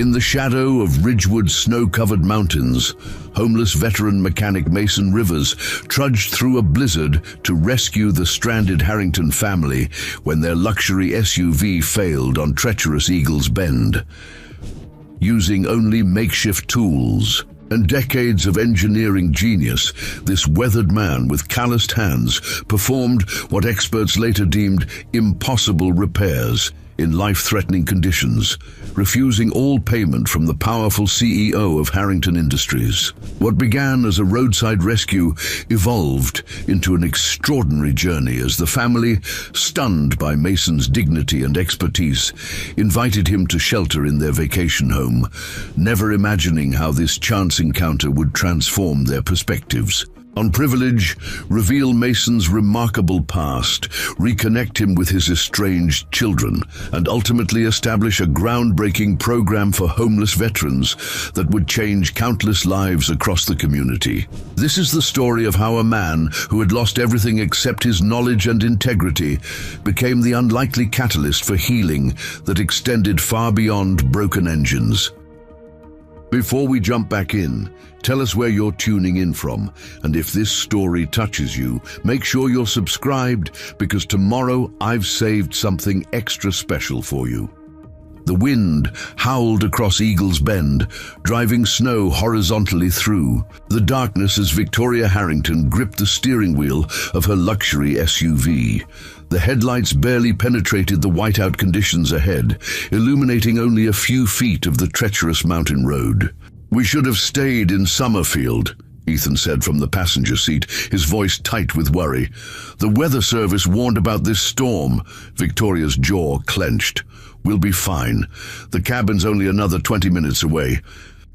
In the shadow of Ridgewood's snow-covered mountains, homeless veteran mechanic Mason Rivers trudged through a blizzard to rescue the stranded Harrington family when their luxury SUV failed on treacherous Eagles Bend. Using only makeshift tools and decades of engineering genius, this weathered man with calloused hands performed what experts later deemed impossible repairs in life-threatening conditions, refusing all payment from the powerful CEO of Harrington Industries. What began as a roadside rescue evolved into an extraordinary journey as the family, stunned by Mason's dignity and expertise, invited him to shelter in their vacation home, never imagining how this chance encounter would transform their perspectives on privilege, reveal Mason's remarkable past, reconnect him with his estranged children, and ultimately establish a groundbreaking program for homeless veterans that would change countless lives across the community. This is the story of how a man who had lost everything except his knowledge and integrity became the unlikely catalyst for healing that extended far beyond broken engines. Before we jump back in, tell us where you're tuning in from, and if this story touches you, make sure you're subscribed, because tomorrow I've saved something extra special for you. The wind howled across Eagles Bend, driving snow horizontally through the darkness as Victoria Harrington gripped the steering wheel of her luxury SUV. The headlights barely penetrated the whiteout conditions ahead, illuminating only a few feet of the treacherous mountain road. "We should have stayed in Summerfield," Ethan said from the passenger seat, his voice tight with worry. "The weather service warned about this storm." Victoria's jaw clenched. "We'll be fine. The cabin's only another 20 minutes away."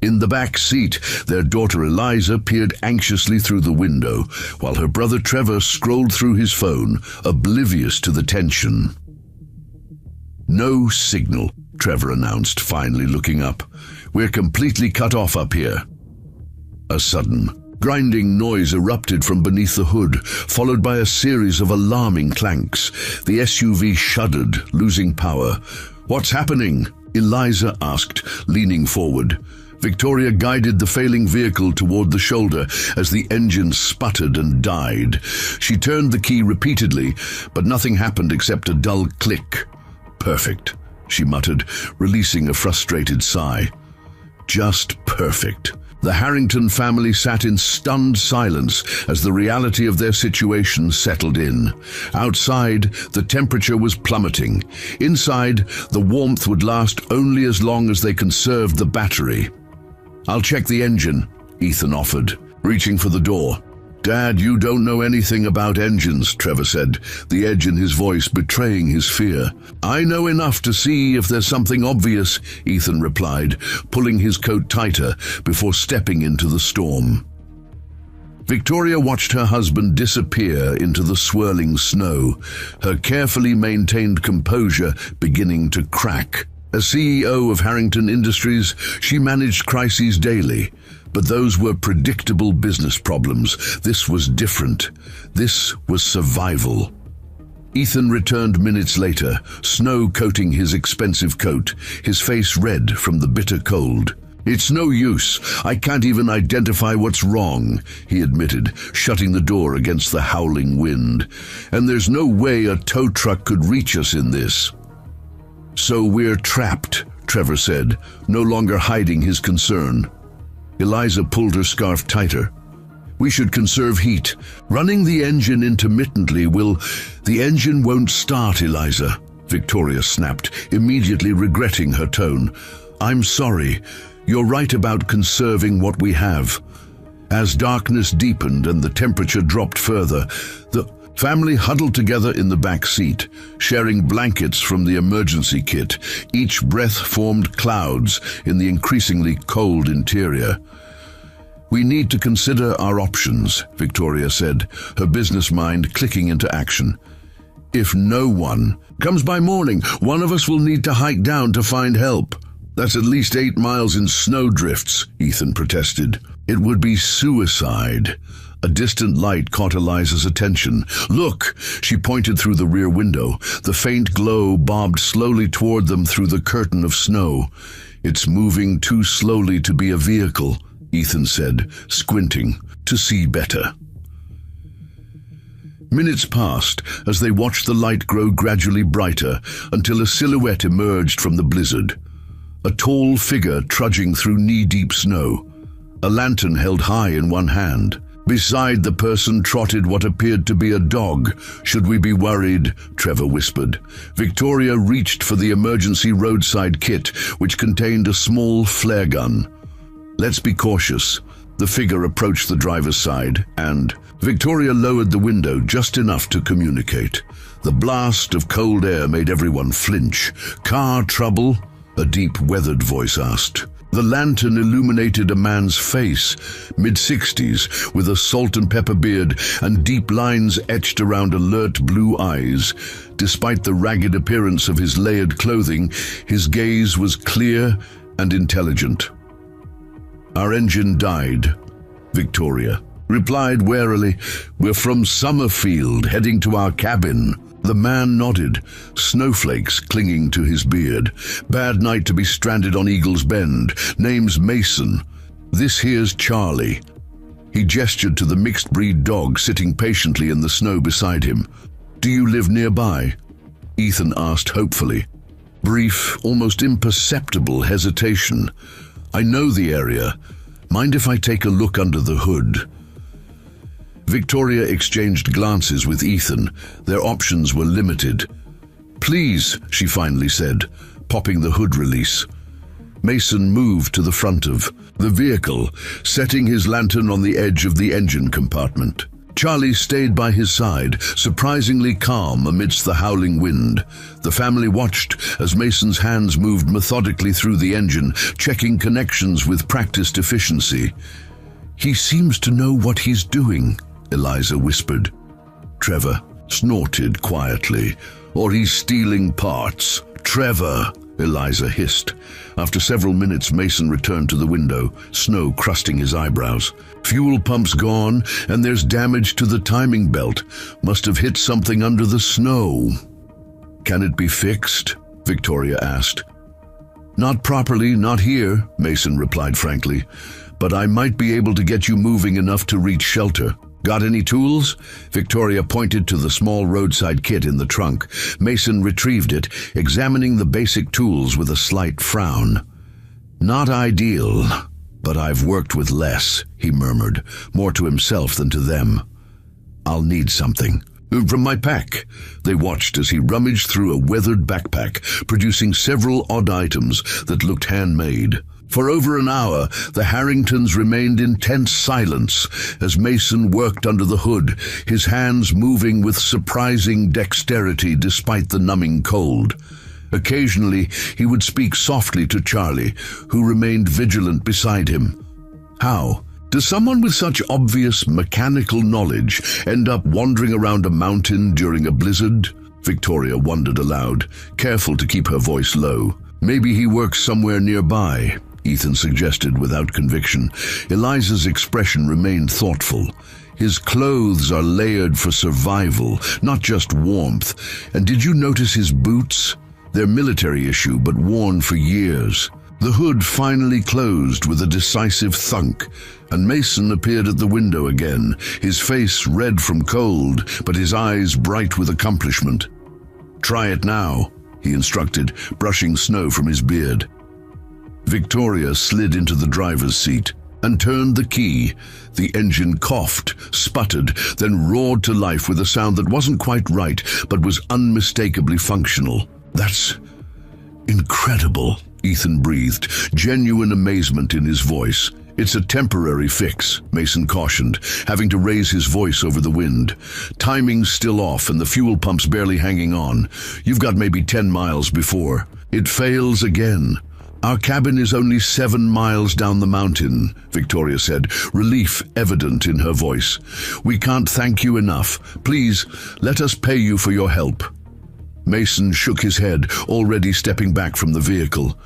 In the back seat, their daughter Eliza peered anxiously through the window, while her brother Trevor scrolled through his phone, oblivious to the tension. "No signal," Trevor announced, finally looking up. "We're completely cut off up here." A sudden, grinding noise erupted from beneath the hood, followed by a series of alarming clanks. The SUV shuddered, losing power. "What's happening?" Eliza asked, leaning forward. Victoria guided the failing vehicle toward the shoulder as the engine sputtered and died. She turned the key repeatedly, but nothing happened except a dull click. "Perfect," she muttered, releasing a frustrated sigh. Just perfect. The Harrington family sat in stunned silence as the reality of their situation settled in. Outside, the temperature was plummeting. Inside, the warmth would last only as long as they conserved the battery. "I'll check the engine," Ethan offered, reaching for the door. "Dad, you don't know anything about engines," Trevor said, the edge in his voice betraying his fear. "I know enough to see if there's something obvious," Ethan replied, pulling his coat tighter before stepping into the storm. Victoria watched her husband disappear into the swirling snow, her carefully maintained composure beginning to crack. As CEO of Harrington Industries, she managed crises daily, but those were predictable business problems. This was different. This was survival. Ethan returned minutes later, snow coating his expensive coat, his face red from the bitter cold. "It's no use. I can't even identify what's wrong," he admitted, shutting the door against the howling wind. "And there's no way a tow truck could reach us in this." "So we're trapped," Trevor said, no longer hiding his concern. Eliza pulled her scarf tighter. "We should conserve heat. Running the engine intermittently will—" "The engine won't start, Eliza," Victoria snapped, immediately regretting her tone. "I'm sorry. You're right about conserving what we have." As darkness deepened and the temperature dropped further, the family huddled together in the back seat, sharing blankets from the emergency kit. Each breath formed clouds in the increasingly cold interior. "We need to consider our options," Victoria said, her business mind clicking into action. "If no one comes by morning, one of us will need to hike down to find help." "That's at least 8 miles in snowdrifts," Ethan protested. "It would be suicide." A distant light caught Eliza's attention. "Look!" She pointed through the rear window. The faint glow bobbed slowly toward them through the curtain of snow. It's moving too slowly to be a vehicle, Ethan said, squinting to see better. Minutes passed as they watched the light grow gradually brighter until a silhouette emerged from the blizzard. A tall figure trudging through knee-deep snow, a lantern held high in one hand. Beside the person trotted what appeared to be a dog. Should we be worried? Trevor whispered. Victoria reached for the emergency roadside kit, which contained a small flare gun. Let's be cautious. The figure approached the driver's side, and Victoria lowered the window just enough to communicate. The blast of cold air made everyone flinch. Car trouble? A deep, weathered voice asked. The lantern illuminated a man's face, mid-60s, with a salt and pepper beard and deep lines etched around alert blue eyes. Despite the ragged appearance of his layered clothing, his gaze was clear and intelligent. Our engine died, Victoria replied warily. We're from Summerfield, heading to our cabin. The man nodded, snowflakes clinging to his beard. Bad night to be stranded on Eagle's Bend. Name's Mason. This here's Charlie. He gestured to the mixed-breed dog sitting patiently in the snow beside him. Do you live nearby? Ethan asked hopefully. Brief, almost imperceptible hesitation. I know the area. Mind if I take a look under the hood? Victoria exchanged glances with Ethan. Their options were limited. Please, she finally said, popping the hood release. Mason moved to the front of the vehicle, setting his lantern on the edge of the engine compartment. Charlie stayed by his side, surprisingly calm amidst the howling wind. The family watched as Mason's hands moved methodically through the engine, checking connections with practiced efficiency. He seems to know what he's doing, Eliza whispered. Trevor snorted quietly. Or he's stealing parts. Trevor, Eliza hissed. After several minutes, Mason returned to the window, snow crusting his eyebrows. Fuel pump's gone, and there's damage to the timing belt. Must have hit something under the snow. Can it be fixed? Victoria asked. Not properly, not here, Mason replied frankly. But I might be able to get you moving enough to reach shelter. Got any tools? Victoria pointed to the small roadside kit in the trunk. Mason retrieved it, examining the basic tools with a slight frown. Not ideal, but I've worked with less, he murmured, more to himself than to them. I'll need something. From my pack. They watched as he rummaged through a weathered backpack, producing several odd items that looked handmade. For over an hour, the Harringtons remained in tense silence as Mason worked under the hood, his hands moving with surprising dexterity despite the numbing cold. Occasionally, he would speak softly to Charlie, who remained vigilant beside him. How does someone with such obvious mechanical knowledge end up wandering around a mountain during a blizzard? Victoria wondered aloud, careful to keep her voice low. Maybe he works somewhere nearby, Ethan suggested without conviction. Eliza's expression remained thoughtful. His clothes are layered for survival, not just warmth. And did you notice his boots? They're military issue, but worn for years. The hood finally closed with a decisive thunk, and Mason appeared at the window again, his face red from cold, but his eyes bright with accomplishment. Try it now, he instructed, brushing snow from his beard. Victoria slid into the driver's seat and turned the key. The engine coughed, sputtered, then roared to life with a sound that wasn't quite right, but was unmistakably functional. That's incredible, Ethan breathed, genuine amazement in his voice. It's a temporary fix, Mason cautioned, having to raise his voice over the wind. Timing's still off and the fuel pump's barely hanging on. You've got maybe 10 miles before it fails again. Our cabin is only 7 miles down the mountain, Victoria said, relief evident in her voice. We can't thank you enough. Please, let us pay you for your help. Mason shook his head, already stepping back from the vehicle.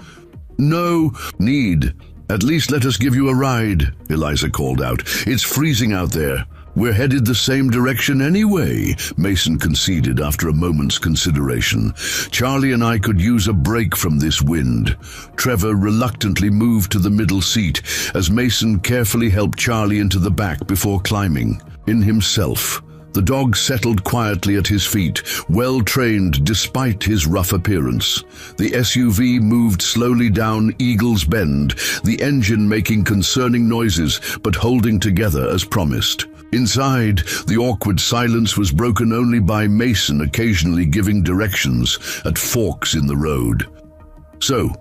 No need. At least let us give you a ride, Eliza called out. It's freezing out there. We're headed the same direction anyway, Mason conceded after a moment's consideration. Charlie and I could use a break from this wind. Trevor reluctantly moved to the middle seat as Mason carefully helped Charlie into the back before climbing. In himself, the dog settled quietly at his feet, well trained despite his rough appearance. The SUV moved slowly down Eagle's Bend, the engine making concerning noises but holding together as promised. Inside, the awkward silence was broken only by Mason occasionally giving directions at forks in the road. "So,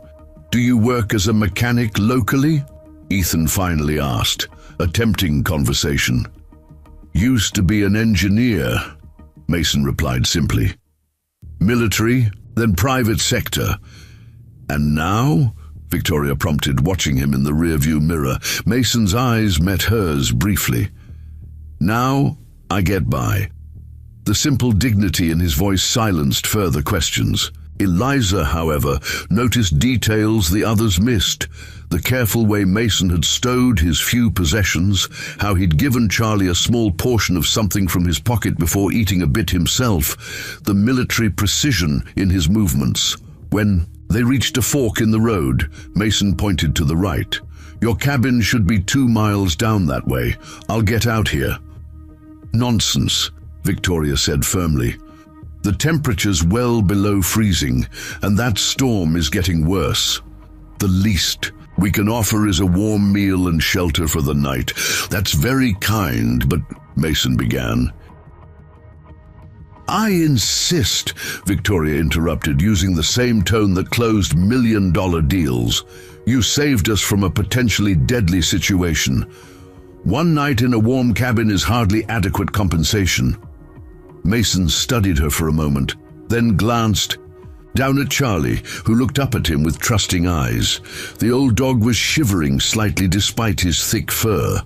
do you work as a mechanic locally?" Ethan finally asked, attempting conversation. "Used to be an engineer," Mason replied simply. "Military, then private sector. And now?" Victoria prompted, watching him in the rearview mirror. Mason's eyes met hers briefly. "Now, I get by." The simple dignity in his voice silenced further questions. Eliza, however, noticed details the others missed. The careful way Mason had stowed his few possessions, how he'd given Charlie a small portion of something from his pocket before eating a bit himself, the military precision in his movements. When they reached a fork in the road, Mason pointed to the right. "Your cabin should be 2 miles down that way. I'll get out here." "Nonsense," Victoria said firmly. "The temperature's well below freezing, and that storm is getting worse. The least we can offer is a warm meal and shelter for the night." "That's very kind, but," Mason began. "I insist," Victoria interrupted, using the same tone that closed million-dollar deals. "You saved us from a potentially deadly situation. 1 night in a warm cabin is hardly adequate compensation." Mason studied her for a moment, then glanced down at Charlie, who looked up at him with trusting eyes. The old dog was shivering slightly despite his thick fur.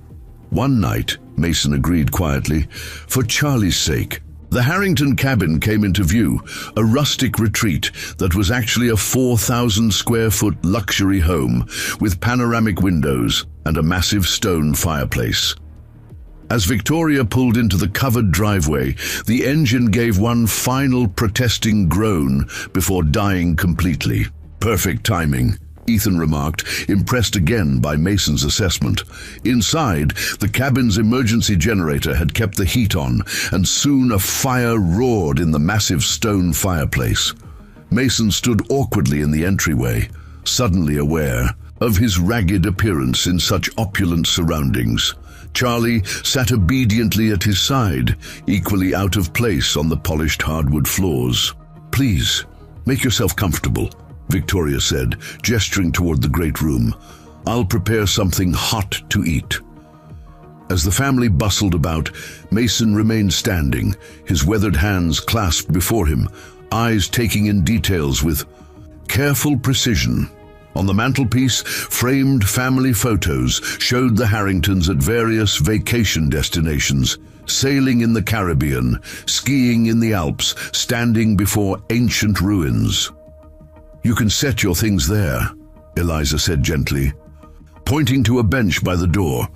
"1 night," Mason agreed quietly, "for Charlie's sake." The Harrington cabin came into view, a rustic retreat that was actually a 4,000-square-foot luxury home with panoramic windows and a massive stone fireplace. As Victoria pulled into the covered driveway, the engine gave one final protesting groan before dying completely. "Perfect timing," Ethan remarked, impressed again by Mason's assessment. Inside, the cabin's emergency generator had kept the heat on, and soon a fire roared in the massive stone fireplace. Mason stood awkwardly in the entryway, suddenly aware of his ragged appearance in such opulent surroundings. Charlie sat obediently at his side, equally out of place on the polished hardwood floors. "Please, make yourself comfortable," Victoria said, gesturing toward the great room. "I'll prepare something hot to eat." As the family bustled about, Mason remained standing, his weathered hands clasped before him, eyes taking in details with careful precision. On the mantelpiece, framed family photos showed the Harringtons at various vacation destinations, sailing in the Caribbean, skiing in the Alps, standing before ancient ruins. "You can set your things there," Eliza said gently, pointing to a bench by the door,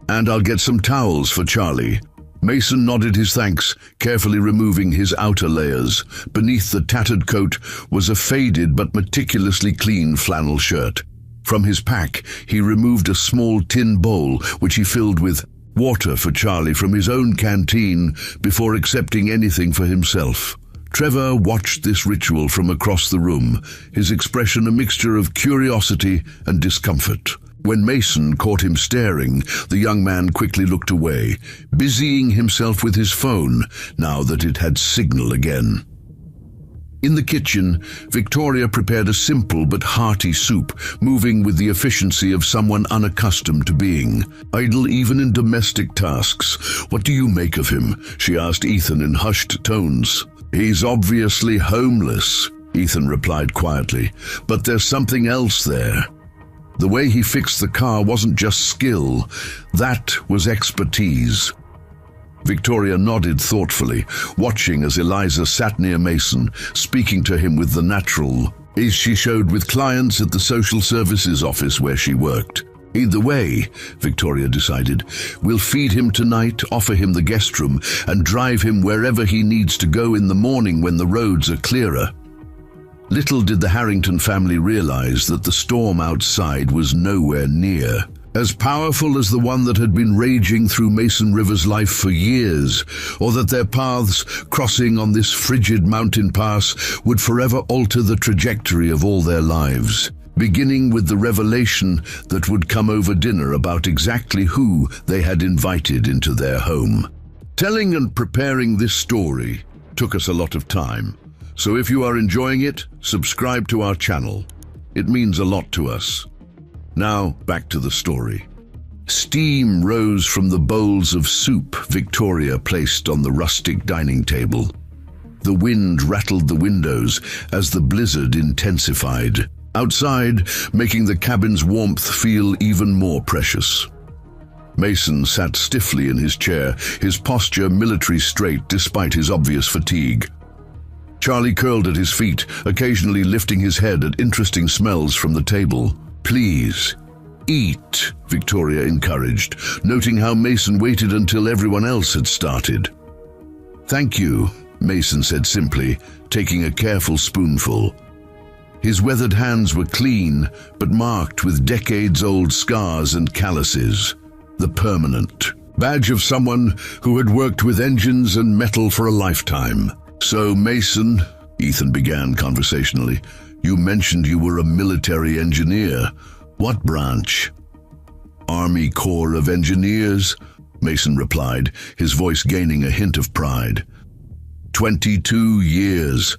"and I'll get some towels for Charlie." Mason nodded his thanks, carefully removing his outer layers. Beneath the tattered coat was a faded but meticulously clean flannel shirt. From his pack, he removed a small tin bowl, which he filled with water for Charlie from his own canteen before accepting anything for himself. Trevor watched this ritual from across the room, his expression a mixture of curiosity and discomfort. When Mason caught him staring, the young man quickly looked away, busying himself with his phone now that it had signal again. In the kitchen, Victoria prepared a simple but hearty soup, moving with the efficiency of someone unaccustomed to being idle even in domestic tasks. "What do you make of him?" she asked Ethan in hushed tones. "He's obviously homeless," Ethan replied quietly, "but there's something else there. The way he fixed the car wasn't just skill, that was expertise." Victoria nodded thoughtfully, watching as Eliza sat near Mason, speaking to him with the natural ease she showed with clients at the social services office where she worked. Either way, Victoria decided, we'll feed him tonight, offer him the guest room, and drive him wherever he needs to go in the morning when the roads are clearer. Little did the Harrington family realize that the storm outside was nowhere near as powerful as the one that had been raging through Mason River's life for years, or that their paths crossing on this frigid mountain pass would forever alter the trajectory of all their lives, beginning with the revelation that would come over dinner about exactly who they had invited into their home. Telling and preparing this story took us a lot of time, so if you are enjoying it, subscribe to our channel. It means a lot to us. Now, back to the story. Steam rose from the bowls of soup Victoria placed on the rustic dining table. The wind rattled the windows as the blizzard intensified, outside making the cabin's warmth feel even more precious. Mason sat stiffly in his chair, his posture military straight despite his obvious fatigue. Charlie curled at his feet, occasionally lifting his head at interesting smells from the table. "Please, eat," Victoria encouraged, noting how Mason waited until everyone else had started. "Thank you," Mason said simply, taking a careful spoonful. His weathered hands were clean, but marked with decades-old scars and calluses. The permanent badge of someone who had worked with engines and metal for a lifetime. "So, Mason," Ethan began conversationally, "you mentioned you were a military engineer. What branch?" "Army Corps of Engineers," Mason replied, his voice gaining a hint of pride. 22 years.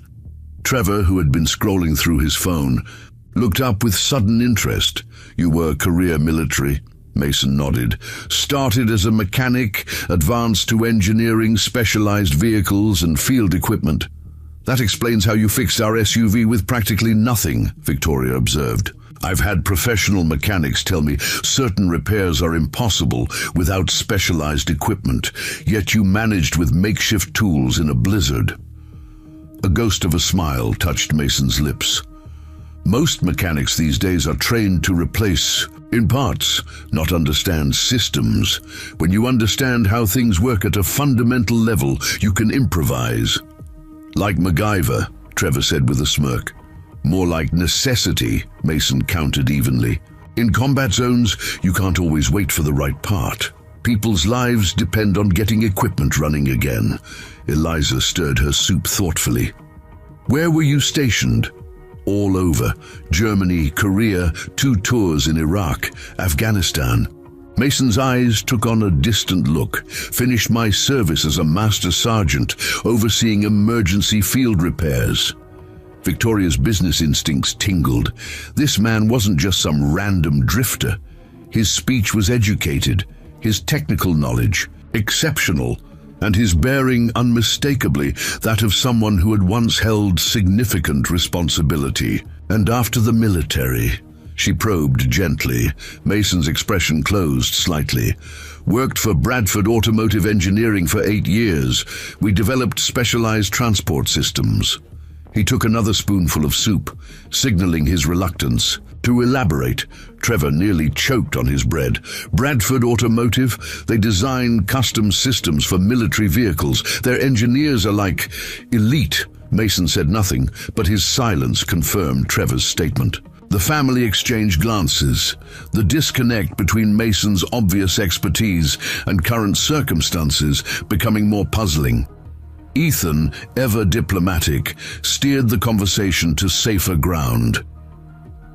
Trevor, who had been scrolling through his phone, looked up with sudden interest. "You were career military?" Mason nodded. "Started as a mechanic, advanced to engineering specialized vehicles and field equipment." "That explains how you fixed our SUV with practically nothing," Victoria observed. "I've had professional mechanics tell me certain repairs are impossible without specialized equipment, yet you managed with makeshift tools in a blizzard." A ghost of a smile touched Mason's lips. "Most mechanics these days are trained to replace in parts, not understand systems. When you understand how things work at a fundamental level, you can improvise." "Like MacGyver," Trevor said with a smirk. "More like necessity," Mason countered evenly. "In combat zones, you can't always wait for the right part. People's lives depend on getting equipment running again." Eliza stirred her soup thoughtfully. "Where were you stationed?" "All over. Germany, Korea, 2 tours in Iraq, Afghanistan." Mason's eyes took on a distant look. "Finished my service as a master sergeant, overseeing emergency field repairs." Victoria's business instincts tingled. This man wasn't just some random drifter. His speech was educated, his technical knowledge exceptional, and his bearing unmistakably that of someone who had once held significant responsibility. "And after the military?" She probed gently. Mason's expression closed slightly. "Worked for Bradford Automotive Engineering for 8 years. We developed specialized transport systems." He took another spoonful of soup, signaling his reluctance. To elaborate, Trevor nearly choked on his bread. "Bradford Automotive, they design custom systems for military vehicles. Their engineers are like elite." Mason said nothing, but his silence confirmed Trevor's statement. The family exchanged glances, the disconnect between Mason's obvious expertise and current circumstances becoming more puzzling. Ethan, ever diplomatic, steered the conversation to safer ground.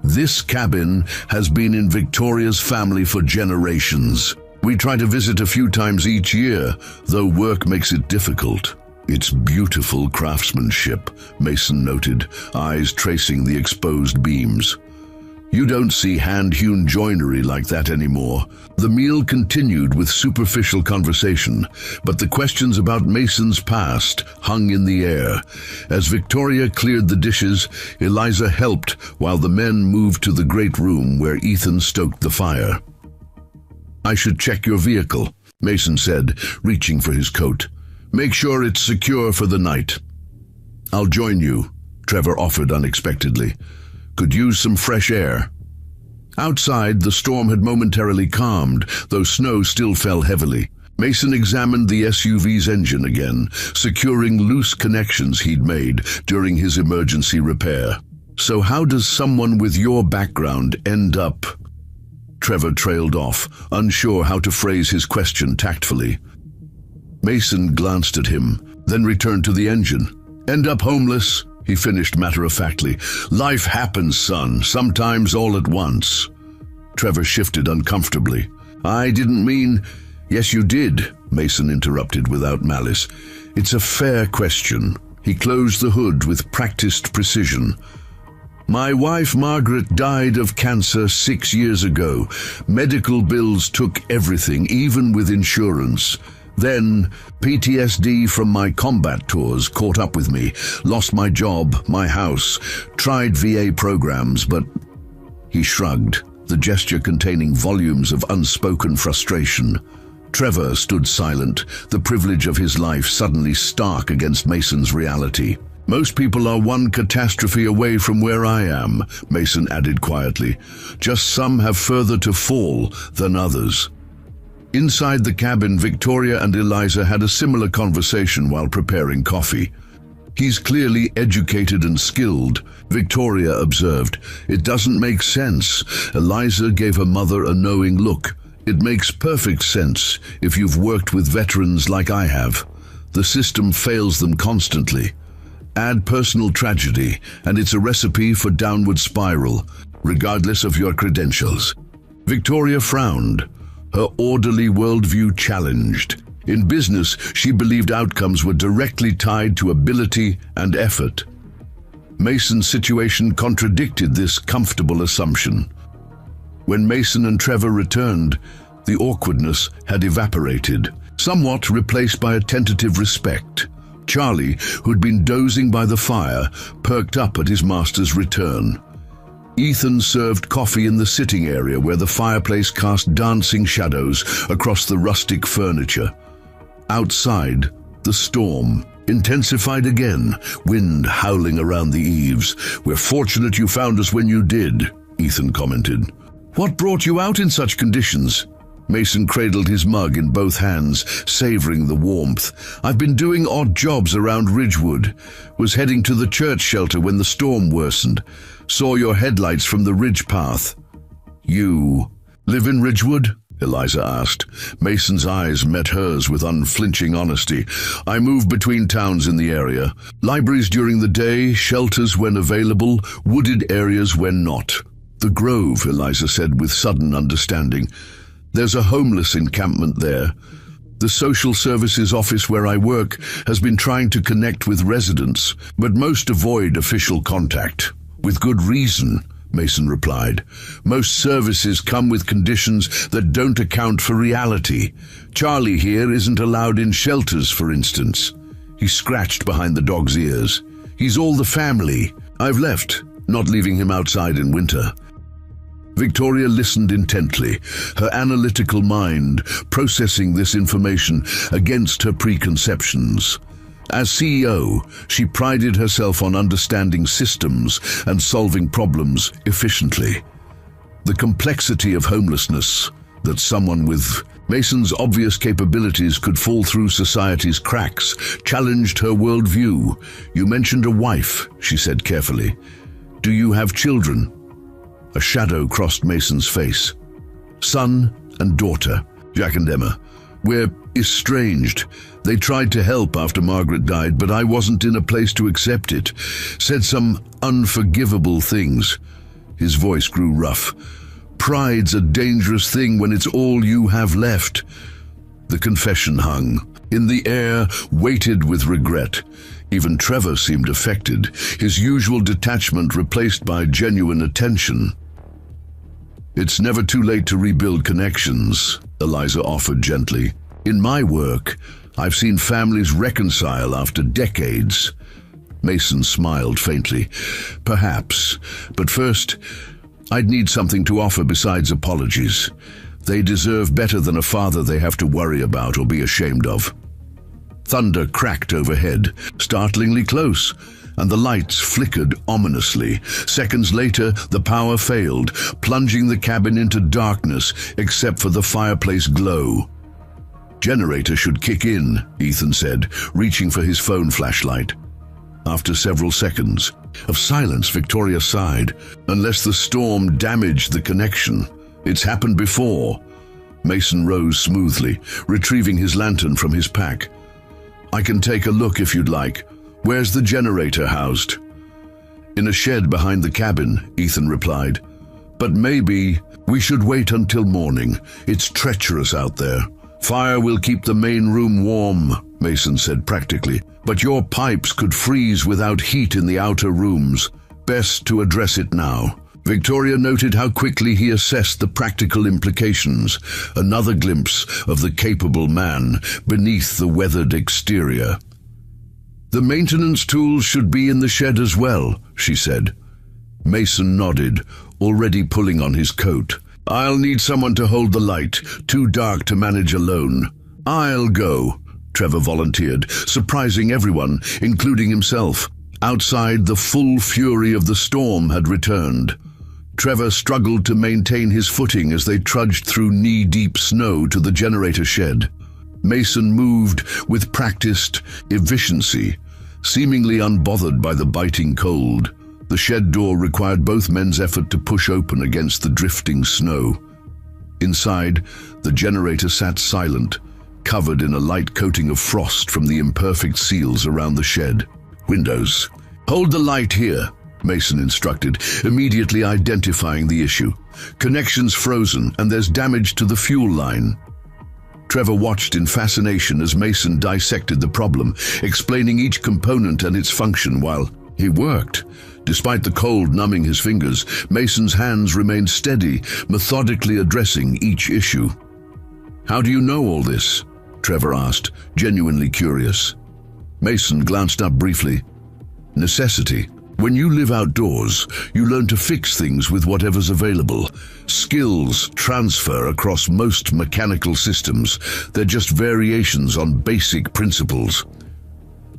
"This cabin has been in Victoria's family for generations. We try to visit a few times each year, though work makes it difficult." "It's beautiful craftsmanship," Mason noted, eyes tracing the exposed beams. "You don't see hand-hewn joinery like that anymore." The meal continued with superficial conversation, but the questions about Mason's past hung in the air. As Victoria cleared the dishes, Eliza helped while the men moved to the great room where Ethan stoked the fire. "I should check your vehicle," Mason said, reaching for his coat. "Make sure it's secure for the night." "I'll join you," Trevor offered unexpectedly. "Could use some fresh air." Outside, the storm had momentarily calmed, though snow still fell heavily. Mason examined the SUV's engine again, securing loose connections he'd made during his emergency repair. "So how does someone with your background end up?" Trevor trailed off, unsure how to phrase his question tactfully. Mason glanced at him, then returned to the engine. "End up homeless," he finished matter-of-factly. "Life happens, son, sometimes all at once." Trevor shifted uncomfortably. "I didn't mean—" "Yes, you did," Mason interrupted without malice. "It's a fair question." He closed the hood with practiced precision. "My wife Margaret died of cancer 6 years ago. Medical bills took everything, even with insurance. Then, PTSD from my combat tours caught up with me. Lost my job, my house, tried VA programs, but—" He shrugged, the gesture containing volumes of unspoken frustration. Trevor stood silent, the privilege of his life suddenly stark against Mason's reality. "Most people are one catastrophe away from where I am," Mason added quietly. "Just some have further to fall than others." Inside the cabin, Victoria and Eliza had a similar conversation while preparing coffee. "He's clearly educated and skilled," Victoria observed. "It doesn't make sense." Eliza gave her mother a knowing look. "It makes perfect sense if you've worked with veterans like I have. The system fails them constantly. Add personal tragedy, and it's a recipe for downward spiral, regardless of your credentials." Victoria frowned, her orderly worldview challenged. In business, she believed outcomes were directly tied to ability and effort. Mason's situation contradicted this comfortable assumption. When Mason and Trevor returned, the awkwardness had evaporated, somewhat replaced by a tentative respect. Charlie, who'd been dozing by the fire, perked up at his master's return. Ethan served coffee in the sitting area where the fireplace cast dancing shadows across the rustic furniture. Outside, the storm intensified again, wind howling around the eaves. "We're fortunate you found us when you did," Ethan commented. "What brought you out in such conditions?" Mason cradled his mug in both hands, savoring the warmth. "I've been doing odd jobs around Ridgewood. Was heading to the church shelter when the storm worsened. Saw your headlights from the ridge path." "You live in Ridgewood?" Eliza asked. Mason's eyes met hers with unflinching honesty. "I move between towns in the area. Libraries during the day, shelters when available, wooded areas when not." "The Grove," Eliza said with sudden understanding. "There's a homeless encampment there. The social services office where I work has been trying to connect with residents, but most avoid official contact." "With good reason," Mason replied. "Most services come with conditions that don't account for reality. Charlie here isn't allowed in shelters, for instance." He scratched behind the dog's ears. "He's all the family. I've left, not leaving him outside in winter." Victoria listened intently, her analytical mind processing this information against her preconceptions. As CEO, she prided herself on understanding systems and solving problems efficiently. The complexity of homelessness, that someone with Mason's obvious capabilities could fall through society's cracks, challenged her worldview. "You mentioned a wife," she said carefully. "Do you have children?" A shadow crossed Mason's face. "Son and daughter, Jack and Emma. We're estranged. They tried to help after Margaret died, but I wasn't in a place to accept it. Said some unforgivable things." His voice grew rough. "Pride's a dangerous thing when it's all you have left." The confession hung in the air, weighted with regret. Even Trevor seemed affected, his usual detachment replaced by genuine attention. "It's never too late to rebuild connections," Eliza offered gently. "In my work, I've seen families reconcile after decades." Mason smiled faintly. "Perhaps, but first, I'd need something to offer besides apologies. They deserve better than a father they have to worry about or be ashamed of." Thunder cracked overhead, startlingly close. and the lights flickered ominously. Seconds later, the power failed, plunging the cabin into darkness except for the fireplace glow. "Generator should kick in," Ethan said, reaching for his phone flashlight. After several seconds of silence, Victoria sighed. "Unless the storm damaged the connection. It's happened before." Mason rose smoothly, retrieving his lantern from his pack. "I can take a look if you'd like. Where's the generator housed?" "In a shed behind the cabin," Ethan replied. "But maybe we should wait until morning. It's treacherous out there." "Fire will keep the main room warm," Mason said practically, "but your pipes could freeze without heat in the outer rooms. Best to address it now." Victoria noted how quickly he assessed the practical implications, another glimpse of the capable man beneath the weathered exterior. "The maintenance tools should be in the shed as well," she said. Mason nodded, already pulling on his coat. "I'll need someone to hold the light, too dark to manage alone." "I'll go," Trevor volunteered, surprising everyone, including himself. Outside, the full fury of the storm had returned. Trevor struggled to maintain his footing as they trudged through knee-deep snow to the generator shed. Mason moved with practiced efficiency, seemingly unbothered by the biting cold. The shed door required both men's effort to push open against the drifting snow. Inside, the generator sat silent, covered in a light coating of frost from the imperfect seals around the shed. "Windows. Hold the light here," Mason instructed, immediately identifying the issue. "Connection's frozen, and there's damage to the fuel line." Trevor watched in fascination as Mason dissected the problem, explaining each component and its function while he worked. Despite the cold numbing his fingers, Mason's hands remained steady, methodically addressing each issue. "How do you know all this?" Trevor asked, genuinely curious. Mason glanced up briefly. "Necessity. When you live outdoors, you learn to fix things with whatever's available. Skills transfer across most mechanical systems. They're just variations on basic principles."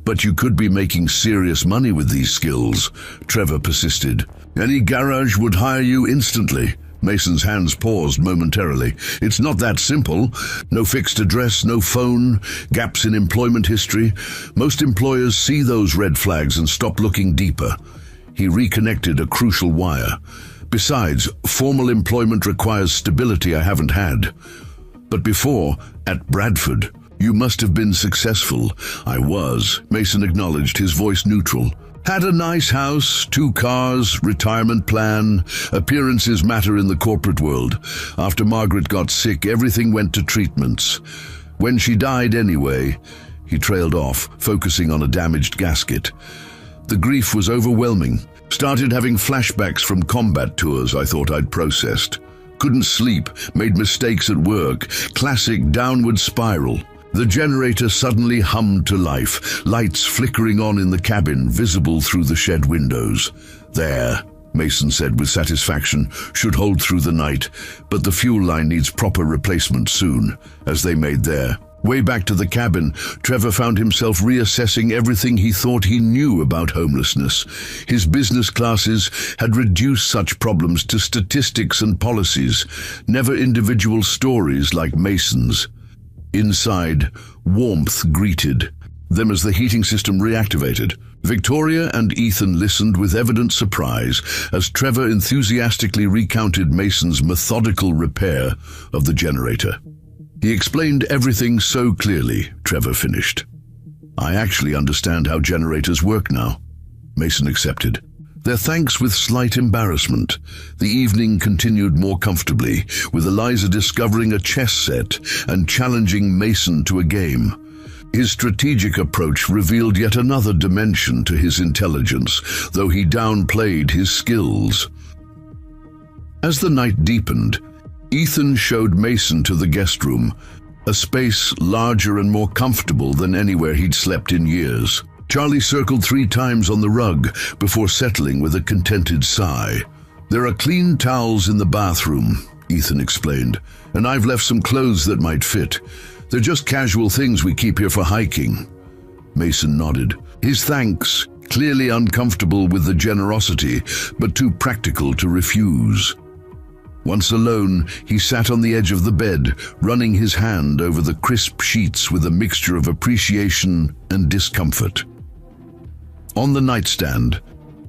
"But you could be making serious money with these skills," Trevor persisted. "Any garage would hire you instantly." Mason's hands paused momentarily. "It's not that simple. No fixed address, no phone, gaps in employment history. Most employers see those red flags and stop looking deeper." He reconnected a crucial wire. "Besides, formal employment requires stability I haven't had. But before, at Bradford, you must have been successful." "I was," Mason acknowledged, his voice neutral. "Had a nice house, 2 cars, retirement plan. Appearances matter in the corporate world. After Margaret got sick, everything went to treatments. When she died anyway," he trailed off, focusing on a damaged gasket. "The grief was overwhelming. Started having flashbacks from combat tours I thought I'd processed. Couldn't sleep, made mistakes at work. Classic downward spiral. The generator suddenly hummed to life, lights flickering on in the cabin, visible through the shed windows. "There," Mason said with satisfaction, "should hold through the night, but the fuel line needs proper replacement soon," as they made there. Way back to the cabin, Trevor found himself reassessing everything he thought he knew about homelessness. His business classes had reduced such problems to statistics and policies, never individual stories like Mason's. Inside, warmth greeted them as the heating system reactivated. Victoria and Ethan listened with evident surprise as Trevor enthusiastically recounted Mason's methodical repair of the generator. He explained everything so clearly, Trevor finished. "I actually understand how generators work now," Mason accepted. Their thanks with slight embarrassment. The evening continued more comfortably, with Eliza discovering a chess set and challenging Mason to a game. His strategic approach revealed yet another dimension to his intelligence, though he downplayed his skills. As the night deepened, Ethan showed Mason to the guest room, a space larger and more comfortable than anywhere he'd slept in years. Charlie circled 3 times on the rug before settling with a contented sigh. "There are clean towels in the bathroom," Ethan explained, "and I've left some clothes that might fit. They're just casual things we keep here for hiking." Mason nodded. His thanks clearly uncomfortable with the generosity, but too practical to refuse. Once alone, he sat on the edge of the bed, running his hand over the crisp sheets with a mixture of appreciation and discomfort. On the nightstand,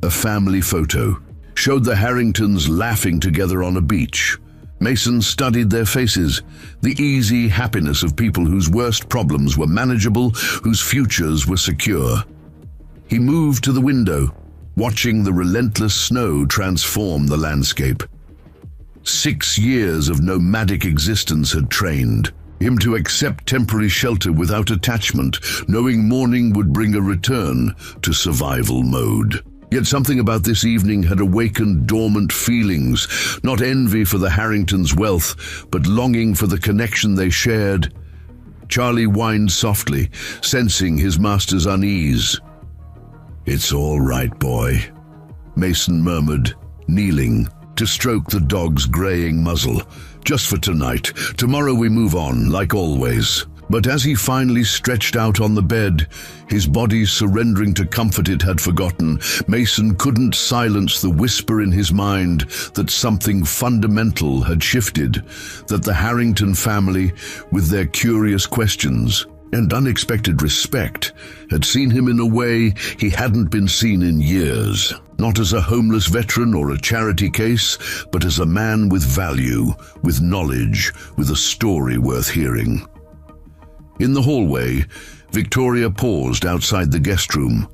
a family photo showed the Harringtons laughing together on a beach. Mason studied their faces, the easy happiness of people whose worst problems were manageable, whose futures were secure. He moved to the window, watching the relentless snow transform the landscape. 6 years of nomadic existence had trained him to accept temporary shelter without attachment, knowing morning would bring a return to survival mode. Yet something about this evening had awakened dormant feelings, not envy for the Harringtons' wealth, but longing for the connection they shared. Charlie whined softly, sensing his master's unease. "It's all right, boy," Mason murmured, kneeling to stroke the dog's graying muzzle. "Just for tonight. Tomorrow we move on, like always." But as he finally stretched out on the bed, his body surrendering to comfort it had forgotten, Mason couldn't silence the whisper in his mind that something fundamental had shifted, that the Harrington family, with their curious questions and unexpected respect, had seen him in a way he hadn't been seen in years. Not as a homeless veteran or a charity case, but as a man with value, with knowledge, with a story worth hearing. In the hallway, Victoria paused outside the guest room,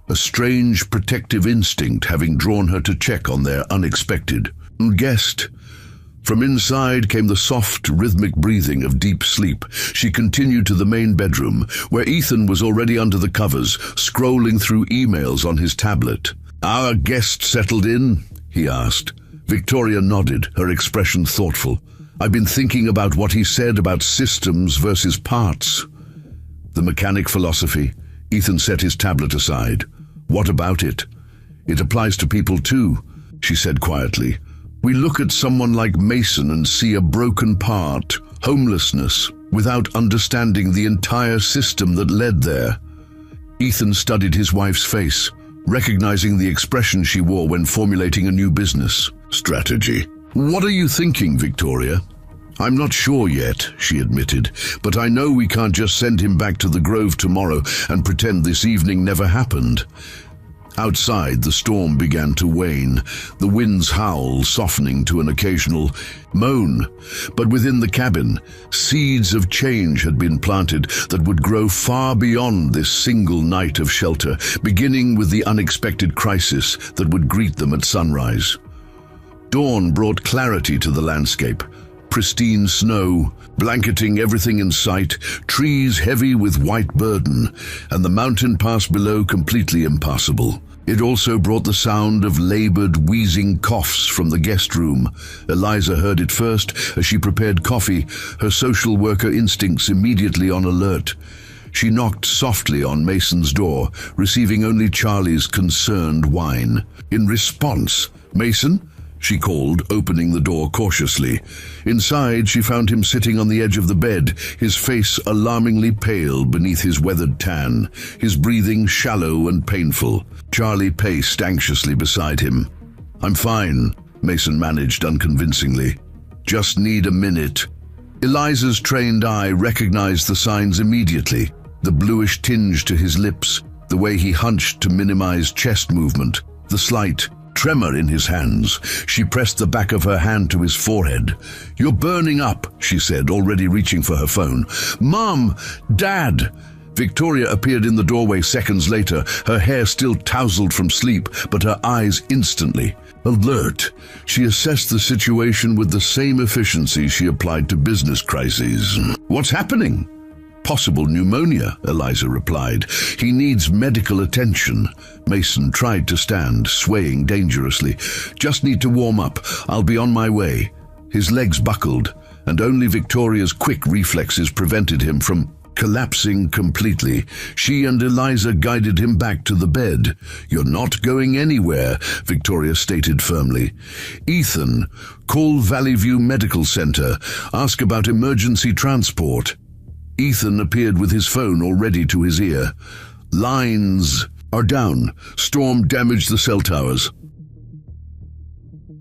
a strange protective instinct having drawn her to check on their unexpected guest. From inside came the soft, rhythmic breathing of deep sleep. She continued to the main bedroom, where Ethan was already under the covers, scrolling through emails on his tablet. "Our guest settled in?" he asked. Victoria nodded, her expression thoughtful. "I've been thinking about what he said about systems versus parts." "The mechanic philosophy." Ethan set his tablet aside. "What about it?" "It applies to people too," she said quietly. "We look at someone like Mason and see a broken part, homelessness, without understanding the entire system that led there." Ethan studied his wife's face, recognizing the expression she wore when formulating a new business strategy. "What are you thinking, Victoria?" "I'm not sure yet," she admitted, "but I know we can't just send him back to the Grove tomorrow and pretend this evening never happened." Outside, the storm began to wane, the wind's howl softening to an occasional moan. But within the cabin, seeds of change had been planted that would grow far beyond this single night of shelter, beginning with the unexpected crisis that would greet them at sunrise. Dawn brought clarity to the landscape. Pristine snow, blanketing everything in sight, trees heavy with white burden, and the mountain pass below completely impassable. It also brought the sound of labored, wheezing coughs from the guest room. Eliza heard it first as she prepared coffee, her social worker instincts immediately on alert. She knocked softly on Mason's door, receiving only Charlie's concerned whine. In response, "Mason?" she called, opening the door cautiously. Inside, she found him sitting on the edge of the bed, his face alarmingly pale beneath his weathered tan, his breathing shallow and painful. Charlie paced anxiously beside him. "I'm fine," Mason managed unconvincingly. "Just need a minute." Eliza's trained eye recognized the signs immediately, the bluish tinge to his lips, the way he hunched to minimize chest movement, the slight tremor in his hands. She pressed the back of her hand to his forehead. "You're burning up," she said, already reaching for her phone. "Mom! Dad!" Victoria appeared in the doorway seconds later, her hair still tousled from sleep, but her eyes instantly alert. She assessed the situation with the same efficiency she applied to business crises. "What's happening?" "Possible pneumonia," Eliza replied. "He needs medical attention." Mason tried to stand, swaying dangerously. "Just need to warm up. I'll be on my way." His legs buckled, and only Victoria's quick reflexes prevented him from collapsing completely. She and Eliza guided him back to the bed. "You're not going anywhere," Victoria stated firmly. "Ethan, call Valley View Medical Center. Ask about emergency transport." Ethan appeared with his phone already to his ear. "Lines," are down. Storm damaged the cell towers.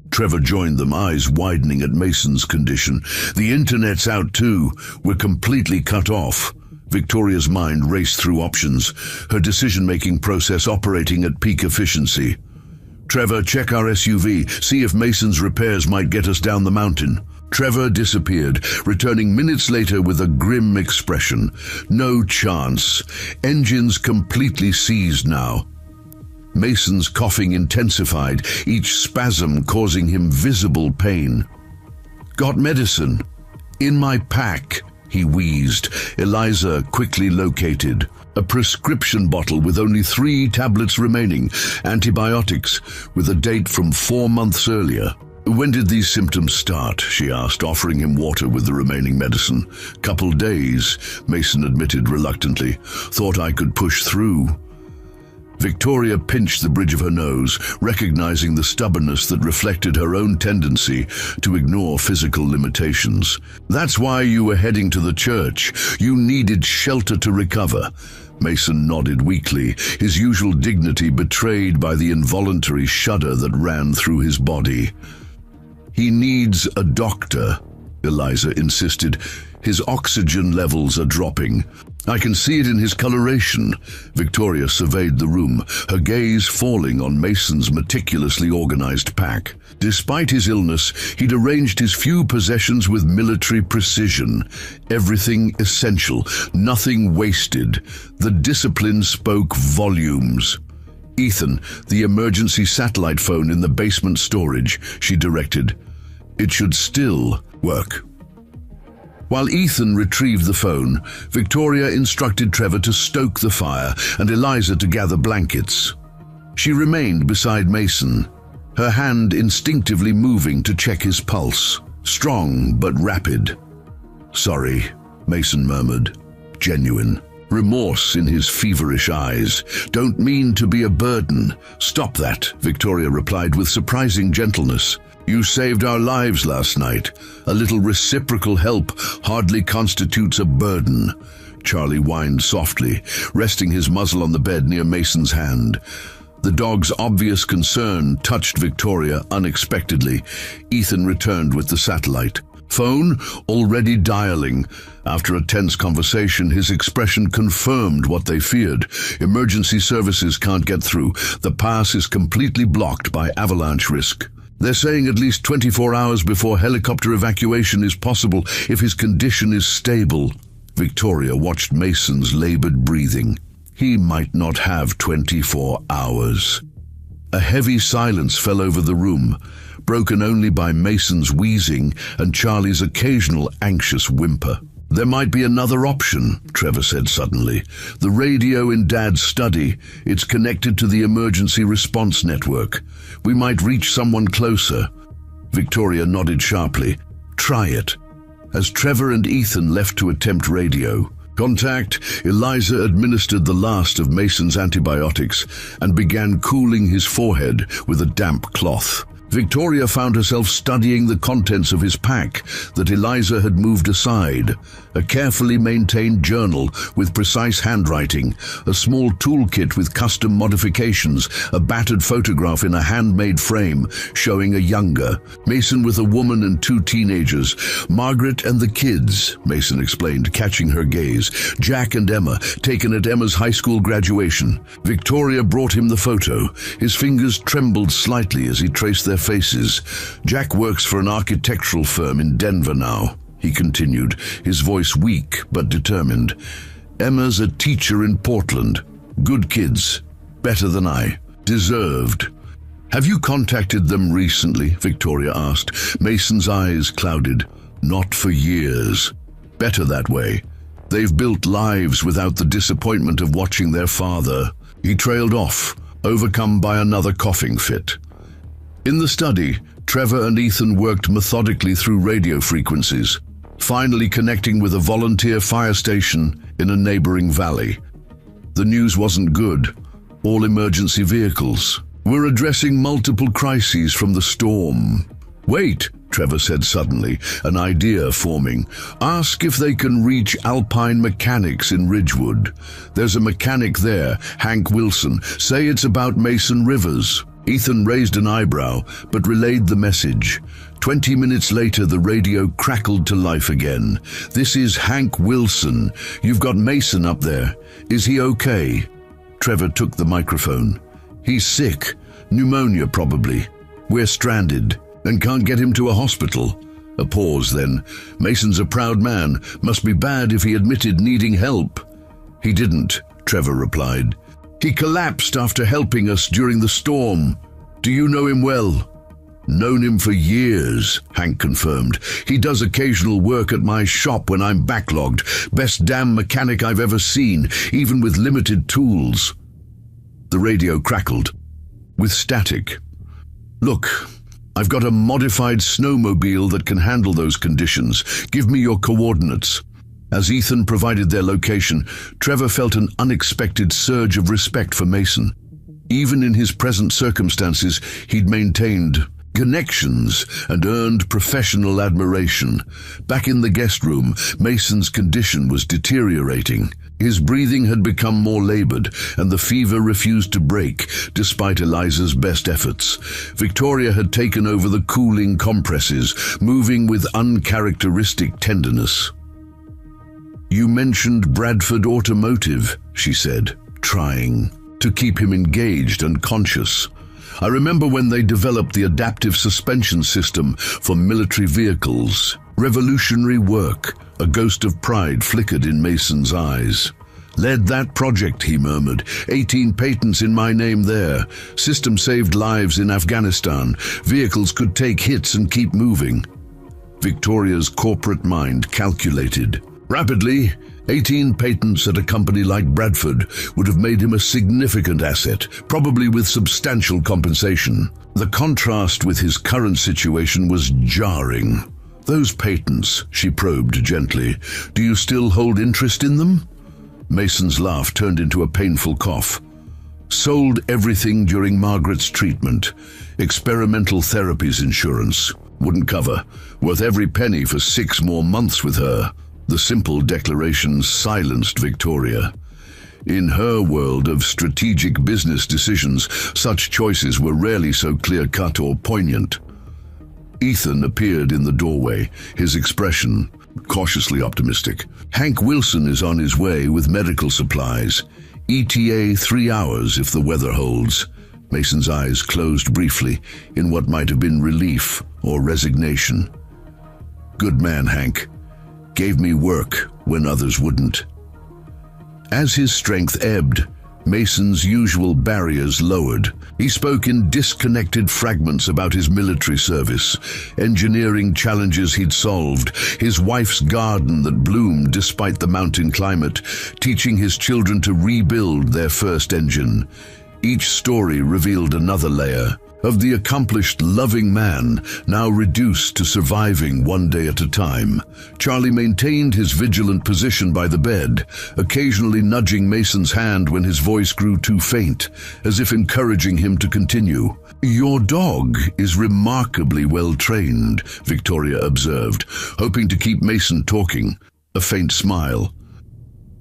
Trevor joined them, eyes widening at Mason's condition. The internet's out too. We're completely cut off. Victoria's mind raced through options, her decision-making process operating at peak efficiency. Trevor, check our SUV, see if Mason's repairs might get us down the mountain. Trevor disappeared, returning minutes later with a grim expression. No chance. Engines completely seized now. Mason's coughing intensified, each spasm causing him visible pain. Got medicine? In my pack, he wheezed. Eliza quickly located a prescription bottle with only 3 tablets remaining, antibiotics, with a date from 4 months earlier. When did these symptoms start? She asked, offering him water with the remaining medicine. Couple days, Mason admitted reluctantly. Thought I could push through. Victoria pinched the bridge of her nose, recognizing the stubbornness that reflected her own tendency to ignore physical limitations. That's why you were heading to the church. You needed shelter to recover. Mason nodded weakly, his usual dignity betrayed by the involuntary shudder that ran through his body. He needs a doctor, Eliza insisted. His oxygen levels are dropping. I can see it in his coloration. Victoria surveyed the room, her gaze falling on Mason's meticulously organized pack. Despite his illness, he'd arranged his few possessions with military precision. Everything essential, nothing wasted. The discipline spoke volumes. Ethan, the emergency satellite phone in the basement storage, she directed. It should still work. While Ethan retrieved the phone, Victoria instructed Trevor to stoke the fire and Eliza to gather blankets. She remained beside Mason, her hand instinctively moving to check his pulse, strong but rapid. Sorry, Mason murmured, genuine. Remorse in his feverish eyes. Don't mean to be a burden. Stop that, Victoria replied with surprising gentleness. You saved our lives last night. A little reciprocal help hardly constitutes a burden. Charlie whined softly, resting his muzzle on the bed near Mason's hand. The dog's obvious concern touched Victoria unexpectedly. Ethan returned with the satellite. Phone already dialing. After a tense conversation, his expression confirmed what they feared. Emergency services can't get through. The pass is completely blocked by avalanche risk. They're saying at least 24 hours before helicopter evacuation is possible if his condition is stable. Victoria watched Mason's labored breathing. He might not have 24 hours. A heavy silence fell over the room, broken only by Mason's wheezing and Charlie's occasional anxious whimper. There might be another option, Trevor said suddenly. The radio in Dad's study. It's connected to the emergency response network. We might reach someone closer. Victoria nodded sharply. Try it. As Trevor and Ethan left to attempt radio, contact, Eliza administered the last of Mason's antibiotics and began cooling his forehead with a damp cloth. Victoria found herself studying the contents of his pack that Eliza had moved aside. A carefully maintained journal with precise handwriting, a small toolkit with custom modifications, a battered photograph in a handmade frame showing a younger Mason with a woman and 2 teenagers. Margaret and the kids, Mason explained, catching her gaze. Jack and Emma, taken at Emma's high school graduation. Victoria brought him the photo. His fingers trembled slightly as he traced their faces. Jack works for an architectural firm in Denver now, he continued, his voice weak but determined. Emma's a teacher in Portland. Good kids. Better than I. Deserved. Have you contacted them recently? Victoria asked. Mason's eyes clouded. Not for years. Better that way. They've built lives without the disappointment of watching their father. He trailed off, overcome by another coughing fit. In the study, Trevor and Ethan worked methodically through radio frequencies, finally connecting with a volunteer fire station in a neighboring valley. The news wasn't good. All emergency vehicles. We're addressing multiple crises from the storm. Wait, Trevor said suddenly, an idea forming. Ask if they can reach Alpine Mechanics in Ridgewood. There's a mechanic there, Hank Wilson. Say it's about Mason Rivers. Ethan raised an eyebrow, but relayed the message. 20 minutes later, the radio crackled to life again. This is Hank Wilson. You've got Mason up there. Is he okay? Trevor took the microphone. He's sick. Pneumonia, probably. We're stranded and can't get him to a hospital. A pause then. Mason's a proud man. Must be bad if he admitted needing help. He didn't, Trevor replied. He collapsed after helping us during the storm. Do you know him well? Known him for years, Hank confirmed. He does occasional work at my shop when I'm backlogged. Best damn mechanic I've ever seen, even with limited tools. The radio crackled, with static. Look, I've got a modified snowmobile that can handle those conditions. Give me your coordinates. As Ethan provided their location, Trevor felt an unexpected surge of respect for Mason. Even in his present circumstances, he'd maintained connections and earned professional admiration. Back in the guest room, Mason's condition was deteriorating. His breathing had become more labored, and the fever refused to break, despite Eliza's best efforts. Victoria had taken over the cooling compresses, moving with uncharacteristic tenderness. You mentioned Bradford Automotive, she said, trying to keep him engaged and conscious. I remember when they developed the adaptive suspension system for military vehicles. Revolutionary work. A ghost of pride flickered in Mason's eyes. Led that project, he murmured. 18 patents in my name there. System saved lives in Afghanistan. Vehicles could take hits and keep moving. Victoria's corporate mind calculated. Rapidly, 18 patents at a company like Bradford would have made him a significant asset, probably with substantial compensation. The contrast with his current situation was jarring. Those patents, she probed gently, do you still hold interest in them? Mason's laugh turned into a painful cough. Sold everything during Margaret's treatment. Experimental therapies insurance. Wouldn't cover. Worth every penny for 6 more months with her. The simple declaration silenced Victoria. In her world of strategic business decisions, such choices were rarely so clear-cut or poignant. Ethan appeared in the doorway, his expression cautiously optimistic. Hank Wilson is on his way with medical supplies. ETA 3 hours if the weather holds. Mason's eyes closed briefly in what might have been relief or resignation. Good man, Hank. Gave me work when others wouldn't. As his strength ebbed, Mason's usual barriers lowered. He spoke in disconnected fragments about his military service, engineering challenges he'd solved, his wife's garden that bloomed despite the mountain climate, teaching his children to rebuild their first engine. Each story revealed another layer of the accomplished, loving man, now reduced to surviving one day at a time. Charlie maintained his vigilant position by the bed, occasionally nudging Mason's hand when his voice grew too faint, as if encouraging him to continue. Your dog is remarkably well trained, Victoria observed, hoping to keep Mason talking. A faint smile.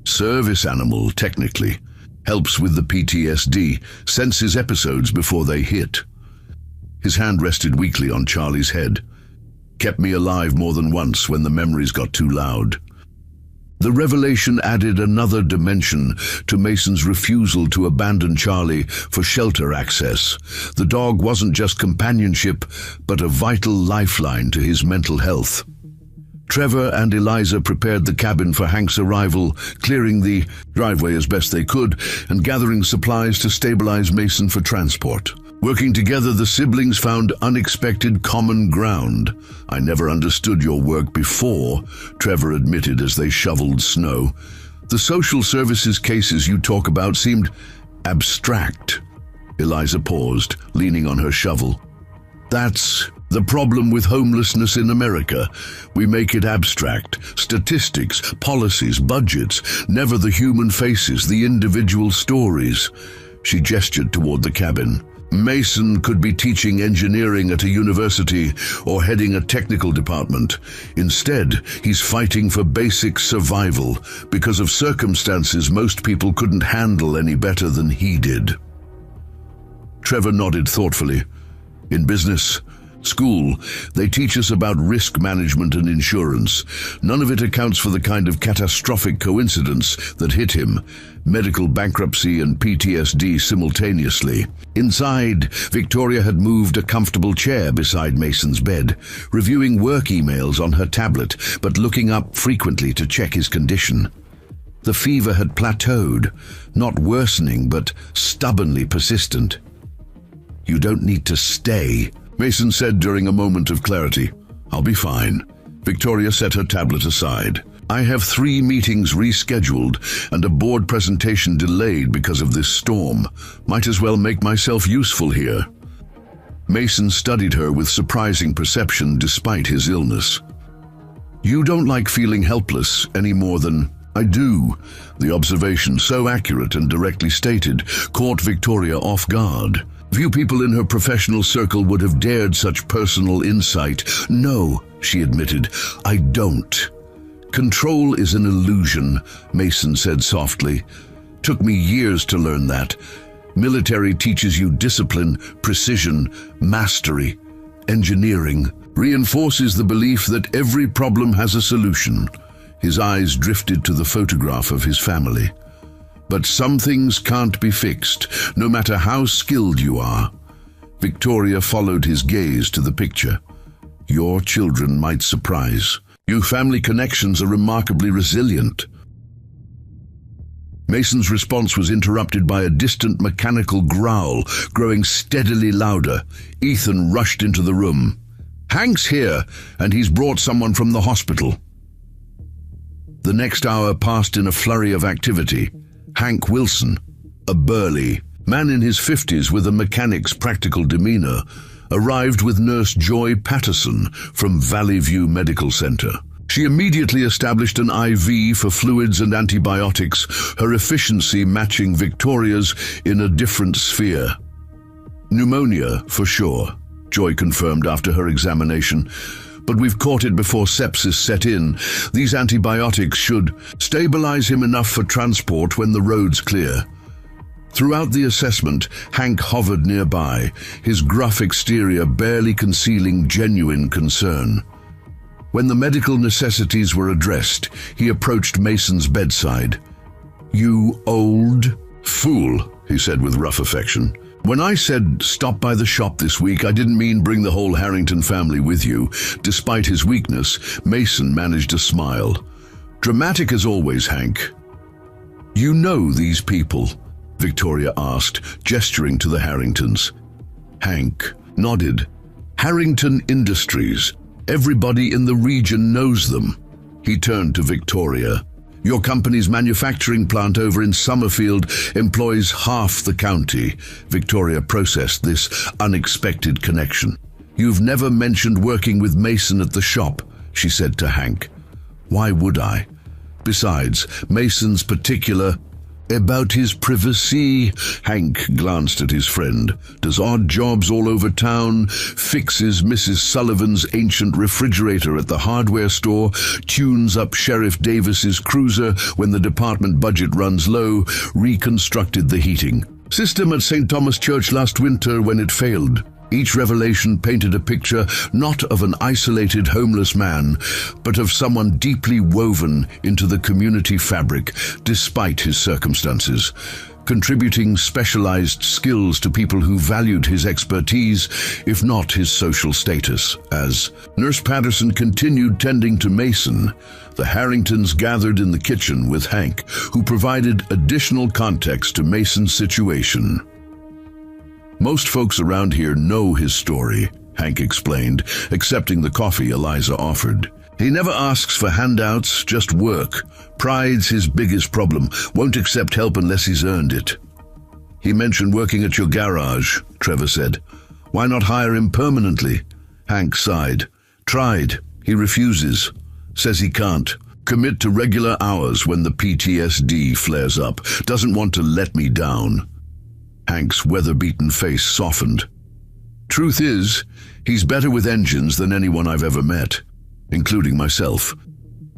Service animal, technically. Helps with the PTSD, senses episodes before they hit. His hand rested weakly on Charlie's head. Kept me alive more than once when the memories got too loud. The revelation added another dimension to Mason's refusal to abandon Charlie for shelter access. The dog wasn't just companionship, but a vital lifeline to his mental health. Trevor and Eliza prepared the cabin for Hank's arrival, clearing the driveway as best they could and gathering supplies to stabilize Mason for transport. Working together, the siblings found unexpected common ground. I never understood your work before, Trevor admitted as they shoveled snow. The social services cases you talk about seemed abstract. Eliza paused, leaning on her shovel. That's the problem with homelessness in America. We make it abstract. Statistics, policies, budgets, never the human faces, the individual stories. She gestured toward the cabin. Mason could be teaching engineering at a university or heading a technical department. Instead, he's fighting for basic survival because of circumstances most people couldn't handle any better than he did. Trevor nodded thoughtfully. In business, school, they teach us about risk management and insurance. None of it accounts for the kind of catastrophic coincidence that hit him, medical bankruptcy and PTSD simultaneously. Inside, Victoria had moved a comfortable chair beside Mason's bed, reviewing work emails on her tablet, but looking up frequently to check his condition. The fever had plateaued, not worsening, but stubbornly persistent. "You don't need to stay," Mason said during a moment of clarity. "I'll be fine." Victoria set her tablet aside. "I have 3 meetings rescheduled and a board presentation delayed because of this storm. Might as well make myself useful here." Mason studied her with surprising perception despite his illness. "You don't like feeling helpless any more than I do." The observation, so accurate and directly stated, caught Victoria off guard. Few people in her professional circle would have dared such personal insight. "No," she admitted, "I don't." "Control is an illusion," Mason said softly. "Took me years to learn that. Military teaches you discipline, precision, mastery. Engineering reinforces the belief that every problem has a solution." His eyes drifted to the photograph of his family. "But some things can't be fixed, no matter how skilled you are." Victoria followed his gaze to the picture. "Your children might surprise. Your family connections are remarkably resilient." Mason's response was interrupted by a distant mechanical growl, growing steadily louder. Ethan rushed into the room. "Hank's here, and he's brought someone from the hospital." The next hour passed in a flurry of activity. Hank Wilson, a burly man in his 50s with a mechanic's practical demeanor, arrived with Nurse Joy Patterson from Valley View Medical Center. She immediately established an IV for fluids and antibiotics, her efficiency matching Victoria's in a different sphere. "Pneumonia, for sure," Joy confirmed after her examination. "But we've caught it before sepsis set in. These antibiotics should stabilize him enough for transport when the road's clear." Throughout the assessment, Hank hovered nearby, his gruff exterior barely concealing genuine concern. When the medical necessities were addressed, he approached Mason's bedside. "You old fool," he said with rough affection. "When I said stop by the shop this week, I didn't mean bring the whole Harrington family with you." Despite his weakness, Mason managed a smile. "Dramatic as always, Hank." "You know these people?" Victoria asked, gesturing to the Harringtons. Hank nodded. "Harrington Industries. Everybody in the region knows them." He turned to Victoria. "Your company's manufacturing plant over in Summerfield employs half the county." Victoria processed this unexpected connection. "You've never mentioned working with Mason at the shop," she said to Hank. "Why would I? Besides, Mason's particular about his privacy." Hank glanced at his friend. "Does odd jobs all over town, fixes Mrs. Sullivan's ancient refrigerator at the hardware store, tunes up Sheriff Davis's cruiser when the department budget runs low, reconstructed the heating system at St. Thomas Church last winter when it failed." Each revelation painted a picture not of an isolated homeless man, but of someone deeply woven into the community fabric despite his circumstances, contributing specialized skills to people who valued his expertise, if not his social status. As Nurse Patterson continued tending to Mason, the Harringtons gathered in the kitchen with Hank, who provided additional context to Mason's situation. "Most folks around here know his story," Hank explained, accepting the coffee Eliza offered. "He never asks for handouts, just work. Pride's his biggest problem, won't accept help unless he's earned it." "He mentioned working at your garage," Trevor said. "Why not hire him permanently?" Hank sighed. "Tried. He refuses. Says he can't commit to regular hours when the PTSD flares up. Doesn't want to let me down." Hank's weather-beaten face softened. Truth is, he's better with engines than anyone I've ever met, including myself.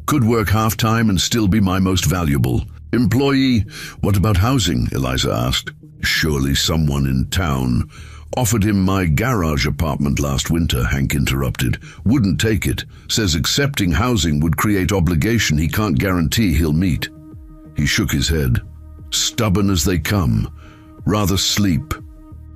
Could work half-time and still be my most valuable employee. What about housing? Eliza asked. Surely someone in town offered him my garage apartment last winter, Hank interrupted. Wouldn't take it. Says accepting housing would create obligation he can't guarantee he'll meet. He shook his head. Stubborn as they come. Rather sleep.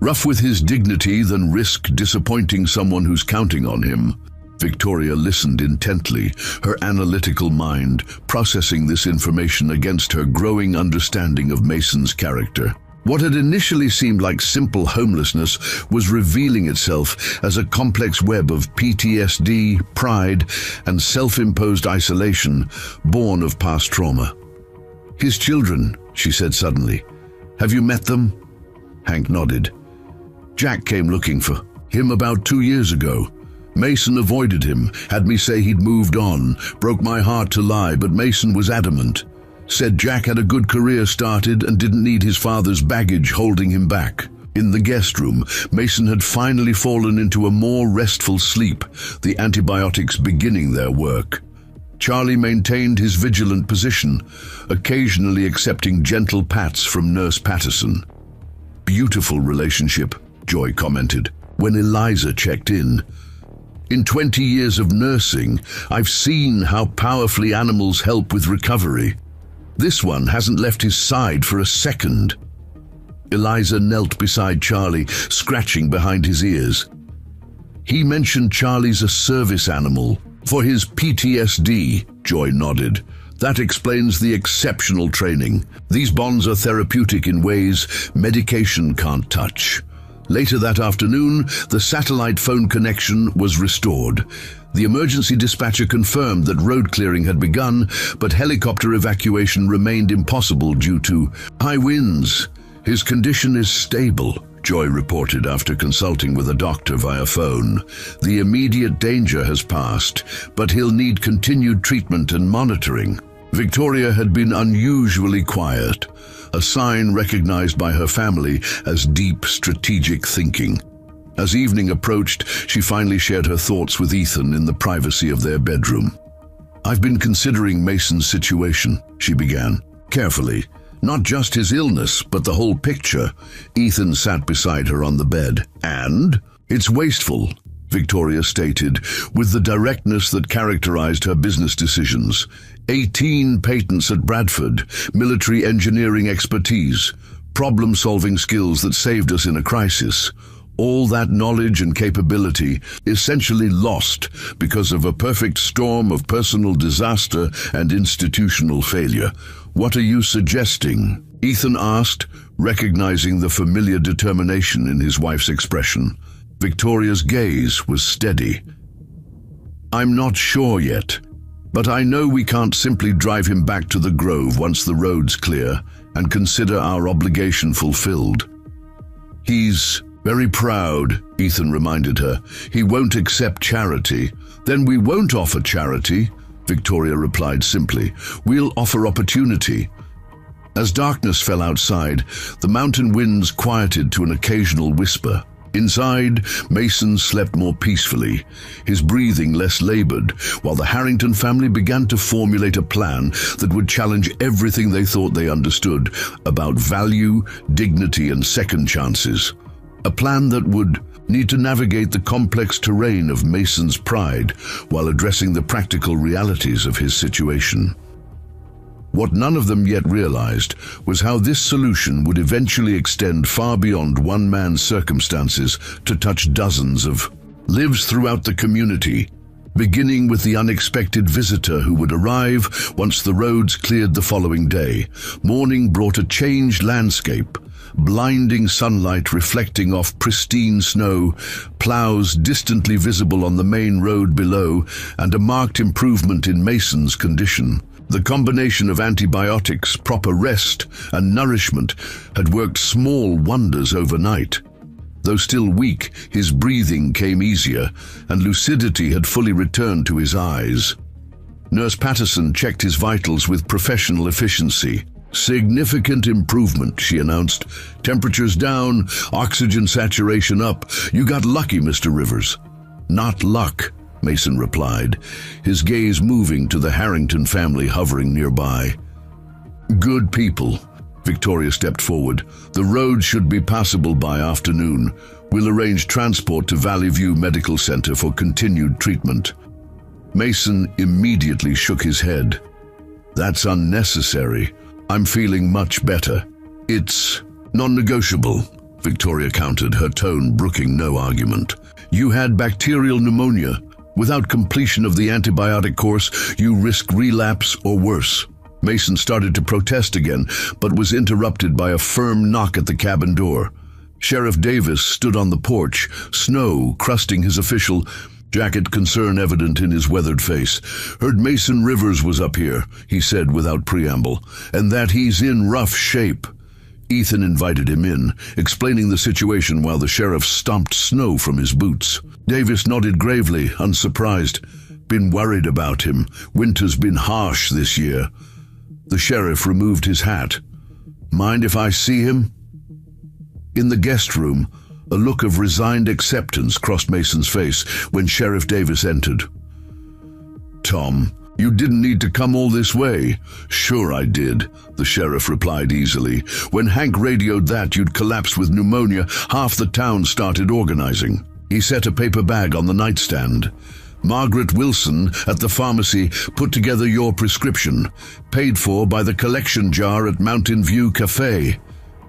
Rough with his dignity than risk disappointing someone who's counting on him. Victoria listened intently, her analytical mind processing this information against her growing understanding of Mason's character. What had initially seemed like simple homelessness was revealing itself as a complex web of PTSD, pride, and self-imposed isolation born of past trauma. His children, she said suddenly. Have you met them? Hank nodded. Jack came looking for him about 2 years ago. Mason avoided him, had me say he'd moved on, broke my heart to lie, but Mason was adamant. Said Jack had a good career started and didn't need his father's baggage holding him back. In the guest room, Mason had finally fallen into a more restful sleep, the antibiotics beginning their work. Charlie maintained his vigilant position, occasionally accepting gentle pats from Nurse Patterson. Beautiful relationship, Joy commented, when Eliza checked in. In 20 years of nursing, I've seen how powerfully animals help with recovery. This one hasn't left his side for a second. Eliza knelt beside Charlie, scratching behind his ears. He mentioned Charlie's a service animal. For his PTSD, Joy nodded. That explains the exceptional training. These bonds are therapeutic in ways medication can't touch. Later that afternoon, the satellite phone connection was restored. The emergency dispatcher confirmed that road clearing had begun, but helicopter evacuation remained impossible due to high winds. His condition is stable, Joy reported after consulting with a doctor via phone. The immediate danger has passed, but he'll need continued treatment and monitoring. Victoria had been unusually quiet, a sign recognized by her family as deep strategic thinking. As evening approached, she finally shared her thoughts with Ethan in the privacy of their bedroom. I've been considering Mason's situation, she began, carefully. Not just his illness, but the whole picture. Ethan sat beside her on the bed. And it's wasteful, Victoria stated, with the directness that characterized her business decisions. 18 patents at Bradford, military engineering expertise, problem-solving skills that saved us in a crisis. All that knowledge and capability essentially lost because of a perfect storm of personal disaster and institutional failure. What are you suggesting? Ethan asked, recognizing the familiar determination in his wife's expression. Victoria's gaze was steady. I'm not sure yet, but I know we can't simply drive him back to the Grove once the road's clear and consider our obligation fulfilled. He's very proud, Ethan reminded her. He won't accept charity. Then we won't offer charity, Victoria replied simply. We'll offer opportunity. As darkness fell outside, the mountain winds quieted to an occasional whisper. Inside, Mason slept more peacefully, his breathing less labored, while the Harrington family began to formulate a plan that would challenge everything they thought they understood about value, dignity, and second chances. A plan that would need to navigate the complex terrain of Mason's pride while addressing the practical realities of his situation. What none of them yet realized was how this solution would eventually extend far beyond one man's circumstances to touch dozens of lives throughout the community, beginning with the unexpected visitor who would arrive once the roads cleared the following day. Morning brought a changed landscape. Blinding sunlight reflecting off pristine snow, plows distantly visible on the main road below, and a marked improvement in Mason's condition. The combination of antibiotics, proper rest, and nourishment had worked small wonders overnight. Though still weak, his breathing came easier, and lucidity had fully returned to his eyes. Nurse Patterson checked his vitals with professional efficiency. "Significant improvement," she announced. "Temperatures down, oxygen saturation up. You got lucky, Mr. Rivers." "Not luck," Mason replied, his gaze moving to the Harrington family hovering nearby. "Good people." Victoria stepped forward. "The road should be passable by afternoon. We'll arrange transport to Valley View Medical Center for continued treatment." Mason immediately shook his head. "That's unnecessary. I'm feeling much better." "It's non-negotiable," Victoria countered, her tone brooking no argument. "You had bacterial pneumonia. Without completion of the antibiotic course, you risk relapse or worse." Mason started to protest again, but was interrupted by a firm knock at the cabin door. Sheriff Davis stood on the porch, snow crusting his official jacket, concern evident in his weathered face. "Heard Mason Rivers was up here," he said without preamble, "and that he's in rough shape." Ethan invited him in, explaining the situation while the sheriff stomped snow from his boots. Davis nodded gravely, unsurprised. "Been worried about him. Winter's been harsh this year." The sheriff removed his hat. "Mind if I see him?" In the guest room, a look of resigned acceptance crossed Mason's face when Sheriff Davis entered. "Tom, you didn't need to come all this way." "Sure I did," the sheriff replied easily. "When Hank radioed that you'd collapsed with pneumonia, half the town started organizing." He set a paper bag on the nightstand. "Margaret Wilson at the pharmacy put together your prescription, paid for by the collection jar at Mountain View Cafe."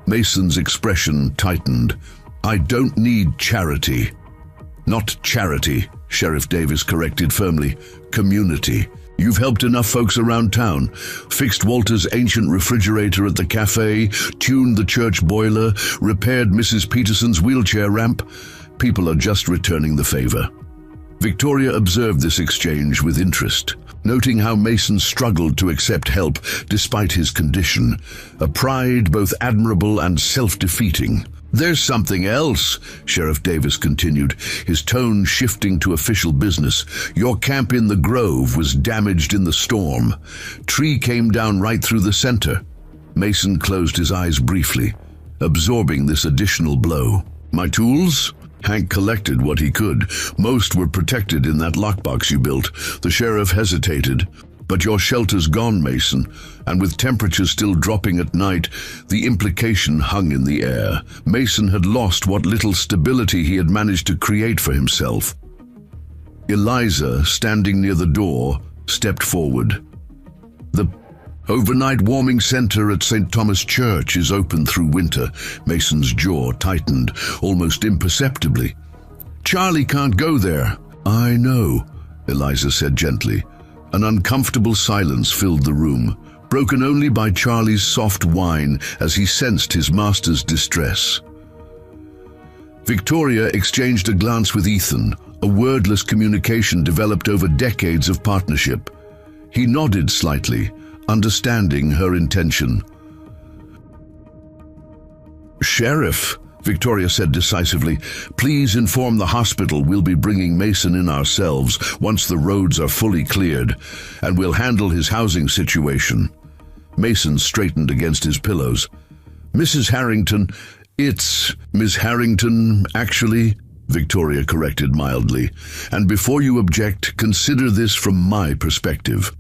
Mason's expression tightened. "I don't need charity." "Not charity," Sheriff Davis corrected firmly. "Community. You've helped enough folks around town. Fixed Walter's ancient refrigerator at the cafe, tuned the church boiler, repaired Mrs. Peterson's wheelchair ramp. People are just returning the favor." Victoria observed this exchange with interest, noting how Mason struggled to accept help despite his condition, a pride both admirable and self-defeating. "There's something else," Sheriff Davis continued, his tone shifting to official business. "Your camp in the Grove was damaged in the storm. Tree came down right through the center." Mason closed his eyes briefly, absorbing this additional blow. "My tools?" Hank collected what he could. "Most were protected in that lockbox you built." The sheriff hesitated. "But your shelter's gone, Mason, and with temperatures still dropping at night, the implication hung in the air. Mason had lost what little stability he had managed to create for himself." Eliza, standing near the door, stepped forward. "The overnight warming center at St. Thomas Church is open through winter." Mason's jaw tightened, almost imperceptibly. "Charlie can't go there." "I know," Eliza said gently. An uncomfortable silence filled the room, broken only by Charlie's soft whine as he sensed his master's distress. Victoria exchanged a glance with Ethan, a wordless communication developed over decades of partnership. He nodded slightly, understanding her intention. "Sheriff," Victoria said decisively, "please inform the hospital we'll be bringing Mason in ourselves once the roads are fully cleared, and we'll handle his housing situation." Mason straightened against his pillows. "Mrs. Harrington, it's Miss Harrington, actually," Victoria corrected mildly. "And before you object, consider this from my perspective.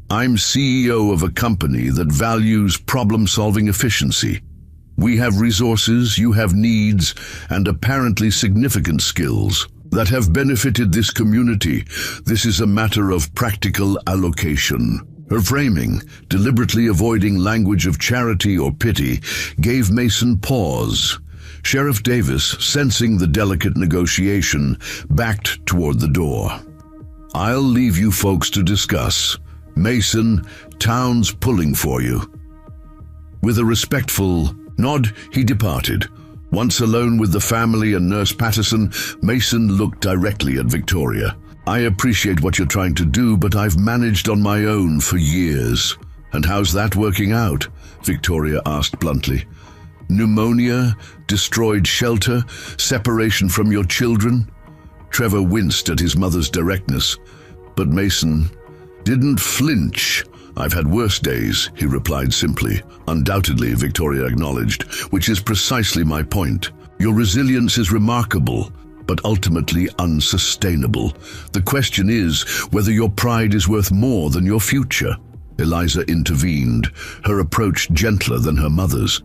I'm CEO of a company that values problem-solving efficiency. We have resources, you have needs, and apparently significant skills that have benefited this community. This is a matter of practical allocation." Her framing, deliberately avoiding language of charity or pity, gave Mason pause. Sheriff Davis, sensing the delicate negotiation, backed toward the door. "I'll leave you folks to discuss. Mason, town's pulling for you." With a respectful nod, he departed. Once alone with the family and Nurse Patterson, Mason looked directly at Victoria. "I appreciate what you're trying to do, but I've managed on my own for years." "And how's that working out?" Victoria asked bluntly. "Pneumonia, destroyed shelter, separation from your children?" Trevor winced at his mother's directness, but Mason didn't flinch. "I've had worse days," he replied simply. "Undoubtedly," Victoria acknowledged, "which is precisely my point. Your resilience is remarkable, but ultimately unsustainable. The question is whether your pride is worth more than your future." Eliza intervened, her approach gentler than her mother's.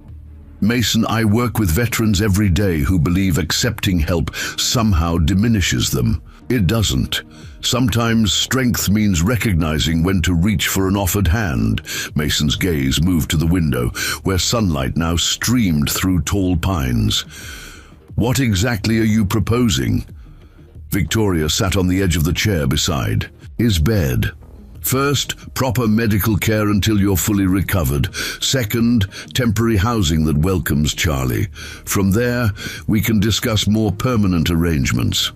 "Mason, I work with veterans every day who believe accepting help somehow diminishes them. It doesn't. Sometimes strength means recognizing when to reach for an offered hand." Mason's gaze moved to the window, where sunlight now streamed through tall pines. "What exactly are you proposing?" Victoria sat on the edge of the chair beside. "His bed. First, proper medical care until you're fully recovered. Second, temporary housing that welcomes Charlie. From there, we can discuss more permanent arrangements."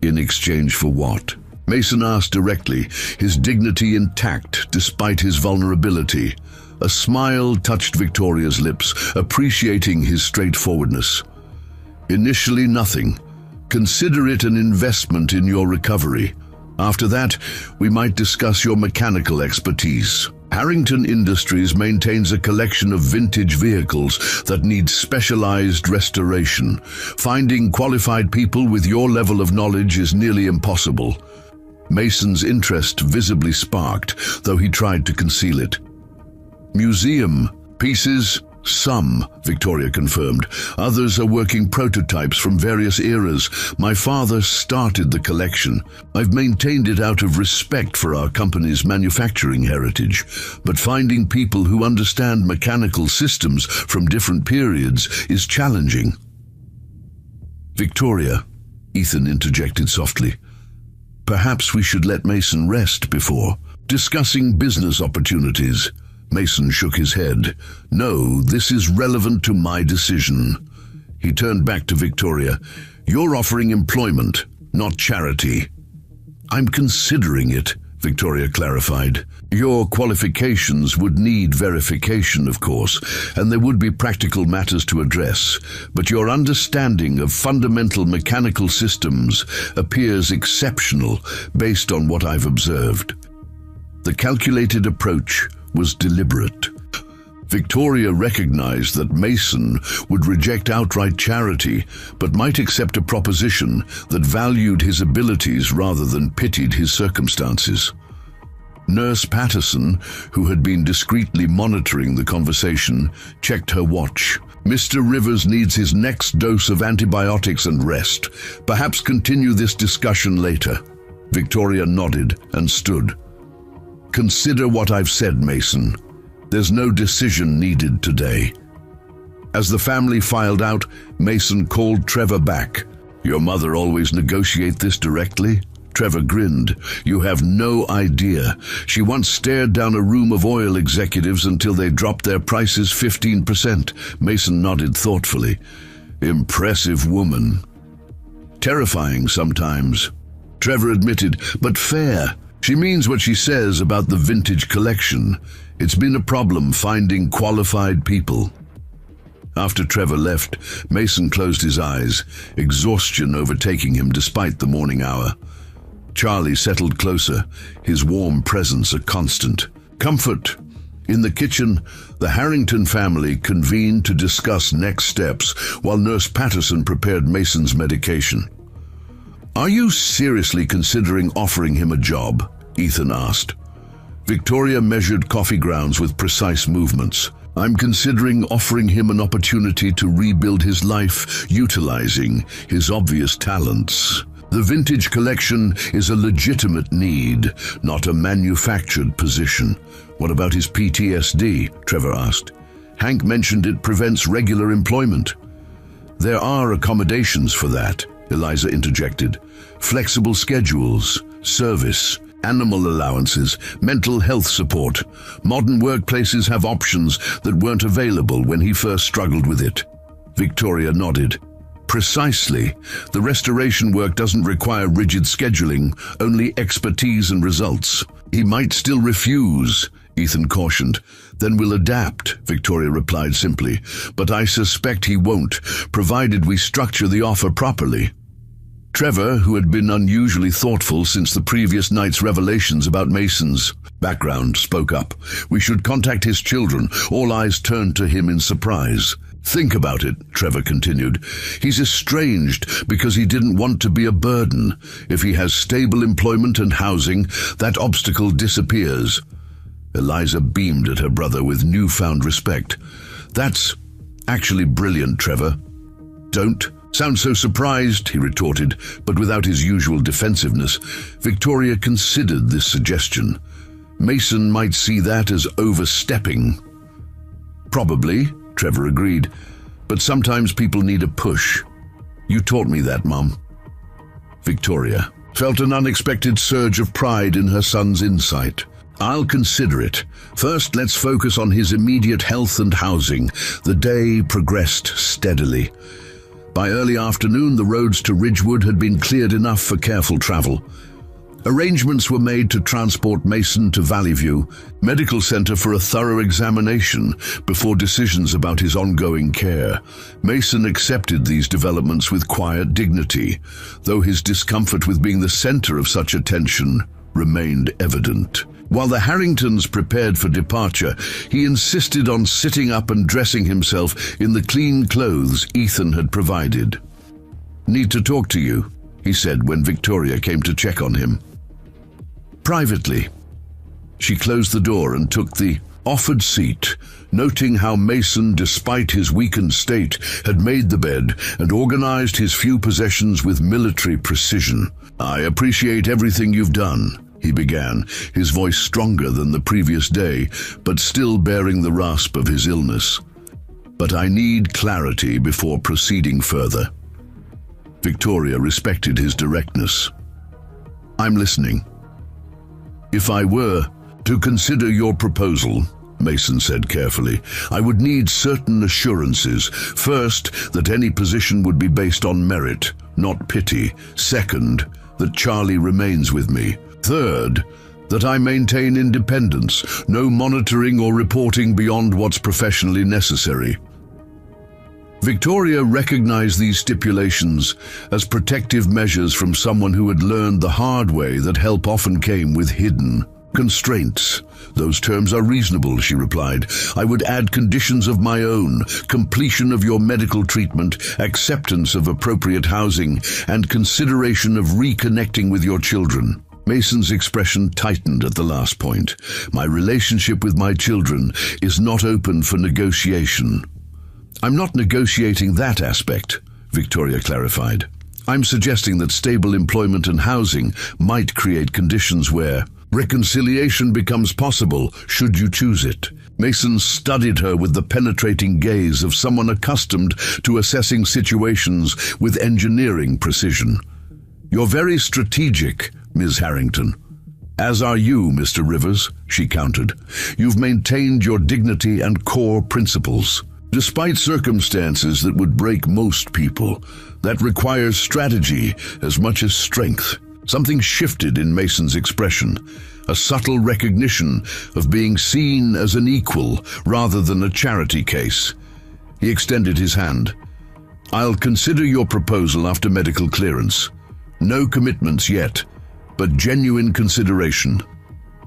"In exchange for what?" Mason asked directly, his dignity intact despite his vulnerability. A smile touched Victoria's lips, appreciating his straightforwardness. "Initially nothing. Consider it an investment in your recovery. After that, we might discuss your mechanical expertise. Harrington Industries maintains a collection of vintage vehicles that need specialized restoration. Finding qualified people with your level of knowledge is nearly impossible." Mason's interest visibly sparked, though he tried to conceal it. "Museum pieces? Some," Victoria confirmed. "Others are working prototypes from various eras. My father started the collection. I've maintained it out of respect for our company's manufacturing heritage, but finding people who understand mechanical systems from different periods is challenging." "Victoria," Ethan interjected softly, "perhaps we should let Mason rest before discussing business opportunities." Mason shook his head. "No, this is relevant to my decision." He turned back to Victoria. "You're offering employment, not charity." "I'm considering it," Victoria clarified. "Your qualifications would need verification, of course, and there would be practical matters to address, but your understanding of fundamental mechanical systems appears exceptional based on what I've observed." The calculated approach was deliberate. Victoria recognized that Mason would reject outright charity, but might accept a proposition that valued his abilities rather than pitied his circumstances. Nurse Patterson, who had been discreetly monitoring the conversation, checked her watch. "Mr. Rivers needs his next dose of antibiotics and rest. Perhaps continue this discussion later." Victoria nodded and stood. "Consider what I've said, Mason. There's no decision needed today." As the family filed out, Mason called Trevor back. "Your mother always negotiate this directly?" Trevor grinned. "You have no idea. She once stared down a room of oil executives until they dropped their prices 15%. Mason nodded thoughtfully. "Impressive woman." "Terrifying sometimes," Trevor admitted, "but fair. She means what she says about the vintage collection. It's been a problem finding qualified people." After Trevor left, Mason closed his eyes, exhaustion overtaking him despite the morning hour. Charlie settled closer, his warm presence a constant. Comfort. In the kitchen, the Harrington family convened to discuss next steps while Nurse Patterson prepared Mason's medication. "Are you seriously considering offering him a job?" Ethan asked. Victoria measured coffee grounds with precise movements. "I'm considering offering him an opportunity to rebuild his life, utilizing his obvious talents. The vintage collection is a legitimate need, not a manufactured position." "What about his PTSD?" Trevor asked. "Hank mentioned it prevents regular employment." "There are accommodations for that," Eliza interjected. "Flexible schedules, service, animal allowances, mental health support. Modern workplaces have options that weren't available when he first struggled with it." Victoria nodded. "Precisely. The restoration work doesn't require rigid scheduling, only expertise and results." "He might still refuse," Ethan cautioned. "Then we'll adapt," Victoria replied simply. "But I suspect he won't, provided we structure the offer properly." Trevor, who had been unusually thoughtful since the previous night's revelations about Mason's Background spoke up. We should contact his children. All eyes turned to him in surprise. Think about it, Trevor continued. He's estranged because he didn't want to be a burden. If he has stable employment and housing, that obstacle disappears. Eliza beamed at her brother with newfound respect. That's actually brilliant, Trevor. Don't sound so surprised, he retorted, but without his usual defensiveness. Victoria considered this suggestion. Mason might see that as overstepping. Probably, Trevor agreed, but sometimes people need a push. You taught me that, Mum. Victoria felt an unexpected surge of pride in her son's insight. I'll consider it. First, let's focus on his immediate health and housing. The day progressed steadily. By early afternoon, the roads to Ridgewood had been cleared enough for careful travel. Arrangements were made to transport Mason to Valley View Medical Center for a thorough examination before decisions about his ongoing care. Mason accepted these developments with quiet dignity, though his discomfort with being the center of such attention remained evident. While the Harringtons prepared for departure, he insisted on sitting up and dressing himself in the clean clothes Ethan had provided. "Need to talk to you," he said when Victoria came to check on him. "Privately." She closed the door and took the offered seat, noting how Mason, despite his weakened state, had made the bed and organized his few possessions with military precision. "I appreciate everything you've done," he began, his voice stronger than the previous day, but still bearing the rasp of his illness. "But I need clarity before proceeding further." Victoria respected his directness. "I'm listening." "If I were to consider your proposal," Mason said carefully, "I would need certain assurances. First, that any position would be based on merit, not pity. Second, that Charlie remains with me. Third, that I maintain independence, no monitoring or reporting beyond what's professionally necessary." Victoria recognized these stipulations as protective measures from someone who had learned the hard way that help often came with hidden constraints. "Those terms are reasonable," she replied. "I would add conditions of my own: completion of your medical treatment, acceptance of appropriate housing, and consideration of reconnecting with your children." Mason's expression tightened at the last point. "My relationship with my children is not open for negotiation." "I'm not negotiating that aspect," Victoria clarified. "I'm suggesting that stable employment and housing might create conditions where reconciliation becomes possible, should you choose it." Mason studied her with the penetrating gaze of someone accustomed to assessing situations with engineering precision. "You're very strategic, Ms. Harrington." "As are you, Mr. Rivers," she countered. "You've maintained your dignity and core principles. Despite circumstances that would break most people, that requires strategy as much as strength." Something shifted in Mason's expression, a subtle recognition of being seen as an equal rather than a charity case. He extended his hand. "I'll consider your proposal after medical clearance. No commitments yet, but genuine consideration."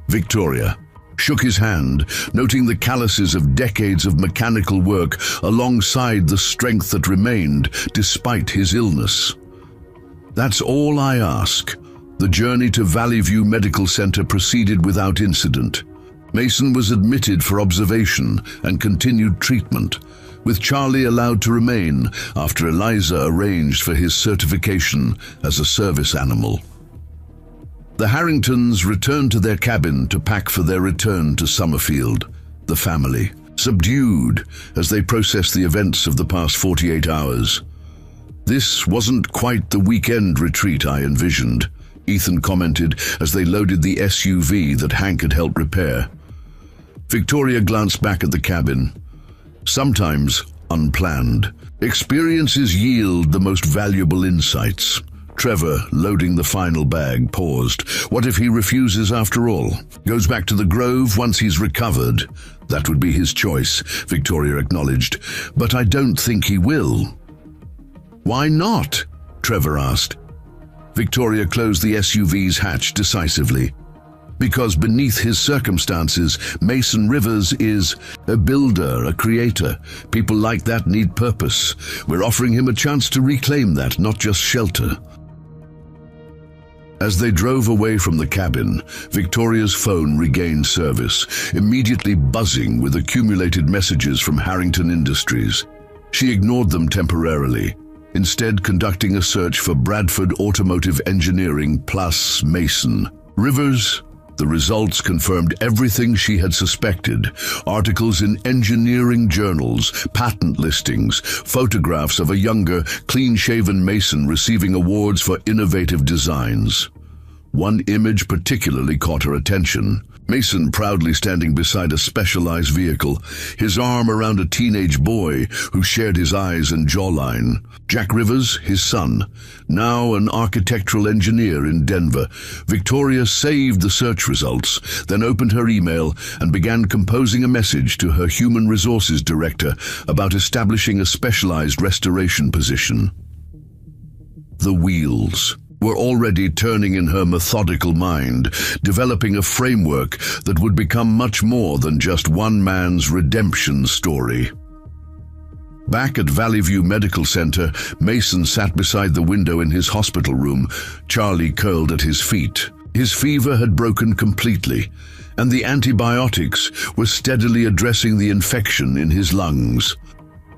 Victoria shook his hand, noting the calluses of decades of mechanical work alongside the strength that remained despite his illness. "That's all I ask." The journey to Valley View Medical Center proceeded without incident. Mason was admitted for observation and continued treatment, with Charlie allowed to remain after Eliza arranged for his certification as a service animal. The Harringtons returned to their cabin to pack for their return to Summerfield, the family, subdued as they processed the events of the past 48 hours. "This wasn't quite the weekend retreat I envisioned," Ethan commented as they loaded the SUV that Hank had helped repair. Victoria glanced back at the cabin. "Sometimes unplanned experiences yield the most valuable insights." Trevor, loading the final bag, paused. "What if he refuses after all? Goes back to the Grove once he's recovered?" "That would be his choice," Victoria acknowledged. "But I don't think he will." "Why not?" Trevor asked. Victoria closed the SUV's hatch decisively. Because beneath his circumstances, Mason Rivers is a builder, a creator. People like that need purpose. We're offering him a chance to reclaim that, not just shelter. As they drove away from the cabin, Victoria's phone regained service, immediately buzzing with accumulated messages from Harrington Industries. She ignored them temporarily, instead conducting a search for Bradford Automotive Engineering plus Mason Rivers. The results confirmed everything she had suspected. Articles in engineering journals, patent listings, photographs of a younger, clean-shaven Mason receiving awards for innovative designs. One image particularly caught her attention. Mason proudly standing beside a specialized vehicle, his arm around a teenage boy who shared his eyes and jawline. Jack Rivers, his son, now an architectural engineer in Denver. Victoria saved the search results, then opened her email and began composing a message to her human resources director about establishing a specialized restoration position. The wheels were already turning in her methodical mind, developing a framework that would become much more than just one man's redemption story. Back at Valley View Medical Center, Mason sat beside the window in his hospital room, Charlie curled at his feet. His fever had broken completely, and the antibiotics were steadily addressing the infection in his lungs.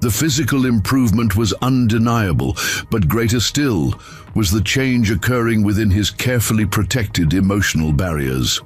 The physical improvement was undeniable, but greater still was the change occurring within his carefully protected emotional barriers.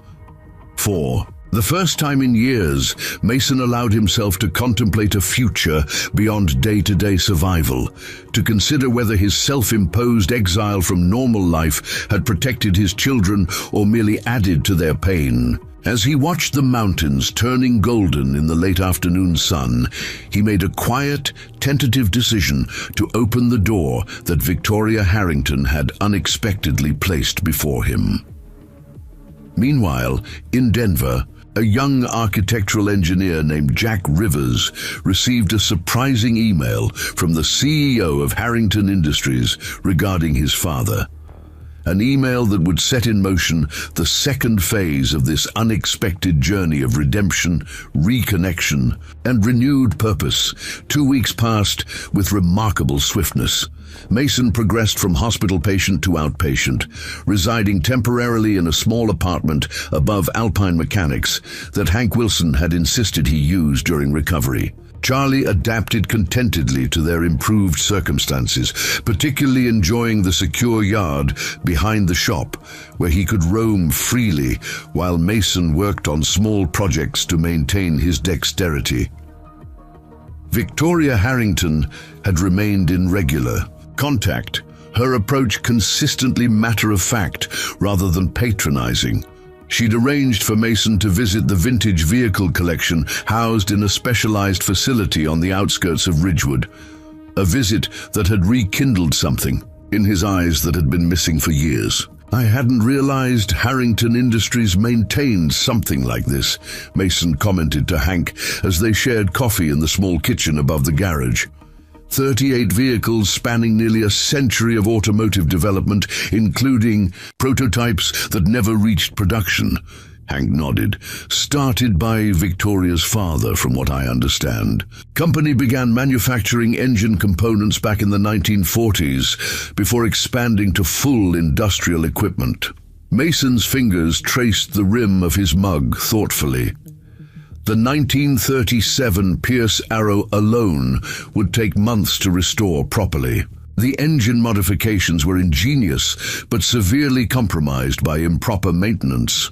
For the first time in years, Mason allowed himself to contemplate a future beyond day-to-day survival, to consider whether his self-imposed exile from normal life had protected his children or merely added to their pain. As he watched the mountains turning golden in the late afternoon sun, he made a quiet, tentative decision to open the door that Victoria Harrington had unexpectedly placed before him. Meanwhile, in Denver, a young architectural engineer named Jack Rivers received a surprising email from the CEO of Harrington Industries regarding his father. An email that would set in motion the second phase of this unexpected journey of redemption, reconnection, and renewed purpose. 2 weeks passed with remarkable swiftness. Mason progressed from hospital patient to outpatient, residing temporarily in a small apartment above Alpine Mechanics that Hank Wilson had insisted he use during recovery. Charlie adapted contentedly to their improved circumstances, particularly enjoying the secure yard behind the shop, where he could roam freely while Mason worked on small projects to maintain his dexterity. Victoria Harrington had remained in regular contact, her approach consistently matter-of-fact rather than patronizing. She'd arranged for Mason to visit the vintage vehicle collection housed in a specialized facility on the outskirts of Ridgewood, a visit that had rekindled something in his eyes that had been missing for years. "I hadn't realized Harrington Industries maintained something like this," Mason commented to Hank as they shared coffee in the small kitchen above the garage. 38 vehicles spanning nearly a century of automotive development, including prototypes that never reached production. Hank nodded. Started by Victoria's father, from what I understand. Company began manufacturing engine components back in the 1940s, before expanding to full industrial equipment. Mason's fingers traced the rim of his mug thoughtfully. The 1937 Pierce Arrow alone would take months to restore properly. The engine modifications were ingenious, but severely compromised by improper maintenance.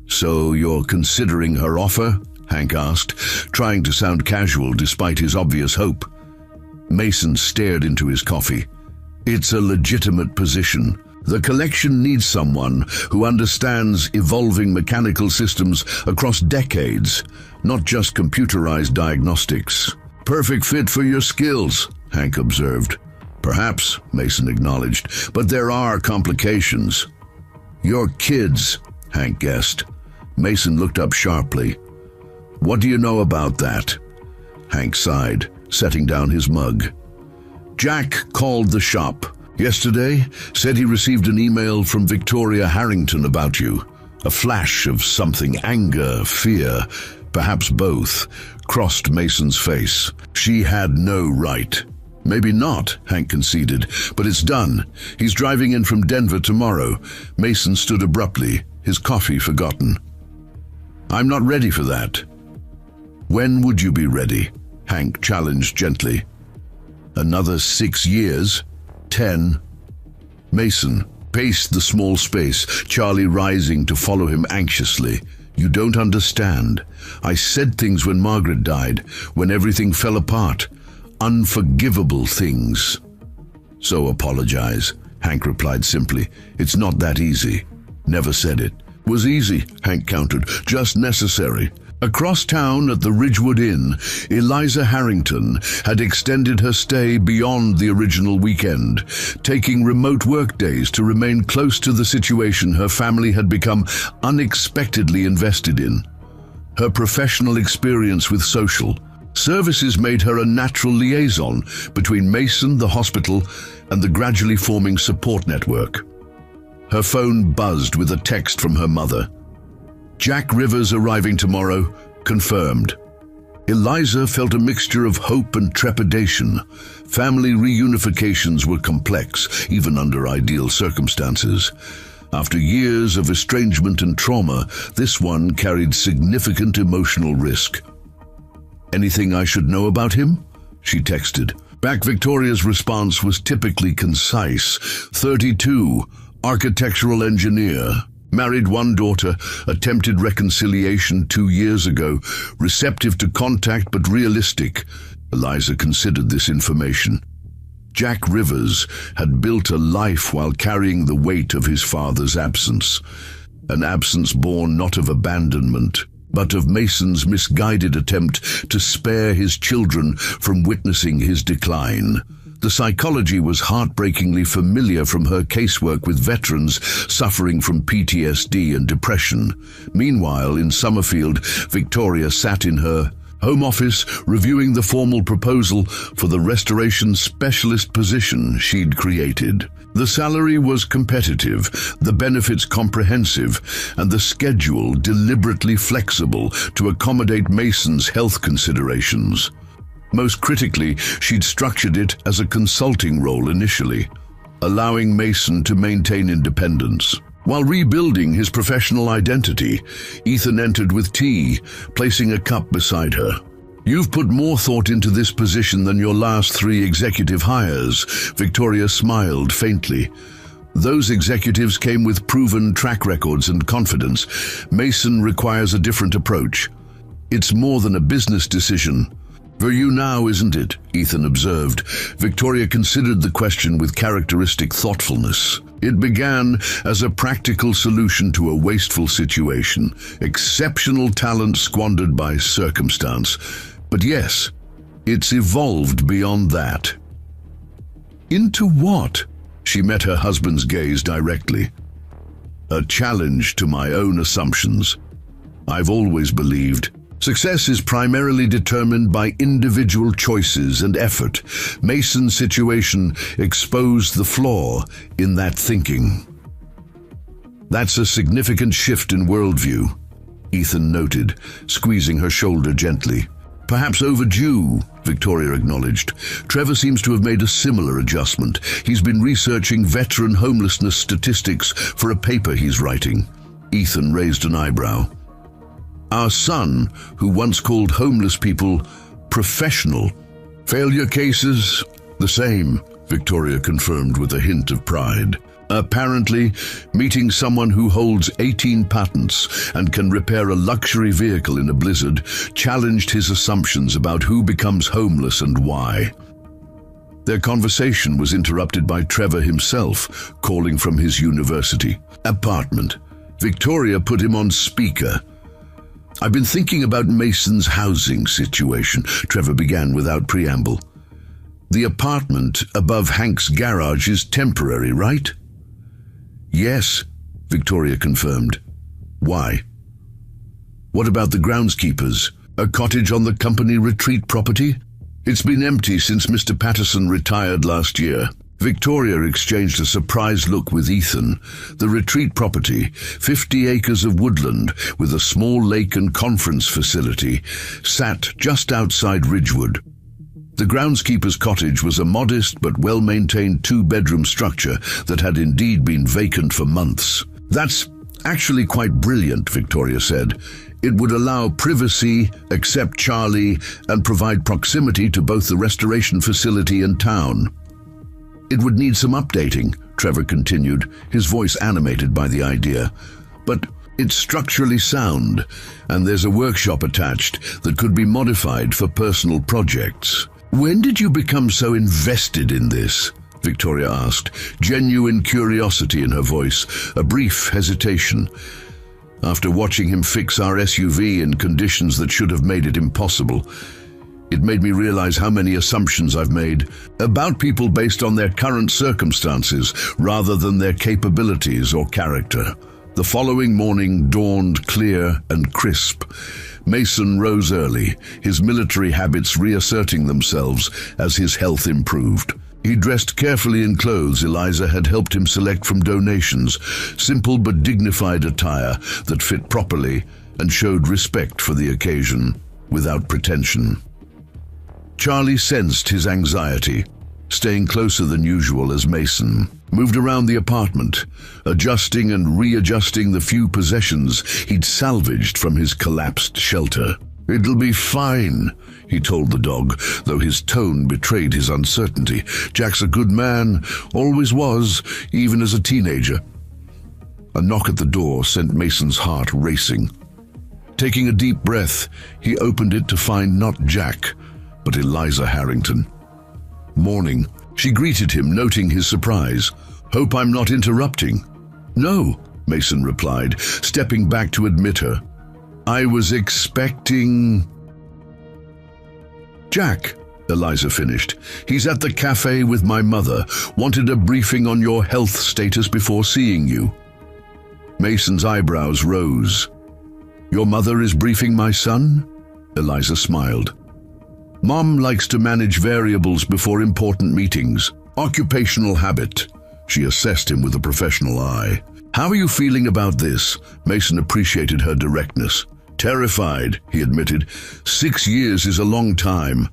"So you're considering her offer?" Hank asked, trying to sound casual despite his obvious hope. Mason stared into his coffee. "It's a legitimate position. The collection needs someone who understands evolving mechanical systems across decades, not just computerized diagnostics." "Perfect fit for your skills," Hank observed. "Perhaps," Mason acknowledged, "but there are complications." "Your kids," Hank guessed. Mason looked up sharply. "What do you know about that?" Hank sighed, setting down his mug. "Jack called the shop yesterday, said he received an email from Victoria Harrington about you. A flash of something, anger, fear, perhaps both, crossed Mason's face. She had no right. Maybe not, Hank conceded, but it's done. He's driving in from Denver tomorrow. Mason stood abruptly, his coffee forgotten. I'm not ready for that. When would you be ready? Hank challenged gently. Another 6 years? 10? Mason paced the small space, Charlie rising to follow him anxiously. You don't understand. I said things when Margaret died, when everything fell apart. Unforgivable things. So apologize, Hank replied simply. It's not that easy. Never said it. Was easy, Hank countered, just necessary. Across town at the Ridgewood Inn, Eliza Harrington had extended her stay beyond the original weekend, taking remote work days to remain close to the situation her family had become unexpectedly invested in. Her professional experience with social services made her a natural liaison between Mason, the hospital, and the gradually forming support network. Her phone buzzed with a text from her mother. Jack Rivers arriving tomorrow, confirmed. Eliza felt a mixture of hope and trepidation. Family reunifications were complex, even under ideal circumstances. After years of estrangement and trauma, this one carried significant emotional risk. Anything I should know about him? She texted. Back Victoria's response was typically concise. 32, architectural engineer. Married, 1 daughter, attempted reconciliation 2 years ago, receptive to contact but realistic. Eliza considered this information. Jack Rivers had built a life while carrying the weight of his father's absence. An absence born not of abandonment, but of Mason's misguided attempt to spare his children from witnessing his decline. The psychology was heartbreakingly familiar from her casework with veterans suffering from PTSD and depression. Meanwhile, in Summerfield, Victoria sat in her home office reviewing the formal proposal for the restoration specialist position she'd created. The salary was competitive, the benefits comprehensive, and the schedule deliberately flexible to accommodate Mason's health considerations. Most critically, she'd structured it as a consulting role initially, allowing Mason to maintain independence. While rebuilding his professional identity, Ethan entered with tea, placing a cup beside her. You've put more thought into this position than your last 3 executive hires, Victoria smiled faintly. Those executives came with proven track records and confidence. Mason requires a different approach. It's more than a business decision. For you now, isn't it? Ethan observed. Victoria considered the question with characteristic thoughtfulness. It began as a practical solution to a wasteful situation, exceptional talent squandered by circumstance. But yes, it's evolved beyond that. Into what? She met her husband's gaze directly. A challenge to my own assumptions. I've always believed success is primarily determined by individual choices and effort. Mason's situation exposed the flaw in that thinking. That's a significant shift in worldview, Ethan noted, squeezing her shoulder gently. Perhaps overdue, Victoria acknowledged. Trevor seems to have made a similar adjustment. He's been researching veteran homelessness statistics for a paper he's writing. Ethan raised an eyebrow. Our son, who once called homeless people professional. Failure cases? The same, Victoria confirmed with a hint of pride. Apparently, meeting someone who holds 18 patents and can repair a luxury vehicle in a blizzard challenged his assumptions about who becomes homeless and why. Their conversation was interrupted by Trevor himself, calling from his university apartment. Victoria put him on speaker. I've been thinking about Mason's housing situation, Trevor began without preamble. The apartment above Hank's garage is temporary, right? Yes, Victoria confirmed. Why? What about the groundskeepers? A cottage on the company retreat property? It's been empty since Mr. Patterson retired last year. Victoria exchanged a surprised look with Ethan. The retreat property, 50 acres of woodland with a small lake and conference facility, sat just outside Ridgewood. The groundskeeper's cottage was a modest but well-maintained two-bedroom structure that had indeed been vacant for months. "That's actually quite brilliant," Victoria said. "It would allow privacy, accept Charlie, and provide proximity to both the restoration facility and town." "It would need some updating," Trevor continued, his voice animated by the idea. "But it's structurally sound, and there's a workshop attached that could be modified for personal projects." "When did you become so invested in this?" Victoria asked, genuine curiosity in her voice, a brief hesitation. "After watching him fix our SUV in conditions that should have made it impossible. It made me realize how many assumptions I've made about people based on their current circumstances rather than their capabilities or character." The following morning dawned clear and crisp. Mason rose early, his military habits reasserting themselves as his health improved. He dressed carefully in clothes Eliza had helped him select from donations, simple but dignified attire that fit properly and showed respect for the occasion, without pretension. Charlie sensed his anxiety, staying closer than usual as Mason moved around the apartment, adjusting and readjusting the few possessions he'd salvaged from his collapsed shelter. "It'll be fine," he told the dog, though his tone betrayed his uncertainty. "Jack's a good man, always was, even as a teenager." A knock at the door sent Mason's heart racing. Taking a deep breath, he opened it to find not Jack, but Eliza Harrington. "Morning," she greeted him, noting his surprise. "Hope I'm not interrupting." "No," Mason replied, stepping back to admit her. "I was expecting—" "Jack," Eliza finished. "He's at the cafe with my mother. Wanted a briefing on your health status before seeing you." Mason's eyebrows rose. "Your mother is briefing my son?" Eliza smiled. "Mom likes to manage variables before important meetings. Occupational habit." She assessed him with a professional eye. "How are you feeling about this?" Mason appreciated her directness. "Terrified," he admitted. 6 years is a long time.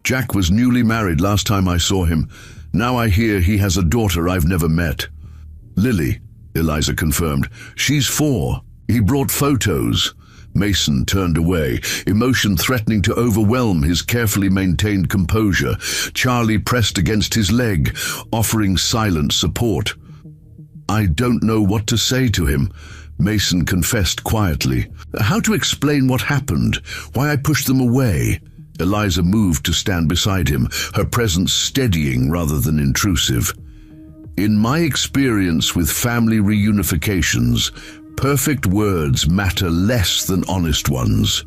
Jack was newly married last time I saw him. Now I hear he has a daughter I've never met." "Lily," Eliza confirmed. "She's 4. He brought photos." Mason turned away, emotion threatening to overwhelm his carefully maintained composure. Charlie pressed against his leg, offering silent support. "I don't know what to say to him," Mason confessed quietly. "How to explain what happened, why I pushed them away." Eliza moved to stand beside him, her presence steadying rather than intrusive. "In my experience with family reunifications, perfect words matter less than honest ones."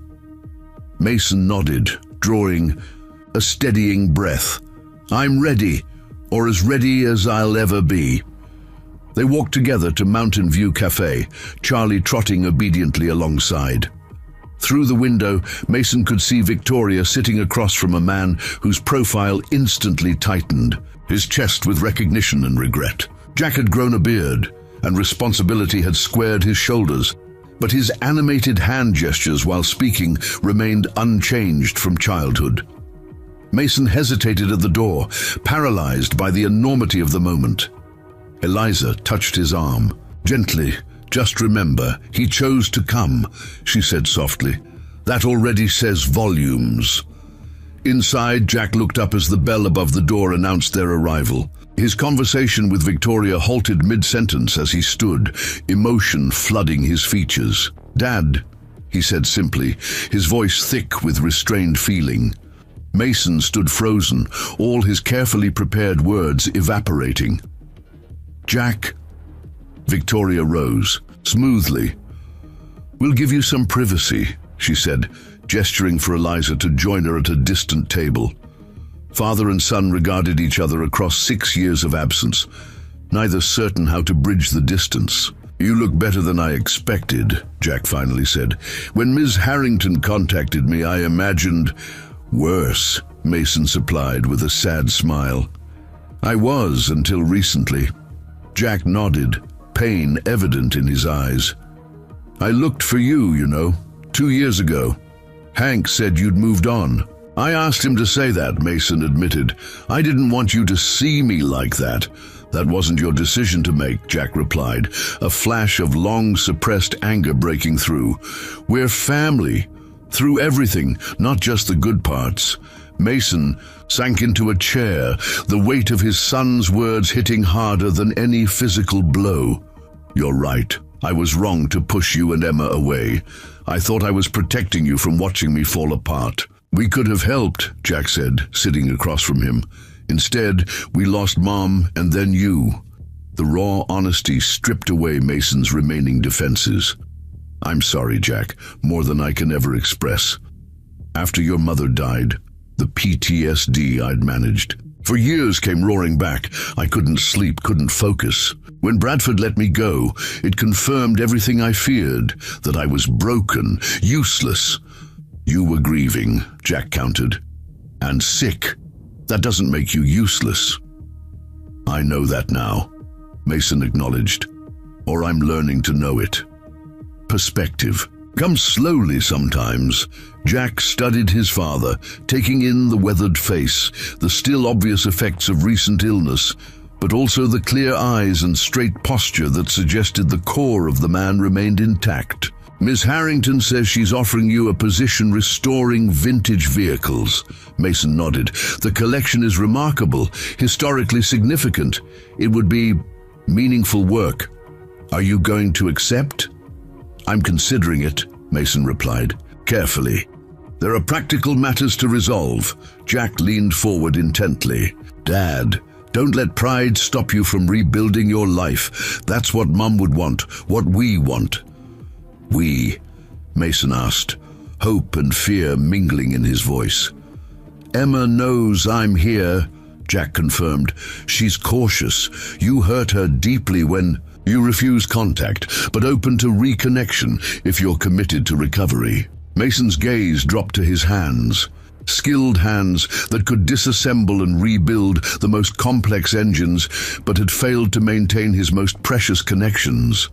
Mason nodded, drawing a steadying breath. "I'm ready, or as ready as I'll ever be." They walked together to Mountain View Cafe, Charlie trotting obediently alongside. Through the window, Mason could see Victoria sitting across from a man whose profile instantly tightened, his chest with recognition and regret. Jack had grown a beard, and responsibility had squared his shoulders, but his animated hand gestures while speaking remained unchanged from childhood. Mason hesitated at the door, paralyzed by the enormity of the moment. Eliza touched his arm. "Gently, just remember, he chose to come," she said softly. "That already says volumes." Inside, Jack looked up as the bell above the door announced their arrival. His conversation with Victoria halted mid-sentence as he stood, emotion flooding his features. "Dad," he said simply, his voice thick with restrained feeling. Mason stood frozen, all his carefully prepared words evaporating. "Jack." Victoria rose, smoothly. "We'll give you some privacy," she said, gesturing for Eliza to join her at a distant table. Father and son regarded each other across 6 years of absence, neither certain how to bridge the distance. "You look better than I expected," Jack finally said. "When Ms. Harrington contacted me, I imagined—" "Worse," Mason supplied with a sad smile. I was until recently. Jack nodded, pain evident in his eyes. I looked for you, 2 years ago. Hank said you'd moved on. I asked him to say that, Mason admitted. I didn't want you to see me like that. That wasn't your decision to make, Jack replied, a flash of long-suppressed anger breaking through. We're family. Through everything, not just the good parts. Mason sank into a chair, the weight of his son's words hitting harder than any physical blow. You're right. I was wrong to push you and Emma away. I thought I was protecting you from watching me fall apart. We could have helped, Jack said, sitting across from him. Instead, we lost Mom and then you. The raw honesty stripped away Mason's remaining defenses. I'm sorry, Jack, more than I can ever express. After your mother died, the PTSD I'd managed for years came roaring back. I couldn't sleep, couldn't focus. When Bradford let me go, it confirmed everything I feared, that I was broken, useless. You were grieving, Jack countered, and sick. That doesn't make you useless. I know that now, Mason acknowledged, or I'm learning to know it. Perspective comes slowly sometimes. Jack studied his father, taking in the weathered face, the still obvious effects of recent illness, but also the clear eyes and straight posture that suggested the core of the man remained intact. Miss Harrington says she's offering you a position restoring vintage vehicles. Mason nodded. The collection is remarkable, historically significant. It would be meaningful work. Are you going to accept? I'm considering it, Mason replied, carefully. There are practical matters to resolve. Jack leaned forward intently. Dad, don't let pride stop you from rebuilding your life. That's what Mum would want, what we want. We? Mason asked, hope and fear mingling in his voice. Emma knows I'm here, Jack confirmed. She's cautious. You hurt her deeply when you refuse contact, but open to reconnection if you're committed to recovery. Mason's gaze dropped to his hands, skilled hands that could disassemble and rebuild the most complex engines, but had failed to maintain his most precious connections.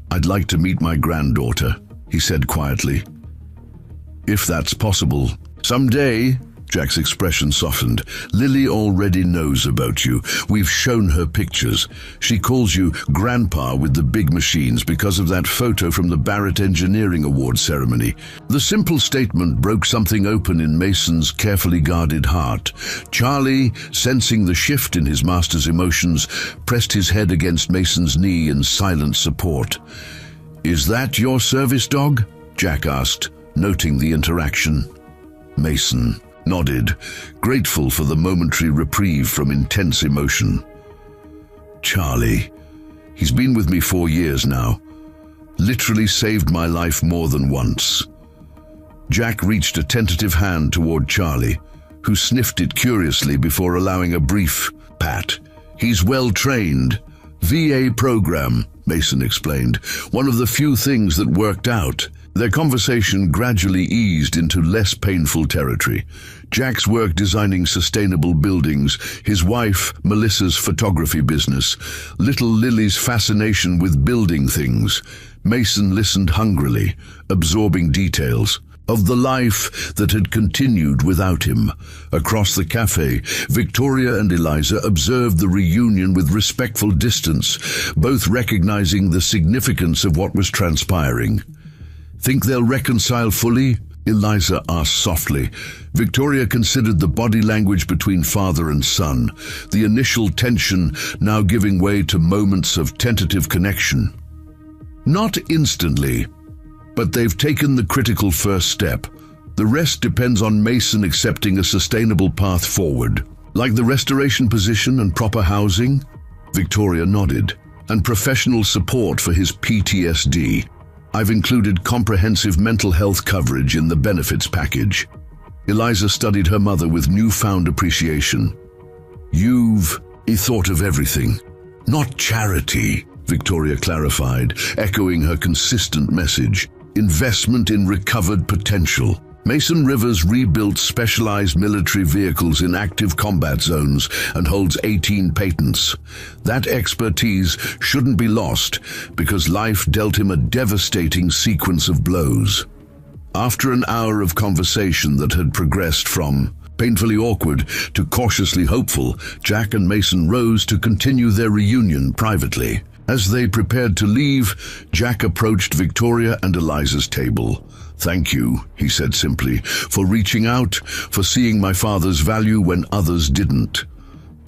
I'd like to meet my granddaughter, he said quietly. If that's possible. Someday, Jack's expression softened. Lily already knows about you. We've shown her pictures. She calls you Grandpa with the big machines because of that photo from the Barrett Engineering Award ceremony. The simple statement broke something open in Mason's carefully guarded heart. Charlie, sensing the shift in his master's emotions, pressed his head against Mason's knee in silent support. Is that your service dog? Jack asked, noting the interaction. Mason nodded, grateful for the momentary reprieve from intense emotion. Charlie. He's been with me 4 years now. Literally saved my life more than once. Jack reached a tentative hand toward Charlie, who sniffed it curiously before allowing a brief pat. He's well trained. VA program, Mason explained. One of the few things that worked out. Their conversation gradually eased into less painful territory. Jack's work designing sustainable buildings, his wife, Melissa's photography business, little Lily's fascination with building things. Mason listened hungrily, absorbing details of the life that had continued without him. Across the cafe, Victoria and Eliza observed the reunion with respectful distance, both recognizing the significance of what was transpiring. Think they'll reconcile fully? Eliza asked softly. Victoria considered the body language between father and son, the initial tension now giving way to moments of tentative connection. Not instantly, but they've taken the critical first step. The rest depends on Mason accepting a sustainable path forward. Like the restoration position and proper housing? Victoria nodded. And professional support for his PTSD. I've included comprehensive mental health coverage in the benefits package. Eliza studied her mother with newfound appreciation. You've thought of everything. Not charity, Victoria clarified, echoing her consistent message. Investment in recovered potential. Mason Rivers rebuilt specialized military vehicles in active combat zones and holds 18 patents. That expertise shouldn't be lost because life dealt him a devastating sequence of blows. After an hour of conversation that had progressed from painfully awkward to cautiously hopeful, Jack and Mason rose to continue their reunion privately. As they prepared to leave, Jack approached Victoria and Eliza's table. "Thank you," he said simply, "for reaching out, for seeing my father's value when others didn't."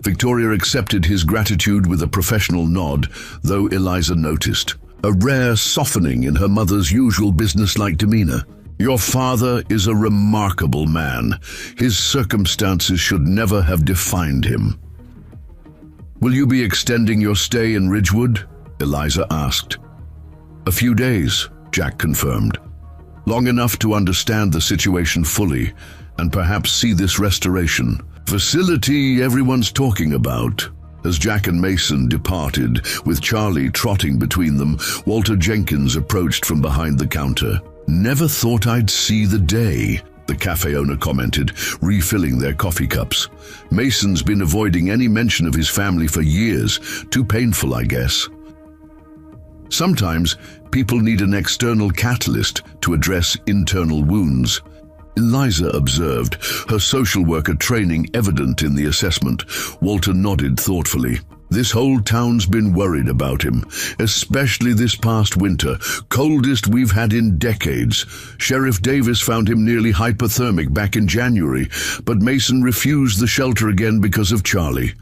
Victoria accepted his gratitude with a professional nod, though Eliza noticed a rare softening in her mother's usual businesslike demeanor. "Your father is a remarkable man. His circumstances should never have defined him." "Will you be extending your stay in Ridgewood?" Eliza asked. "A few days," Jack confirmed. "Long enough to understand the situation fully and perhaps see this restoration facility everyone's talking about." As Jack and Mason departed, with Charlie trotting between them, Walter Jenkins approached from behind the counter. "Never thought I'd see the day," the cafe owner commented, refilling their coffee cups. "Mason's been avoiding any mention of his family for years. Too painful, I guess." Sometimes people need an external catalyst to address internal wounds, Eliza observed, her social worker training evident in the assessment. Walter nodded thoughtfully. "This whole town's been worried about him, especially this past winter, coldest we've had in decades. Sheriff Davis found him nearly hypothermic back in January, but Mason refused the shelter again because of Charlie."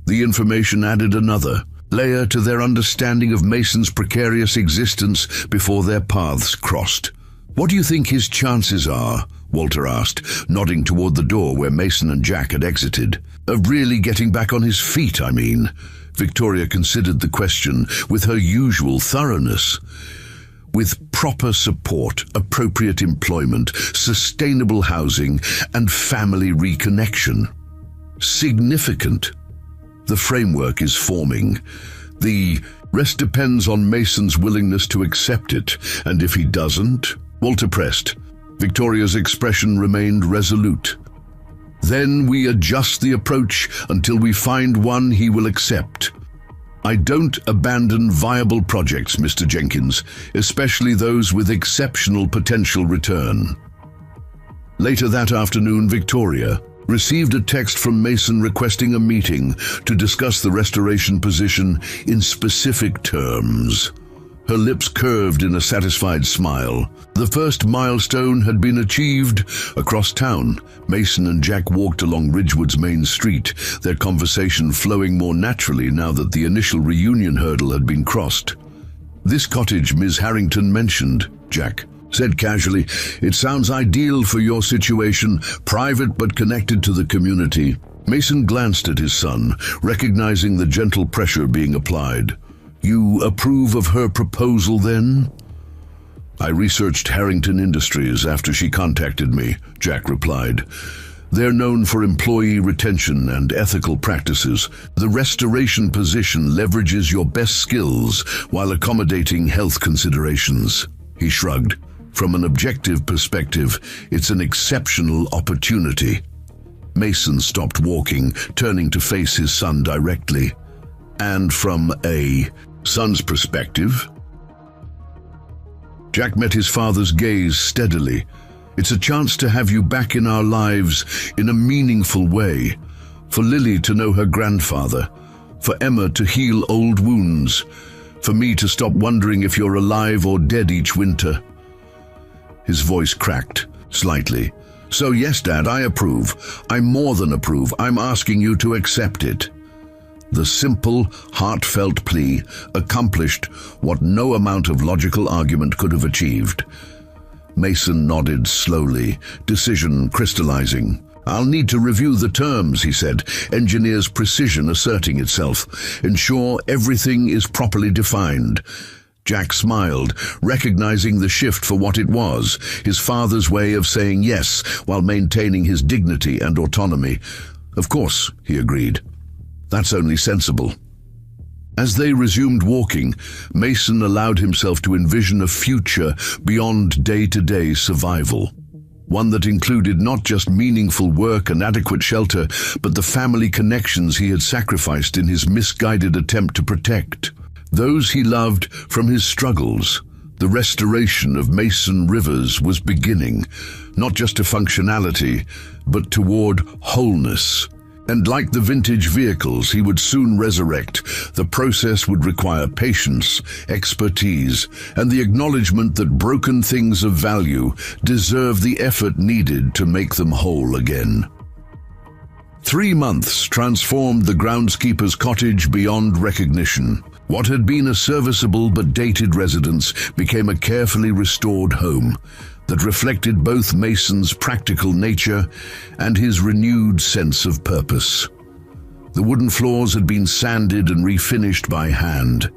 The information added another layer to their understanding of Mason's precarious existence before their paths crossed. "What do you think his chances are?" Walter asked, nodding toward the door where Mason and Jack had exited. "Of really getting back on his feet, I mean." Victoria considered the question with her usual thoroughness. "With proper support, appropriate employment, sustainable housing, and family reconnection." "Significant. The framework is forming. The rest depends on Mason's willingness to accept it, and if he doesn't..." Walter pressed. Victoria's expression remained resolute. "Then we adjust the approach until we find one he will accept. I don't abandon viable projects, Mr. Jenkins, especially those with exceptional potential return." Later that afternoon, Victoria received a text from Mason requesting a meeting to discuss the restoration position in specific terms. Her lips curved in a satisfied smile. The first milestone had been achieved. Across town, Mason and Jack walked along Ridgewood's main street, their conversation flowing more naturally now that the initial reunion hurdle had been crossed. "This cottage Ms. Harrington mentioned," Jack said casually. "It sounds ideal for your situation, private but connected to the community." Mason glanced at his son, recognizing the gentle pressure being applied. "You approve of her proposal, then?" "I researched Harrington Industries after she contacted me," Jack replied. "They're known for employee retention and ethical practices. The restoration position leverages your best skills while accommodating health considerations." He shrugged. "From an objective perspective, it's an exceptional opportunity." Mason stopped walking, turning to face his son directly. "And from a son's perspective?" Jack met his father's gaze steadily. "It's a chance to have you back in our lives in a meaningful way. For Lily to know her grandfather. For Emma to heal old wounds. For me to stop wondering if you're alive or dead each winter." His voice cracked slightly. "So yes, Dad, I approve. I more than approve. I'm asking you to accept it." The simple, heartfelt plea accomplished what no amount of logical argument could have achieved. Mason nodded slowly, decision crystallizing. "I'll need to review the terms," he said, engineer's precision asserting itself. "Ensure everything is properly defined." Jack smiled, recognizing the shift for what it was, his father's way of saying yes while maintaining his dignity and autonomy. "Of course," he agreed. "That's only sensible." As they resumed walking, Mason allowed himself to envision a future beyond day-to-day survival. one that included not just meaningful work and adequate shelter, but the family connections he had sacrificed in his misguided attempt to protect those he loved from his struggles. The restoration of Mason Rivers was beginning, not just to functionality, but toward wholeness. And like the vintage vehicles he would soon resurrect, the process would require patience, expertise, and the acknowledgement that broken things of value deserve the effort needed to make them whole again. 3 months transformed the groundskeeper's cottage beyond recognition. What had been a serviceable but dated residence became a carefully restored home that reflected both Mason's practical nature and his renewed sense of purpose. The wooden floors had been sanded and refinished by hand,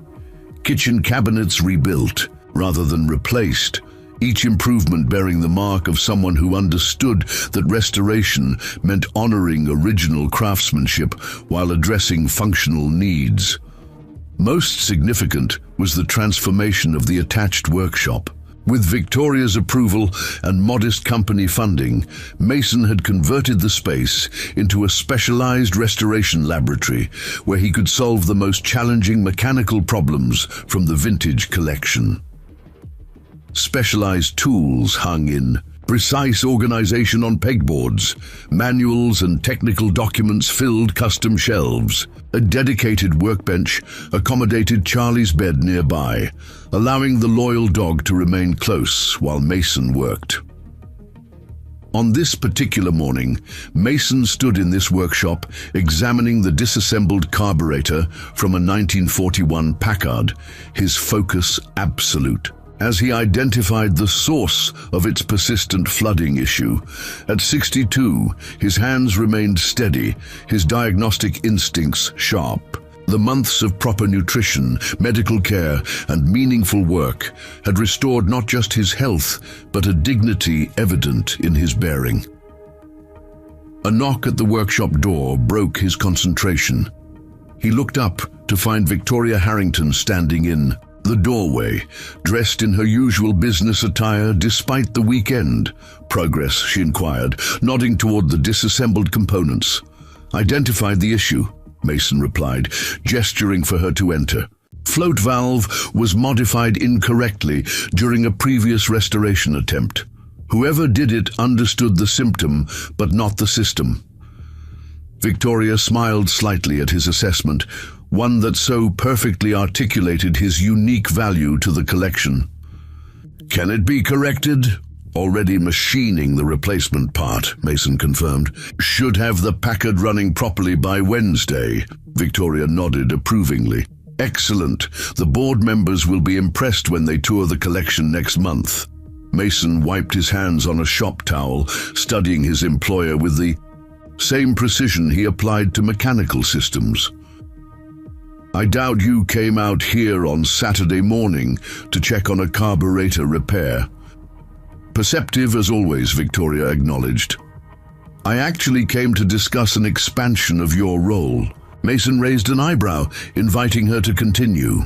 kitchen cabinets rebuilt rather than replaced, each improvement bearing the mark of someone who understood that restoration meant honoring original craftsmanship while addressing functional needs. Most significant was the transformation of the attached workshop. With Victoria's approval and modest company funding, Mason had converted the space into a specialized restoration laboratory where he could solve the most challenging mechanical problems from the vintage collection. Specialized tools hung in precise organization on pegboards, manuals and technical documents filled custom shelves. A dedicated workbench accommodated Charlie's bed nearby, allowing the loyal dog to remain close while Mason worked. On this particular morning, Mason stood in this workshop examining the disassembled carburetor from a 1941 Packard, his focus absolute, as he identified the source of its persistent flooding issue. At 62, his hands remained steady, his diagnostic instincts sharp. The months of proper nutrition, medical care, and meaningful work had restored not just his health, but a dignity evident in his bearing. A knock at the workshop door broke his concentration. He looked up to find Victoria Harrington standing in the doorway, dressed in her usual business attire despite the weekend. "Progress?" she inquired, nodding toward the disassembled components. "Identified the issue," Mason replied, gesturing for her to enter. Float valve was modified incorrectly during a previous restoration attempt. Whoever did it understood the symptom, but not the system. Victoria smiled slightly at his assessment, one that so perfectly articulated his unique value to the collection. "Can it be corrected?" "Already machining the replacement part," Mason confirmed. "Should have the Packard running properly by Wednesday." Victoria nodded approvingly. "Excellent. The board members will be impressed when they tour the collection next month." Mason wiped his hands on a shop towel, studying his employer with the same precision he applied to mechanical systems. "I doubt you came out here on Saturday morning to check on a carburetor repair." "Perceptive as always," Victoria acknowledged. "I actually came to discuss an expansion of your role." Mason raised an eyebrow, inviting her to continue.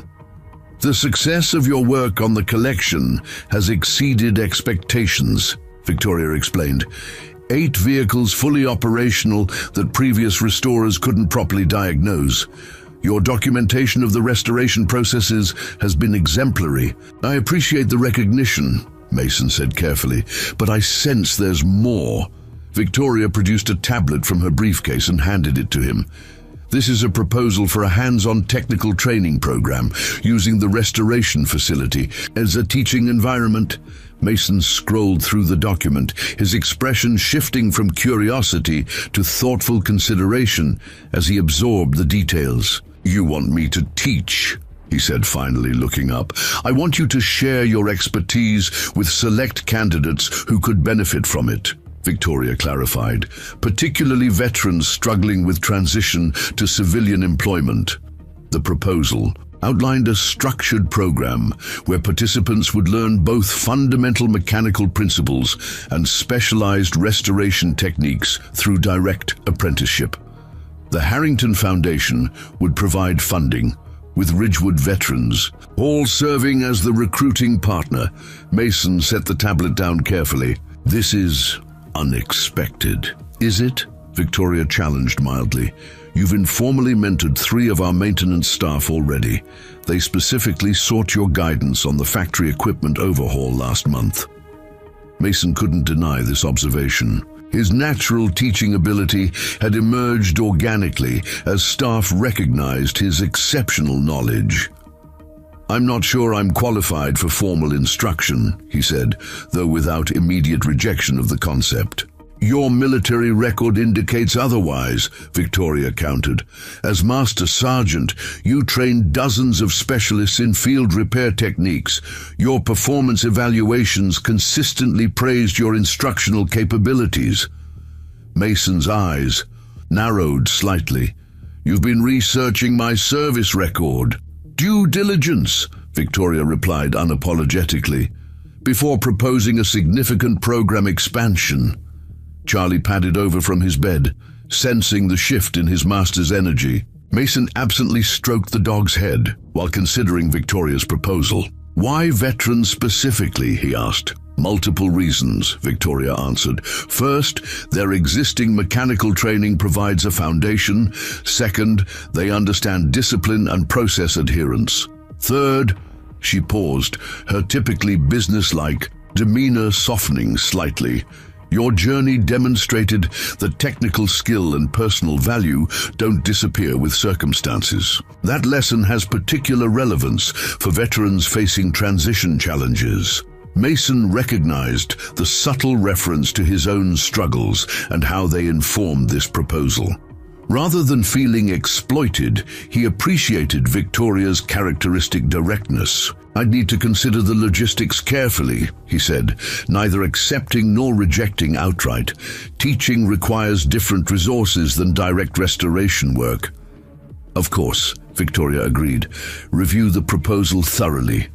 "The success of your work on the collection has exceeded expectations," Victoria explained. 8 vehicles fully operational that previous restorers couldn't properly diagnose. Your documentation of the restoration processes has been exemplary. "I appreciate the recognition," Mason said carefully, "but I sense there's more." Victoria produced a tablet from her briefcase and handed it to him. "This is a proposal for a hands-on technical training program using the restoration facility as a teaching environment." Mason scrolled through the document, his expression shifting from curiosity to thoughtful consideration as he absorbed the details. "You want me to teach?" he said, finally looking up. "I want you to share your expertise with select candidates who could benefit from it," Victoria clarified, "particularly veterans struggling with transition to civilian employment." The proposal outlined a structured program where participants would learn both fundamental mechanical principles and specialized restoration techniques through direct apprenticeship. The Harrington Foundation would provide funding, with Ridgewood veterans all serving as the recruiting partner. Mason set the tablet down carefully. This is unexpected. Is it? Victoria challenged mildly. You've informally mentored 3 of our maintenance staff already. They specifically sought your guidance on the factory equipment overhaul last month. Mason couldn't deny this observation. His natural teaching ability had emerged organically as staff recognized his exceptional knowledge. I'm not sure I'm qualified for formal instruction, he said, though without immediate rejection of the concept. Your military record indicates otherwise, Victoria countered. As Master Sergeant, you trained dozens of specialists in field repair techniques. Your performance evaluations consistently praised your instructional capabilities. Mason's eyes narrowed slightly. You've been researching my service record. Due diligence, Victoria replied unapologetically, before proposing a significant program expansion. Charlie padded over from his bed, sensing the shift in his master's energy. Mason absently stroked the dog's head while considering Victoria's proposal. Why veterans specifically, he asked. Multiple reasons, Victoria answered. First, their existing mechanical training provides a foundation. Second, they understand discipline and process adherence. Third, she paused, her typically businesslike demeanor softening slightly. Your journey demonstrated that technical skill and personal value don't disappear with circumstances. That lesson has particular relevance for veterans facing transition challenges. Mason recognized the subtle reference to his own struggles and how they informed this proposal. Rather than feeling exploited, he appreciated Victoria's characteristic directness. I'd need to consider the logistics carefully, he said, neither accepting nor rejecting outright. Teaching requires different resources than direct restoration work. Of course, Victoria agreed. Review the proposal thoroughly.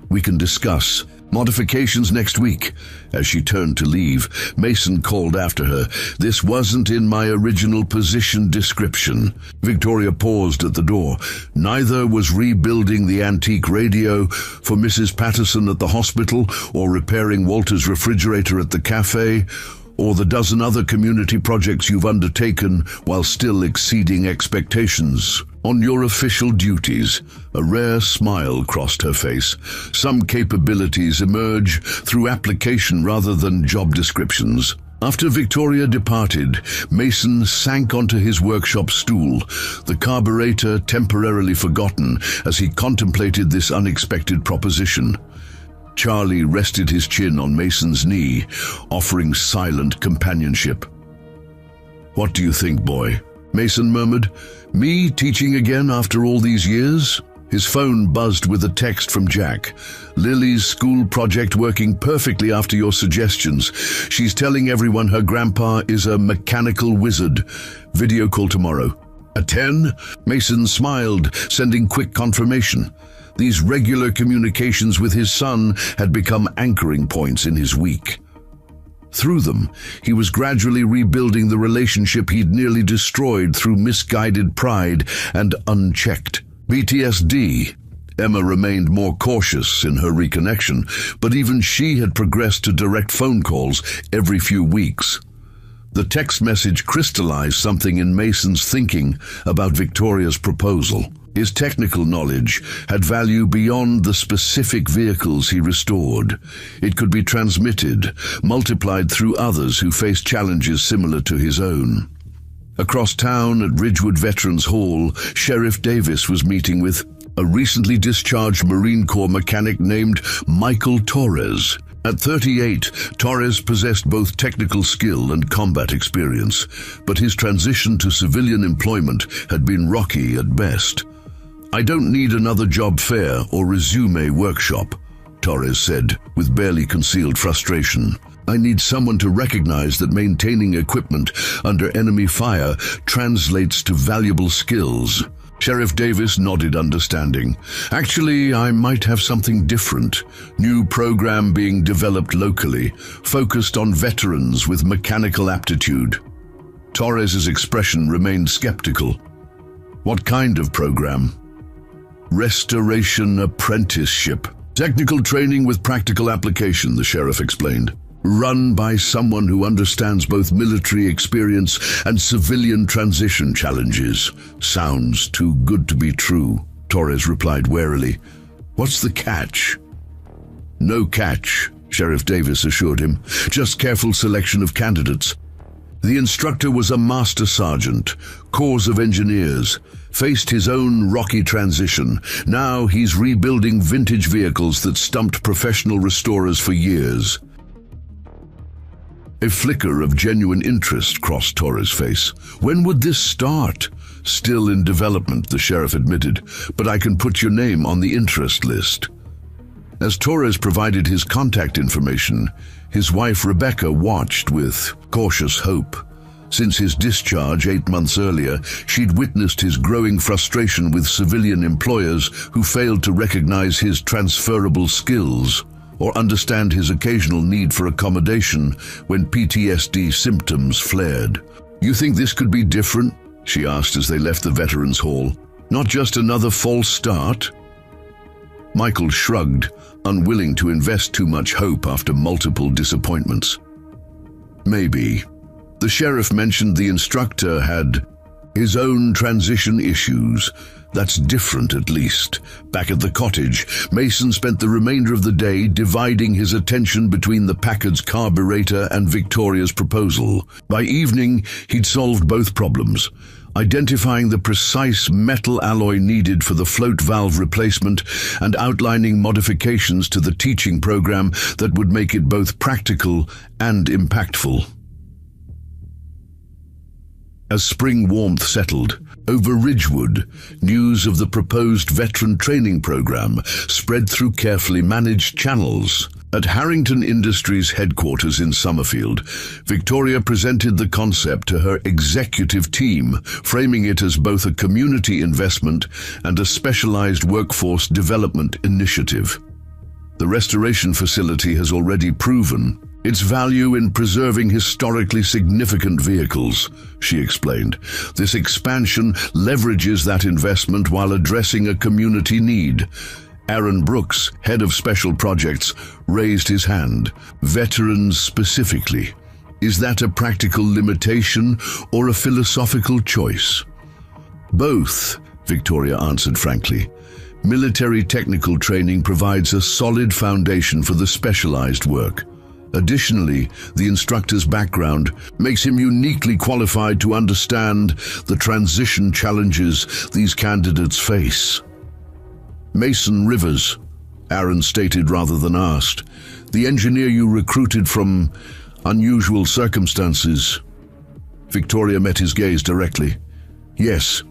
We can discuss modifications next week. As she turned to leave, Mason called after her. This wasn't in my original position description. Victoria paused at the door. Neither was rebuilding the antique radio for Mrs. Patterson at the hospital, or repairing Walter's refrigerator at the cafe, or the dozen other community projects you've undertaken while still exceeding expectations. On your official duties, a rare smile crossed her face. Some capabilities emerge through application rather than job descriptions. After Victoria departed, Mason sank onto his workshop stool, the carburetor temporarily forgotten as he contemplated this unexpected proposition. Charlie rested his chin on Mason's knee, offering silent companionship. What do you think, boy? Mason murmured. Me teaching again after all these years? His phone buzzed with a text from Jack. Lily's school project working perfectly after your suggestions. She's telling everyone her grandpa is a mechanical wizard. Video call tomorrow. At 10? Mason smiled, sending quick confirmation. These regular communications with his son had become anchoring points in his week. Through them, he was gradually rebuilding the relationship he'd nearly destroyed through misguided pride and unchecked PTSD. Emma remained more cautious in her reconnection, but even she had progressed to direct phone calls every few weeks. The text message crystallized something in Mason's thinking about Victoria's proposal. His technical knowledge had value beyond the specific vehicles he restored. It could be transmitted, multiplied through others who faced challenges similar to his own. Across town at Ridgewood Veterans Hall, Sheriff Davis was meeting with a recently discharged Marine Corps mechanic named Michael Torres. At 38, Torres possessed both technical skill and combat experience, but his transition to civilian employment had been rocky at best. I don't need another job fair or resume workshop, Torres said, with barely concealed frustration. I need someone to recognize that maintaining equipment under enemy fire translates to valuable skills. Sheriff Davis nodded understanding. Actually, I might have something different. New program being developed locally, focused on veterans with mechanical aptitude. Torres's expression remained skeptical. What kind of program? Restoration apprenticeship. Technical training with practical application, the sheriff explained. run by someone who understands both military experience and civilian transition challenges. Sounds too good to be true, Torres replied warily. What's the catch? No catch, Sheriff Davis assured him. Just careful selection of candidates. The instructor was a master sergeant, Corps of Engineers, faced his own rocky transition. Now he's rebuilding vintage vehicles that stumped professional restorers for years. A flicker of genuine interest crossed Torres' face. When would this start? Still in development, the sheriff admitted, but I can put your name on the interest list. As Torres provided his contact information, his wife Rebecca watched with cautious hope. Since his discharge 8 months earlier, she'd witnessed his growing frustration with civilian employers who failed to recognize his transferable skills or understand his occasional need for accommodation when PTSD symptoms flared. You think this could be different? She asked as they left the Veterans Hall. Not just another false start? Michael shrugged, unwilling to invest too much hope after multiple disappointments. Maybe. The sheriff mentioned the instructor had his own transition issues. That's different, at least. Back at the cottage, Mason spent the remainder of the day dividing his attention between the Packard's carburetor and Victoria's proposal. By evening, he'd solved both problems, identifying the precise metal alloy needed for the float valve replacement and outlining modifications to the teaching program that would make it both practical and impactful. As spring warmth settled, over Ridgewood, news of the proposed veteran training program spread through carefully managed channels. At Harrington Industries headquarters in Summerfield, Victoria presented the concept to her executive team, framing it as both a community investment and a specialized workforce development initiative. The restoration facility has already proven its value in preserving historically significant vehicles, she explained. This expansion leverages that investment while addressing a community need. Aaron Brooks, head of special projects, raised his hand. Veterans specifically. Is that a practical limitation or a philosophical choice? Both, Victoria answered frankly. Military technical training provides a solid foundation for the specialized work. Additionally, the instructor's background makes him uniquely qualified to understand the transition challenges these candidates face. Mason Rivers, Aaron stated rather than asked. The engineer you recruited from unusual circumstances. Victoria met his gaze directly. Yes,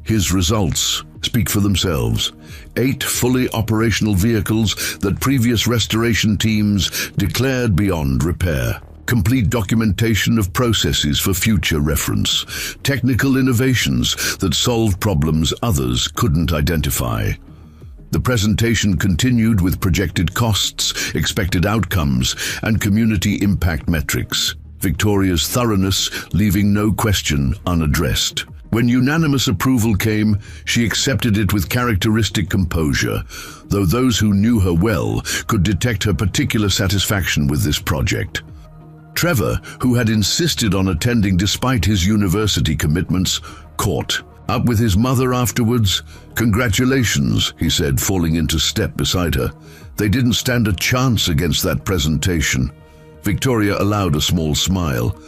his results speak for themselves. 8 fully operational vehicles that previous restoration teams declared beyond repair. Complete documentation of processes for future reference. Technical innovations that solved problems others couldn't identify. The presentation continued with projected costs, expected outcomes, and community impact metrics. Victoria's thoroughness leaving no question unaddressed. When unanimous approval came, she accepted it with characteristic composure, though those who knew her well could detect her particular satisfaction with this project. Trevor, who had insisted on attending despite his university commitments, caught up with his mother afterwards. Congratulations, he said, falling into step beside her. They didn't stand a chance against that presentation. Victoria allowed a small smile.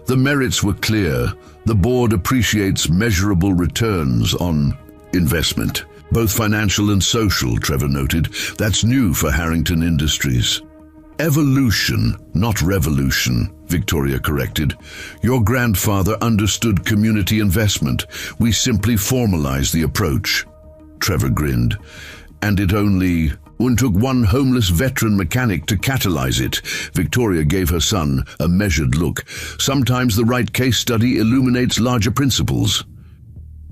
The merits were clear. The board appreciates measurable returns on investment, both financial and social, Trevor noted. That's new for Harrington Industries. Evolution, not revolution, Victoria corrected. Your grandfather understood community investment. We simply formalized the approach. Trevor grinned. And it took one homeless veteran mechanic to catalyze it. Victoria gave her son a measured look. Sometimes the right case study illuminates larger principles.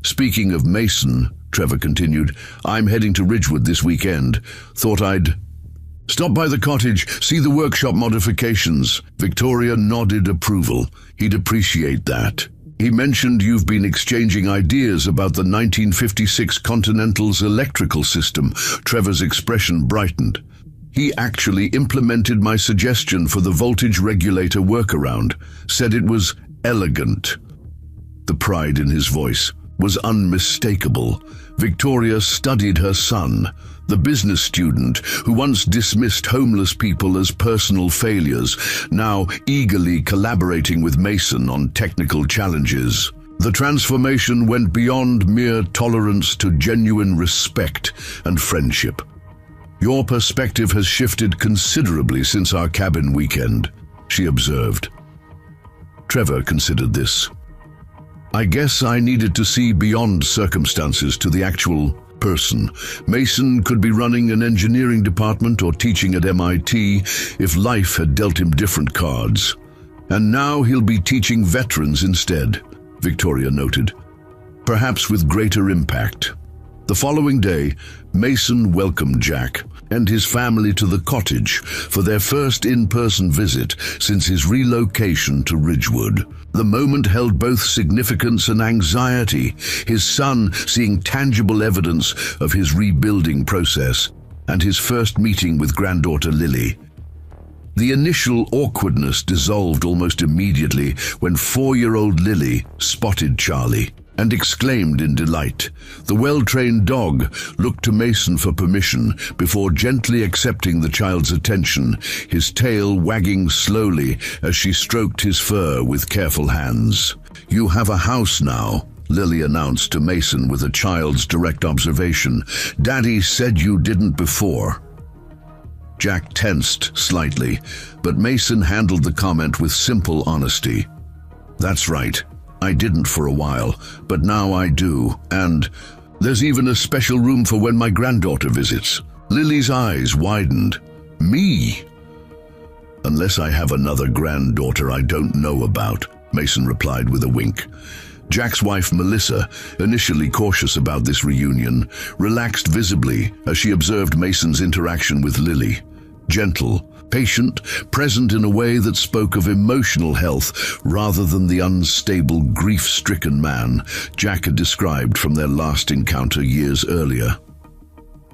Speaking of Mason, Trevor continued, I'm heading to Ridgewood this weekend. Thought I'd stop by the cottage, see the workshop modifications. Victoria nodded approval. He'd appreciate that. He mentioned you've been exchanging ideas about the 1956 Continental's electrical system. Trevor's expression brightened. He actually implemented my suggestion for the voltage regulator workaround, said it was elegant. The pride in his voice was unmistakable. Victoria studied her son, the business student who once dismissed homeless people as personal failures, now eagerly collaborating with Mason on technical challenges. The transformation went beyond mere tolerance to genuine respect and friendship. "Your perspective has shifted considerably since our cabin weekend," she observed. Trevor considered this. "I guess I needed to see beyond circumstances to the actual person. Mason could be running an engineering department or teaching at MIT if life had dealt him different cards. And now he'll be teaching veterans instead," Victoria noted, "perhaps with greater impact." The following day, Mason welcomed Jack and his family to the cottage for their first in-person visit since his relocation to Ridgewood. The moment held both significance and anxiety, his son seeing tangible evidence of his rebuilding process, and his first meeting with granddaughter Lily. The initial awkwardness dissolved almost immediately when 4-year-old Lily spotted Charlie and exclaimed in delight. The well-trained dog looked to Mason for permission before gently accepting the child's attention, his tail wagging slowly as she stroked his fur with careful hands. "You have a house now," Lily announced to Mason with a child's direct observation. "Daddy said you didn't before." Jack tensed slightly, but Mason handled the comment with simple honesty. "That's right. I didn't for a while, but now I do, and there's even a special room for when my granddaughter visits." Lily's eyes widened. "Me?" "Unless I have another granddaughter I don't know about," Mason replied with a wink. Jack's wife, Melissa, initially cautious about this reunion, relaxed visibly as she observed Mason's interaction with Lily. Gentle, patient, present in a way that spoke of emotional health rather than the unstable, grief-stricken man Jack had described from their last encounter years earlier.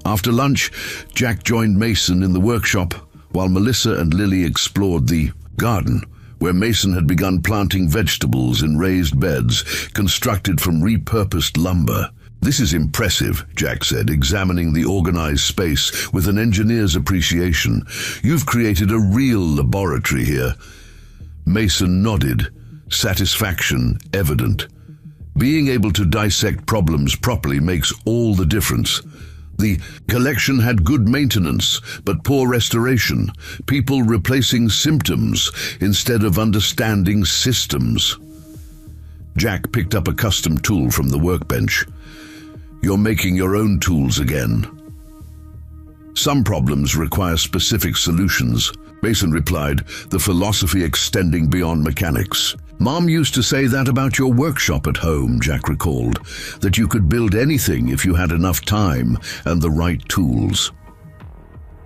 After lunch, Jack joined Mason in the workshop while Melissa and Lily explored the garden, where Mason had begun planting vegetables in raised beds constructed from repurposed lumber. "This is impressive," Jack said, examining the organized space with an engineer's appreciation. "You've created a real laboratory here." Mason nodded, satisfaction evident. Being able to dissect problems properly makes all the difference. The collection had good maintenance, but poor restoration, people replacing symptoms instead of understanding systems. Jack picked up a custom tool from the workbench. "You're making your own tools again." "Some problems require specific solutions," Mason replied, the philosophy extending beyond mechanics. "Mom used to say that about your workshop at home," Jack recalled, "that you could build anything if you had enough time and the right tools."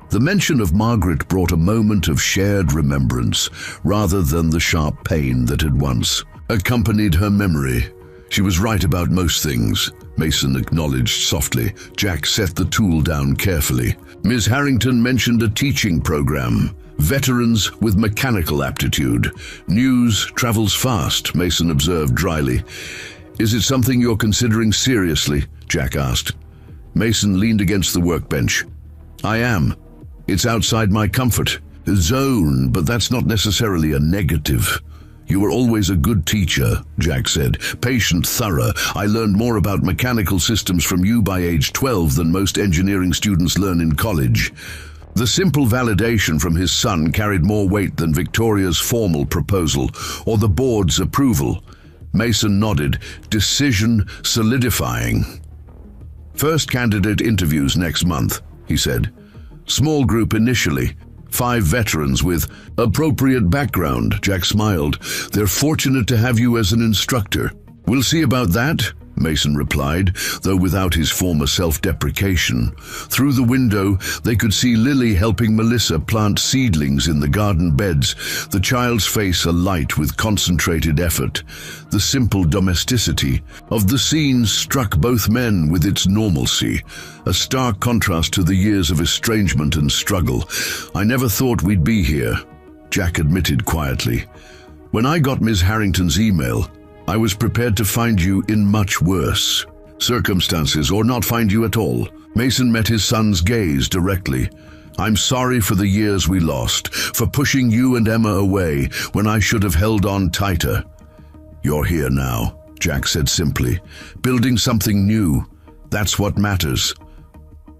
The mention of Margaret brought a moment of shared remembrance rather than the sharp pain that had once accompanied her memory. "She was right about most things," Mason acknowledged softly. Jack set the tool down carefully. "Ms. Harrington mentioned a teaching program. Veterans with mechanical aptitude. News travels fast," Mason observed dryly. "Is it something you're considering seriously?" Jack asked. Mason leaned against the workbench. "I am. It's outside my comfort zone, but that's not necessarily a negative." "You were always a good teacher," Jack said. "Patient, thorough. I learned more about mechanical systems from you by age 12 than most engineering students learn in college." The simple validation from his son carried more weight than Victoria's formal proposal or the board's approval. Mason nodded, decision solidifying. "First candidate interviews next month," he said. "Small group initially. 5 veterans with appropriate background," Jack smiled. "They're fortunate to have you as an instructor." "We'll see about that," Mason replied, though without his former self-deprecation. Through the window, they could see Lily helping Melissa plant seedlings in the garden beds, the child's face alight with concentrated effort. The simple domesticity of the scene struck both men with its normalcy, a stark contrast to the years of estrangement and struggle. "I never thought we'd be here," Jack admitted quietly. "When I got Ms. Harrington's email, I was prepared to find you in much worse circumstances, or not find you at all." Mason met his son's gaze directly. "I'm sorry for the years we lost, for pushing you and Emma away when I should have held on tighter." "You're here now," Jack said simply. "Building something new. That's what matters."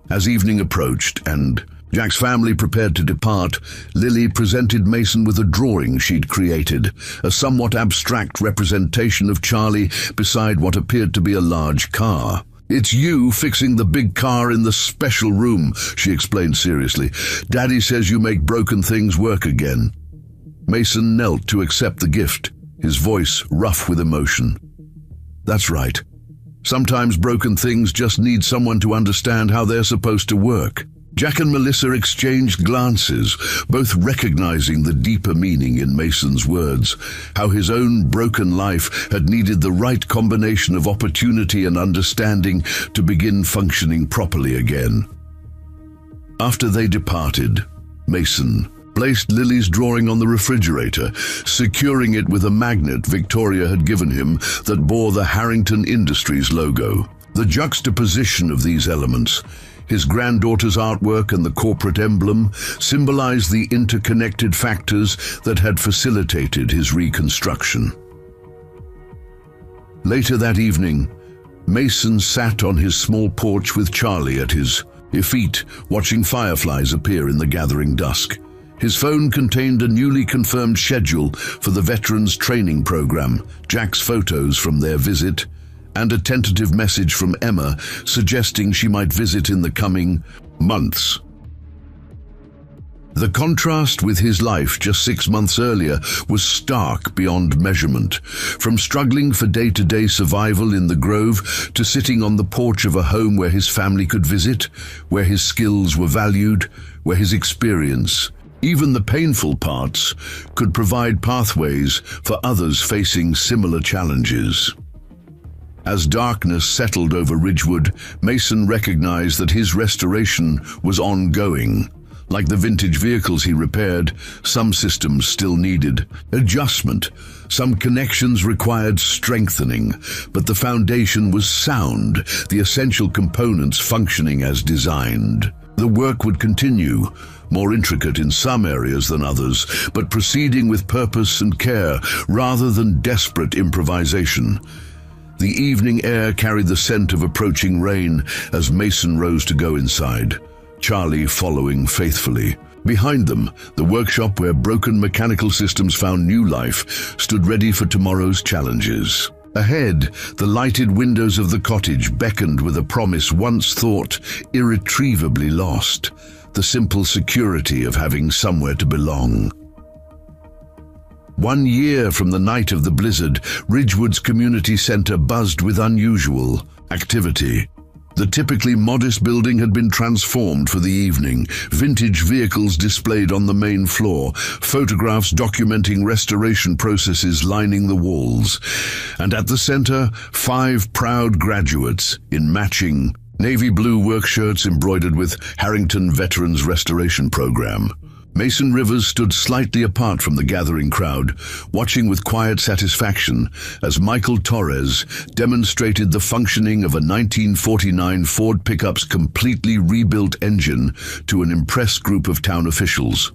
As evening approached and Jack's family prepared to depart, Lily presented Mason with a drawing she'd created, a somewhat abstract representation of Charlie beside what appeared to be a large car. "It's you fixing the big car in the special room," she explained seriously. "Daddy says you make broken things work again." Mason knelt to accept the gift, his voice rough with emotion. "That's right. Sometimes broken things just need someone to understand how they're supposed to work." Jack and Melissa exchanged glances, both recognizing the deeper meaning in Mason's words, how his own broken life had needed the right combination of opportunity and understanding to begin functioning properly again. After they departed, Mason placed Lily's drawing on the refrigerator, securing it with a magnet Victoria had given him that bore the Harrington Industries logo. The juxtaposition of these elements, his granddaughter's artwork and the corporate emblem, symbolized the interconnected factors that had facilitated his reconstruction. Later that evening, Mason sat on his small porch with Charlie at his feet, watching fireflies appear in the gathering dusk. His phone contained a newly confirmed schedule for the Veterans Training Program, Jack's photos from their visit, and a tentative message from Emma suggesting she might visit in the coming months. The contrast with his life just 6 months earlier was stark beyond measurement. From struggling for day-to-day survival in the Grove to sitting on the porch of a home where his family could visit, where his skills were valued, where his experience, even the painful parts, could provide pathways for others facing similar challenges. As darkness settled over Ridgewood, Mason recognized that his restoration was ongoing. Like the vintage vehicles he repaired, some systems still needed adjustment. Some connections required strengthening, but the foundation was sound, the essential components functioning as designed. The work would continue, more intricate in some areas than others, but proceeding with purpose and care rather than desperate improvisation. The evening air carried the scent of approaching rain as Mason rose to go inside, Charlie following faithfully. Behind them, the workshop where broken mechanical systems found new life stood ready for tomorrow's challenges. Ahead, the lighted windows of the cottage beckoned with a promise once thought irretrievably lost, the simple security of having somewhere to belong. 1 year from the night of the blizzard, Ridgewood's community center buzzed with unusual activity. The typically modest building had been transformed for the evening, vintage vehicles displayed on the main floor, photographs documenting restoration processes lining the walls, and at the center, 5 proud graduates in matching navy blue work shirts embroidered with Harrington Veterans Restoration Program. Mason Rivers stood slightly apart from the gathering crowd, watching with quiet satisfaction as Michael Torres demonstrated the functioning of a 1949 Ford pickup's completely rebuilt engine to an impressed group of town officials.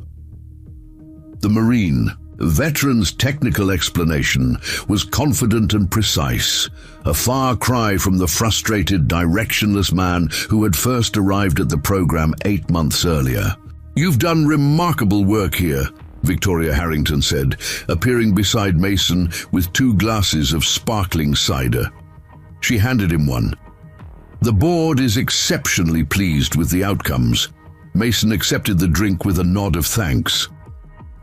The Marine veteran's technical explanation was confident and precise, a far cry from the frustrated, directionless man who had first arrived at the program 8 months earlier. "You've done remarkable work here," Victoria Harrington said, appearing beside Mason with 2 glasses of sparkling cider. She handed him one. "The board is exceptionally pleased with the outcomes." Mason accepted the drink with a nod of thanks.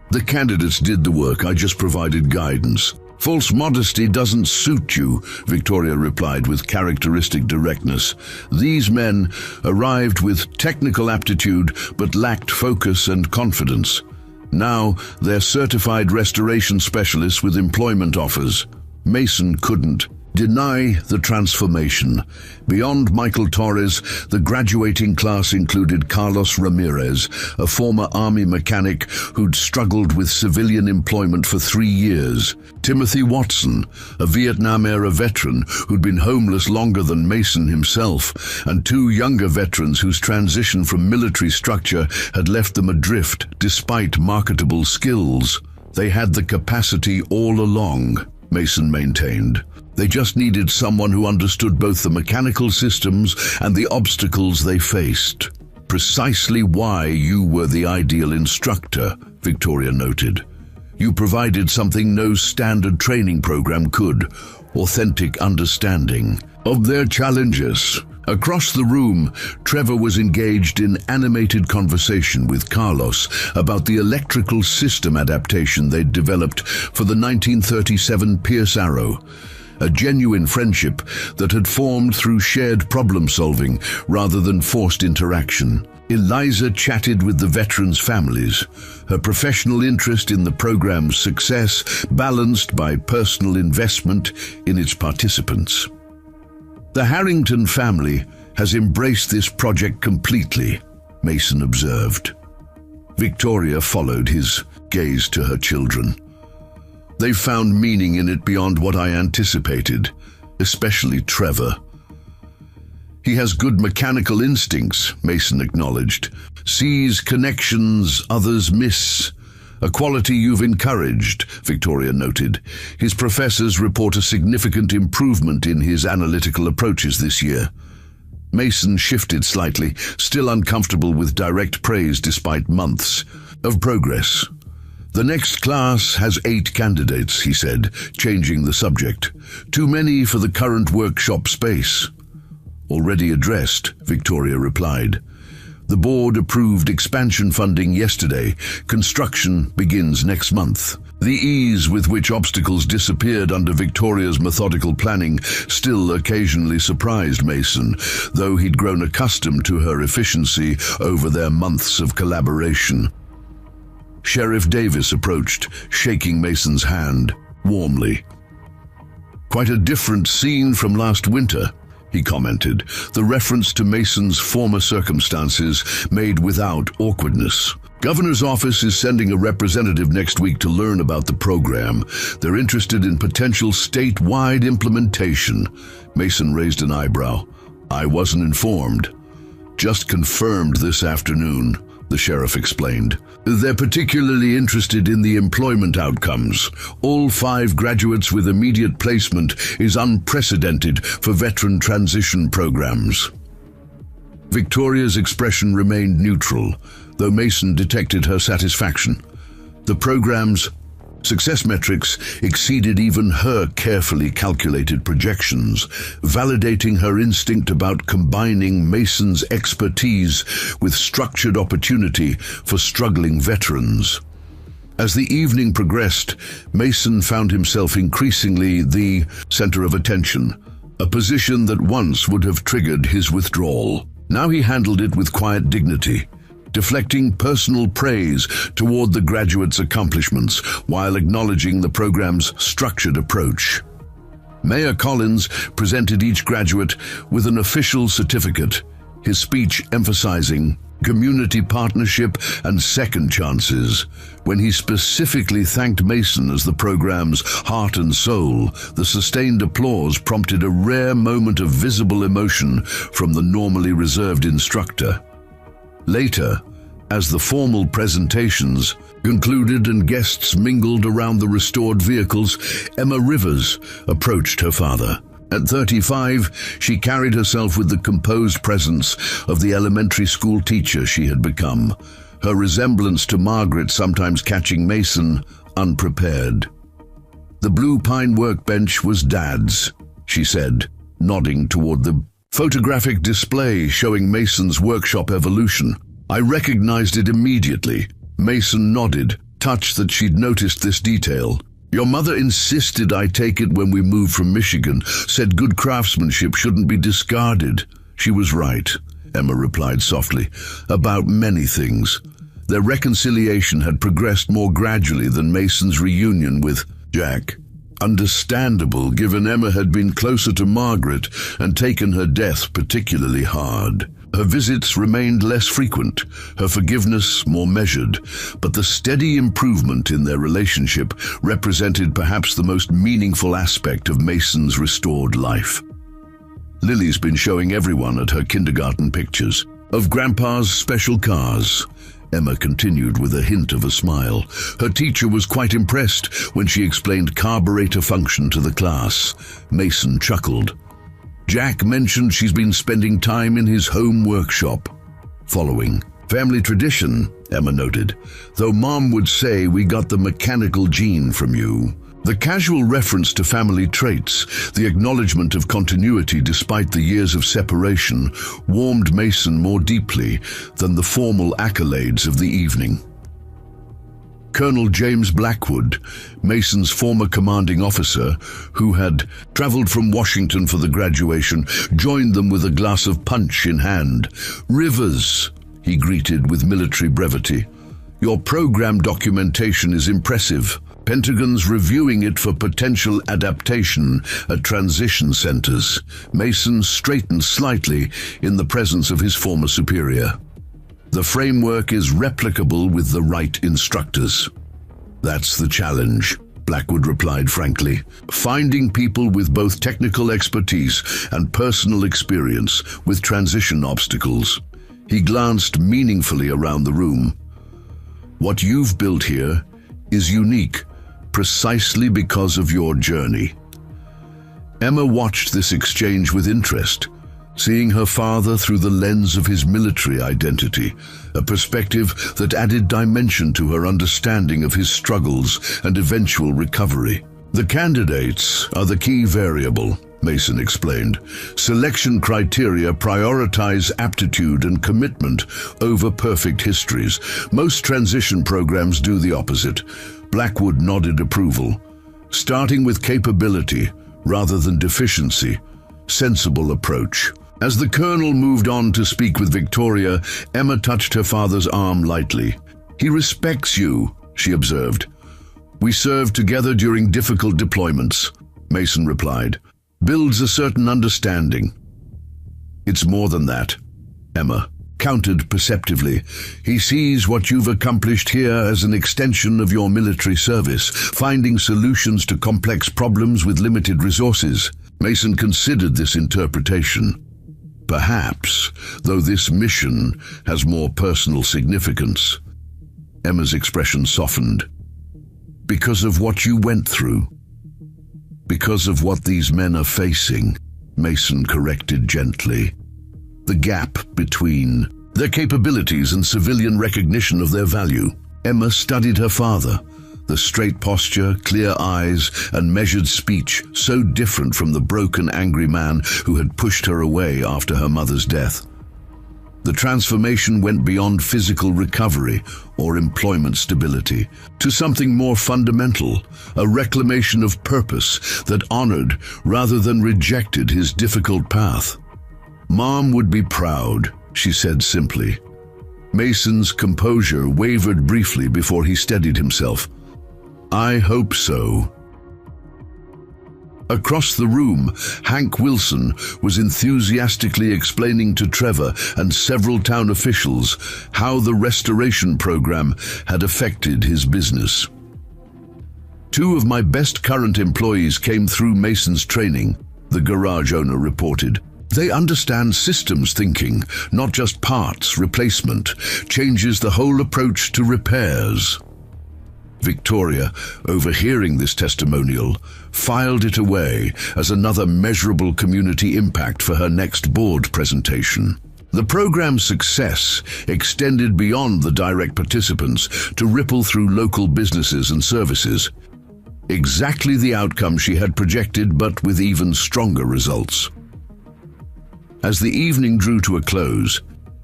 "The candidates did the work, I just provided guidance." False modesty doesn't suit you, Victoria replied with characteristic directness. These men arrived with technical aptitude but lacked focus and confidence. Now they're certified restoration specialists with employment offers. Mason couldn't deny the transformation. Beyond Michael Torres, the graduating class included Carlos Ramirez, a former army mechanic who'd struggled with civilian employment for 3 years. Timothy Watson, a Vietnam-era veteran who'd been homeless longer than Mason himself, and 2 younger veterans whose transition from military structure had left them adrift despite marketable skills. They had the capacity all along, Mason maintained. They just needed someone who understood both the mechanical systems and the obstacles they faced. Precisely why you were the ideal instructor, Victoria noted. You provided something no standard training program could: authentic understanding of their challenges. Across the room, Trevor was engaged in animated conversation with Carlos about the electrical system adaptation they'd developed for the 1937 Pierce Arrow. A genuine friendship that had formed through shared problem-solving rather than forced interaction. Eliza chatted with the veterans' families, her professional interest in the program's success balanced by personal investment in its participants. The Harrington family has embraced this project completely, Mason observed. Victoria followed his gaze to her children. They've found meaning in it beyond what I anticipated, especially Trevor. He has good mechanical instincts, Mason acknowledged. Sees connections others miss. A quality you've encouraged, Victoria noted. His professors report a significant improvement in his analytical approaches this year. Mason shifted slightly, still uncomfortable with direct praise despite months of progress. The next class has 8 candidates, he said, changing the subject. Too many for the current workshop space. Already addressed, Victoria replied. The board approved expansion funding yesterday. Construction begins next month. The ease with which obstacles disappeared under Victoria's methodical planning still occasionally surprised Mason, though he'd grown accustomed to her efficiency over their months of collaboration. Sheriff Davis approached, shaking Mason's hand warmly. Quite a different scene from last winter, he commented, the reference to Mason's former circumstances made without awkwardness. Governor's office is sending a representative next week to learn about the program. They're interested in potential statewide implementation. Mason raised an eyebrow. I wasn't informed. Just confirmed this afternoon, the sheriff explained. They're particularly interested in the employment outcomes. All 5 graduates with immediate placement is unprecedented for veteran transition programs. Victoria's expression remained neutral, though Mason detected her satisfaction. The program's success metrics exceeded even her carefully calculated projections, validating her instinct about combining Mason's expertise with structured opportunity for struggling veterans. As the evening progressed, Mason found himself increasingly the center of attention, a position that once would have triggered his withdrawal. Now he handled it with quiet dignity, deflecting personal praise toward the graduates' accomplishments while acknowledging the program's structured approach. Mayor Collins presented each graduate with an official certificate, his speech emphasizing community partnership and second chances. When he specifically thanked Mason as the program's heart and soul, the sustained applause prompted a rare moment of visible emotion from the normally reserved instructor. Later, as the formal presentations concluded and guests mingled around the restored vehicles, Emma Rivers approached her father. At 35, she carried herself with the composed presence of the elementary school teacher she had become, her resemblance to Margaret sometimes catching Mason unprepared. The blue pine workbench was Dad's, she said, nodding toward the photographic display showing Mason's workshop evolution. I recognized it immediately. Mason nodded, touched that she'd noticed this detail. Your mother insisted I take it when we moved from Michigan, said good craftsmanship shouldn't be discarded. She was right, Emma replied softly, about many things. Their reconciliation had progressed more gradually than Mason's reunion with Jack. Understandable, given Emma had been closer to Margaret and taken her death particularly hard. Her visits remained less frequent, her forgiveness more measured, but the steady improvement in their relationship represented perhaps the most meaningful aspect of Mason's restored life. Lily's been showing everyone at her kindergarten pictures of Grandpa's special cars. Emma continued with a hint of a smile. Her teacher was quite impressed when she explained carburetor function to the class. Mason chuckled. Jack mentioned she's been spending time in his home workshop. Following family tradition, Emma noted, though Mom would say we got the mechanical gene from you. The casual reference to family traits, the acknowledgement of continuity despite the years of separation, warmed Mason more deeply than the formal accolades of the evening. Colonel James Blackwood, Mason's former commanding officer, who had traveled from Washington for the graduation, joined them with a glass of punch in hand. "Rivers," he greeted with military brevity. "Your program documentation is impressive. Pentagon's reviewing it for potential adaptation at transition centers." Mason straightened slightly in the presence of his former superior. "The framework is replicable with the right instructors." "That's the challenge," Blackwood replied frankly. "Finding people with both technical expertise and personal experience with transition obstacles." He glanced meaningfully around the room. "What you've built here is unique, precisely because of your journey." Emma watched this exchange with interest, seeing her father through the lens of his military identity, a perspective that added dimension to her understanding of his struggles and eventual recovery. "The candidates are the key variable," Mason explained. "Selection criteria prioritize aptitude and commitment over perfect histories. Most transition programs do the opposite." Blackwood nodded approval. "Starting with capability rather than deficiency. Sensible approach." As the colonel moved on to speak with Victoria, Emma touched her father's arm lightly. "He respects you," she observed. "We served together during difficult deployments," Mason replied. "Builds a certain understanding." "It's more than that," Emma countered perceptively. "He sees what you've accomplished here as an extension of your military service, finding solutions to complex problems with limited resources." Mason considered this interpretation. "Perhaps, though this mission has more personal significance." Emma's expression softened. "Because of what you went through. Because of what these men are facing," Mason corrected gently. "The gap between their capabilities and civilian recognition of their value." Emma studied her father. The straight posture, clear eyes, and measured speech, so different from the broken, angry man who had pushed her away after her mother's death. The transformation went beyond physical recovery or employment stability to something more fundamental, a reclamation of purpose that honored rather than rejected his difficult path. "Mom would be proud," she said simply. Mason's composure wavered briefly before he steadied himself. "I hope so." Across the room, Hank Wilson was enthusiastically explaining to Trevor and several town officials how the restoration program had affected his business. "Two of my best current employees came through Mason's training," the garage owner reported. "They understand systems thinking, not just parts replacement, changes the whole approach to repairs." Victoria, overhearing this testimonial, filed it away as another measurable community impact for her next board presentation. The program's success extended beyond the direct participants to ripple through local businesses and services. Exactly the outcome she had projected, but with even stronger results. As the evening drew to a close,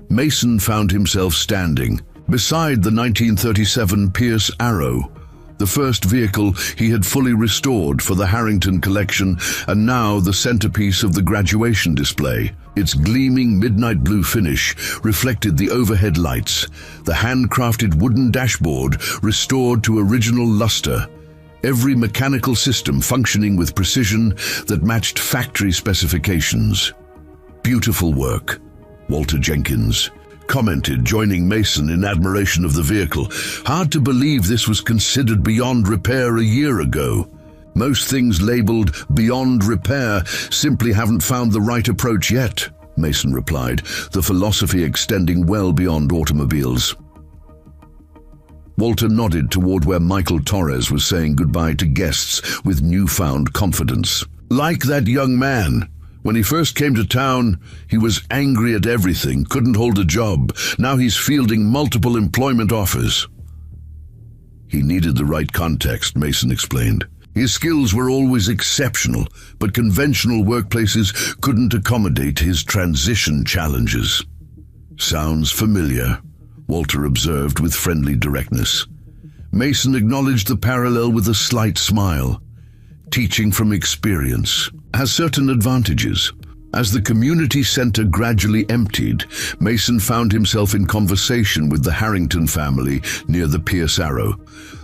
Mason found himself standing beside the 1937 Pierce Arrow, The first vehicle he had fully restored for the Harrington collection, and now the centerpiece of the graduation display. Its gleaming midnight blue finish reflected the overhead lights, the handcrafted wooden dashboard restored to original luster, every mechanical system functioning with precision that matched factory specifications. "Beautiful work," Walter Jenkins commented, joining Mason in admiration of the vehicle. "Hard to believe this was considered beyond repair a year ago. Most things labeled beyond repair simply haven't found the right approach yet," Mason replied, the philosophy extending well beyond automobiles. Walter nodded toward where Michael Torres was saying goodbye to guests with newfound confidence. "Like that young man. When he first came to town, he was angry at everything, couldn't hold a job. Now he's fielding multiple employment offers." "He needed the right context," Mason explained. "His skills were always exceptional, but conventional workplaces couldn't accommodate his transition challenges." "Sounds familiar," Walter observed with friendly directness. Mason acknowledged the parallel with a slight smile. Teaching from experience has certain advantages. As the community center gradually emptied, Mason found himself in conversation with the Harrington family near the Pierce Arrow.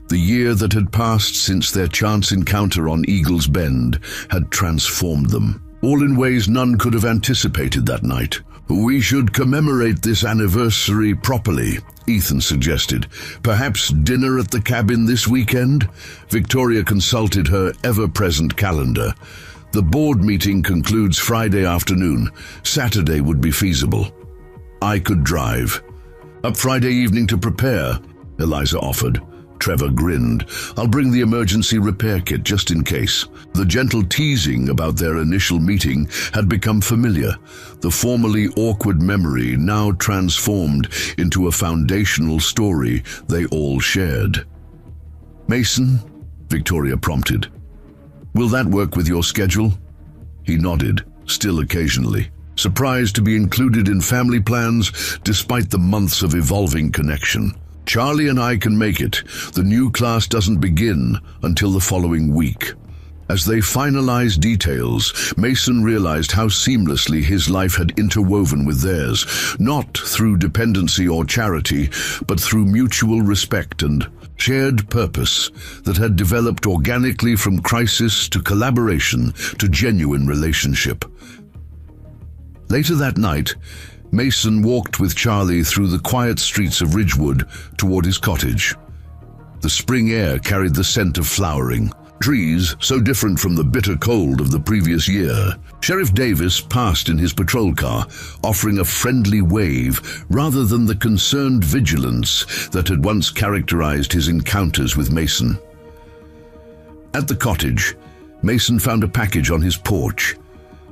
The year that had passed since their chance encounter on Eagle's Bend had transformed them, all in ways none could have anticipated that night. "We should commemorate this anniversary properly," Ethan suggested. "Perhaps dinner at the cabin this weekend?" Victoria consulted her ever-present calendar. "The board meeting concludes Friday afternoon. Saturday would be feasible." "I could drive." "Up Friday evening to prepare," Eliza offered. Trevor grinned. "I'll bring the emergency repair kit just in case." The gentle teasing about their initial meeting had become familiar, the formerly awkward memory now transformed into a foundational story they all shared. "Mason?" Victoria prompted. "Will that work with your schedule?" He nodded, still occasionally, surprised to be included in family plans despite the months of evolving connection. "Charlie and I can make it. The new class doesn't begin until the following week." As they finalized details, Mason realized how seamlessly his life had interwoven with theirs, not through dependency or charity, but through mutual respect and shared purpose that had developed organically from crisis to collaboration to genuine relationship. Later that night, Mason walked with Charlie through the quiet streets of Ridgewood toward his cottage. The spring air carried the scent of flowering trees, so different from the bitter cold of the previous year. Sheriff Davis passed in his patrol car, offering a friendly wave rather than the concerned vigilance that had once characterized his encounters with Mason. At the cottage, Mason found a package on his porch,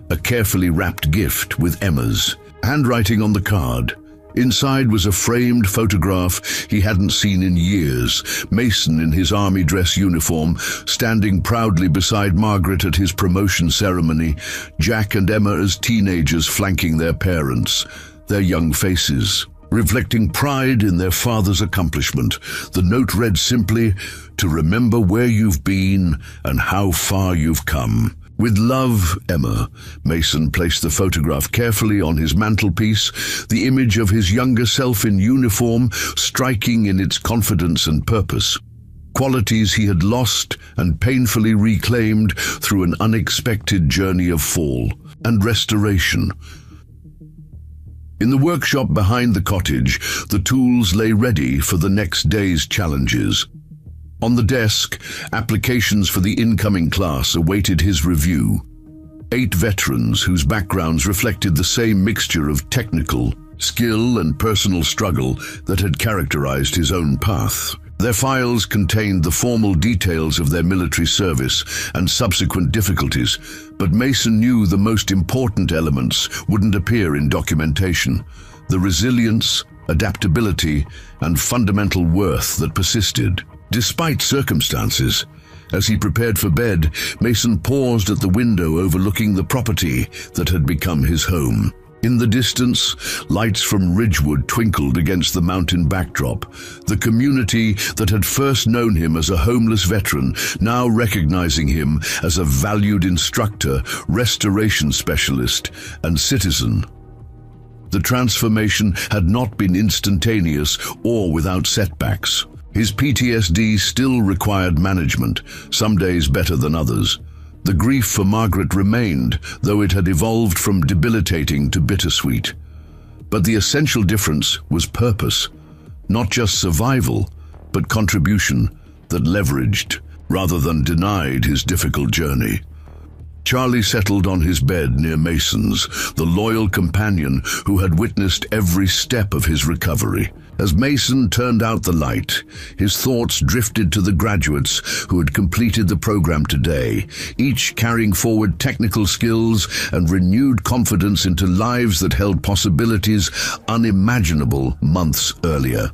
a carefully wrapped gift with Emma's handwriting on the card. Inside was a framed photograph he hadn't seen in years. Mason in his army dress uniform, standing proudly beside Margaret at his promotion ceremony, Jack and Emma as teenagers flanking their parents, their young faces reflecting pride in their father's accomplishment. The note read simply, "To remember where you've been and how far you've come. With love, Emma." Mason placed the photograph carefully on his mantelpiece, the image of his younger self in uniform striking in its confidence and purpose. Qualities he had lost and painfully reclaimed through an unexpected journey of fall and restoration. In the workshop behind the cottage, the tools lay ready for the next day's challenges. On the desk, applications for the incoming class awaited his review. 8 veterans whose backgrounds reflected the same mixture of technical skill and personal struggle that had characterized his own path. Their files contained the formal details of their military service and subsequent difficulties, but Mason knew the most important elements wouldn't appear in documentation: the resilience, adaptability, and fundamental worth that persisted despite circumstances. As he prepared for bed, Mason paused at the window overlooking the property that had become his home. In the distance, lights from Ridgewood twinkled against the mountain backdrop. The community that had first known him as a homeless veteran, now recognizing him as a valued instructor, restoration specialist, and citizen. The transformation had not been instantaneous or without setbacks. His PTSD still required management, some days better than others. The grief for Margaret remained, though it had evolved from debilitating to bittersweet. But the essential difference was purpose, not just survival, but contribution that leveraged, rather than denied, his difficult journey. Charlie settled on his bed near Mason's, the loyal companion who had witnessed every step of his recovery. As Mason turned out the light, his thoughts drifted to the graduates who had completed the program today, each carrying forward technical skills and renewed confidence into lives that held possibilities unimaginable months earlier.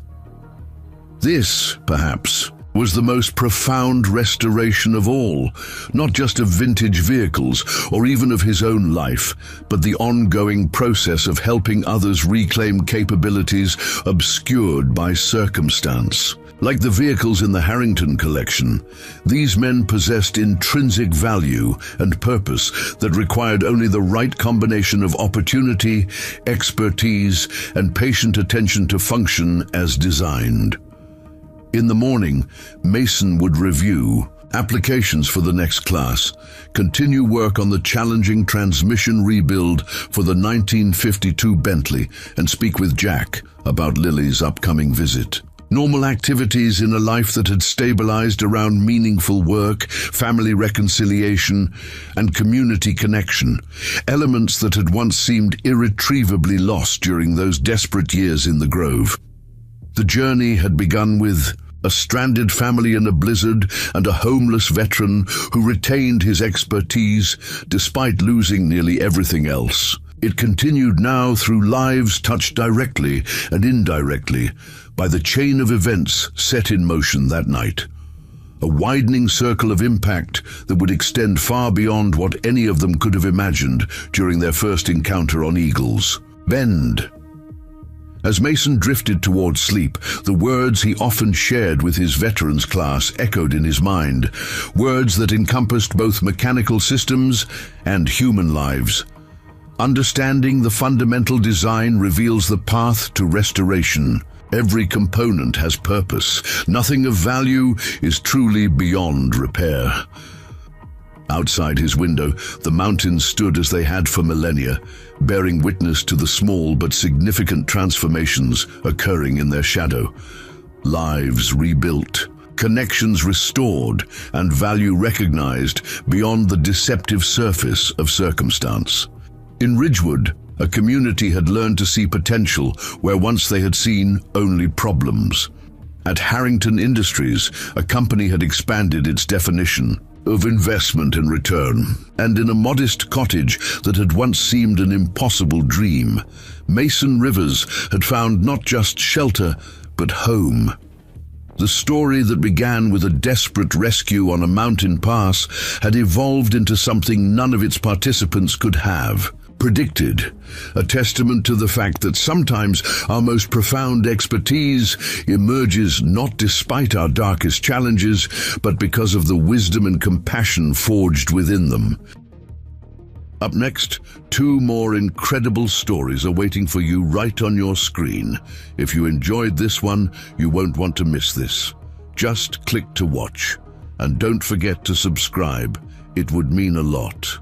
This, perhaps, was the most profound restoration of all, not just of vintage vehicles or even of his own life, but the ongoing process of helping others reclaim capabilities obscured by circumstance. Like the vehicles in the Harrington collection, these men possessed intrinsic value and purpose that required only the right combination of opportunity, expertise, and patient attention to function as designed. In the morning, Mason would review applications for the next class, continue work on the challenging transmission rebuild for the 1952 Bentley, and speak with Jack about Lily's upcoming visit. Normal activities in a life that had stabilized around meaningful work, family reconciliation, and community connection, elements that had once seemed irretrievably lost during those desperate years in the Grove. The journey had begun with a stranded family in a blizzard and a homeless veteran who retained his expertise despite losing nearly everything else. It continued now through lives touched directly and indirectly by the chain of events set in motion that night. A widening circle of impact that would extend far beyond what any of them could have imagined during their first encounter on Eagles Bend. As Mason drifted towards sleep, the words he often shared with his veterans class echoed in his mind, words that encompassed both mechanical systems and human lives. Understanding the fundamental design reveals the path to restoration. Every component has purpose. Nothing of value is truly beyond repair. Outside his window, the mountains stood as they had for millennia, bearing witness to the small but significant transformations occurring in their shadow. Lives rebuilt, connections restored, and value recognized beyond the deceptive surface of circumstance. In Ridgewood, a community had learned to see potential where once they had seen only problems. At Harrington Industries, a company had expanded its definition of investment and return, and in a modest cottage that had once seemed an impossible dream, Mason Rivers had found not just shelter, but home. The story that began with a desperate rescue on a mountain pass had evolved into something none of its participants could have predicted, a testament to the fact that sometimes our most profound expertise emerges not despite our darkest challenges, but because of the wisdom and compassion forged within them. Up next, 2 more incredible stories are waiting for you right on your screen. If you enjoyed this one, you won't want to miss this. Just click to watch, and don't forget to subscribe. It would mean a lot.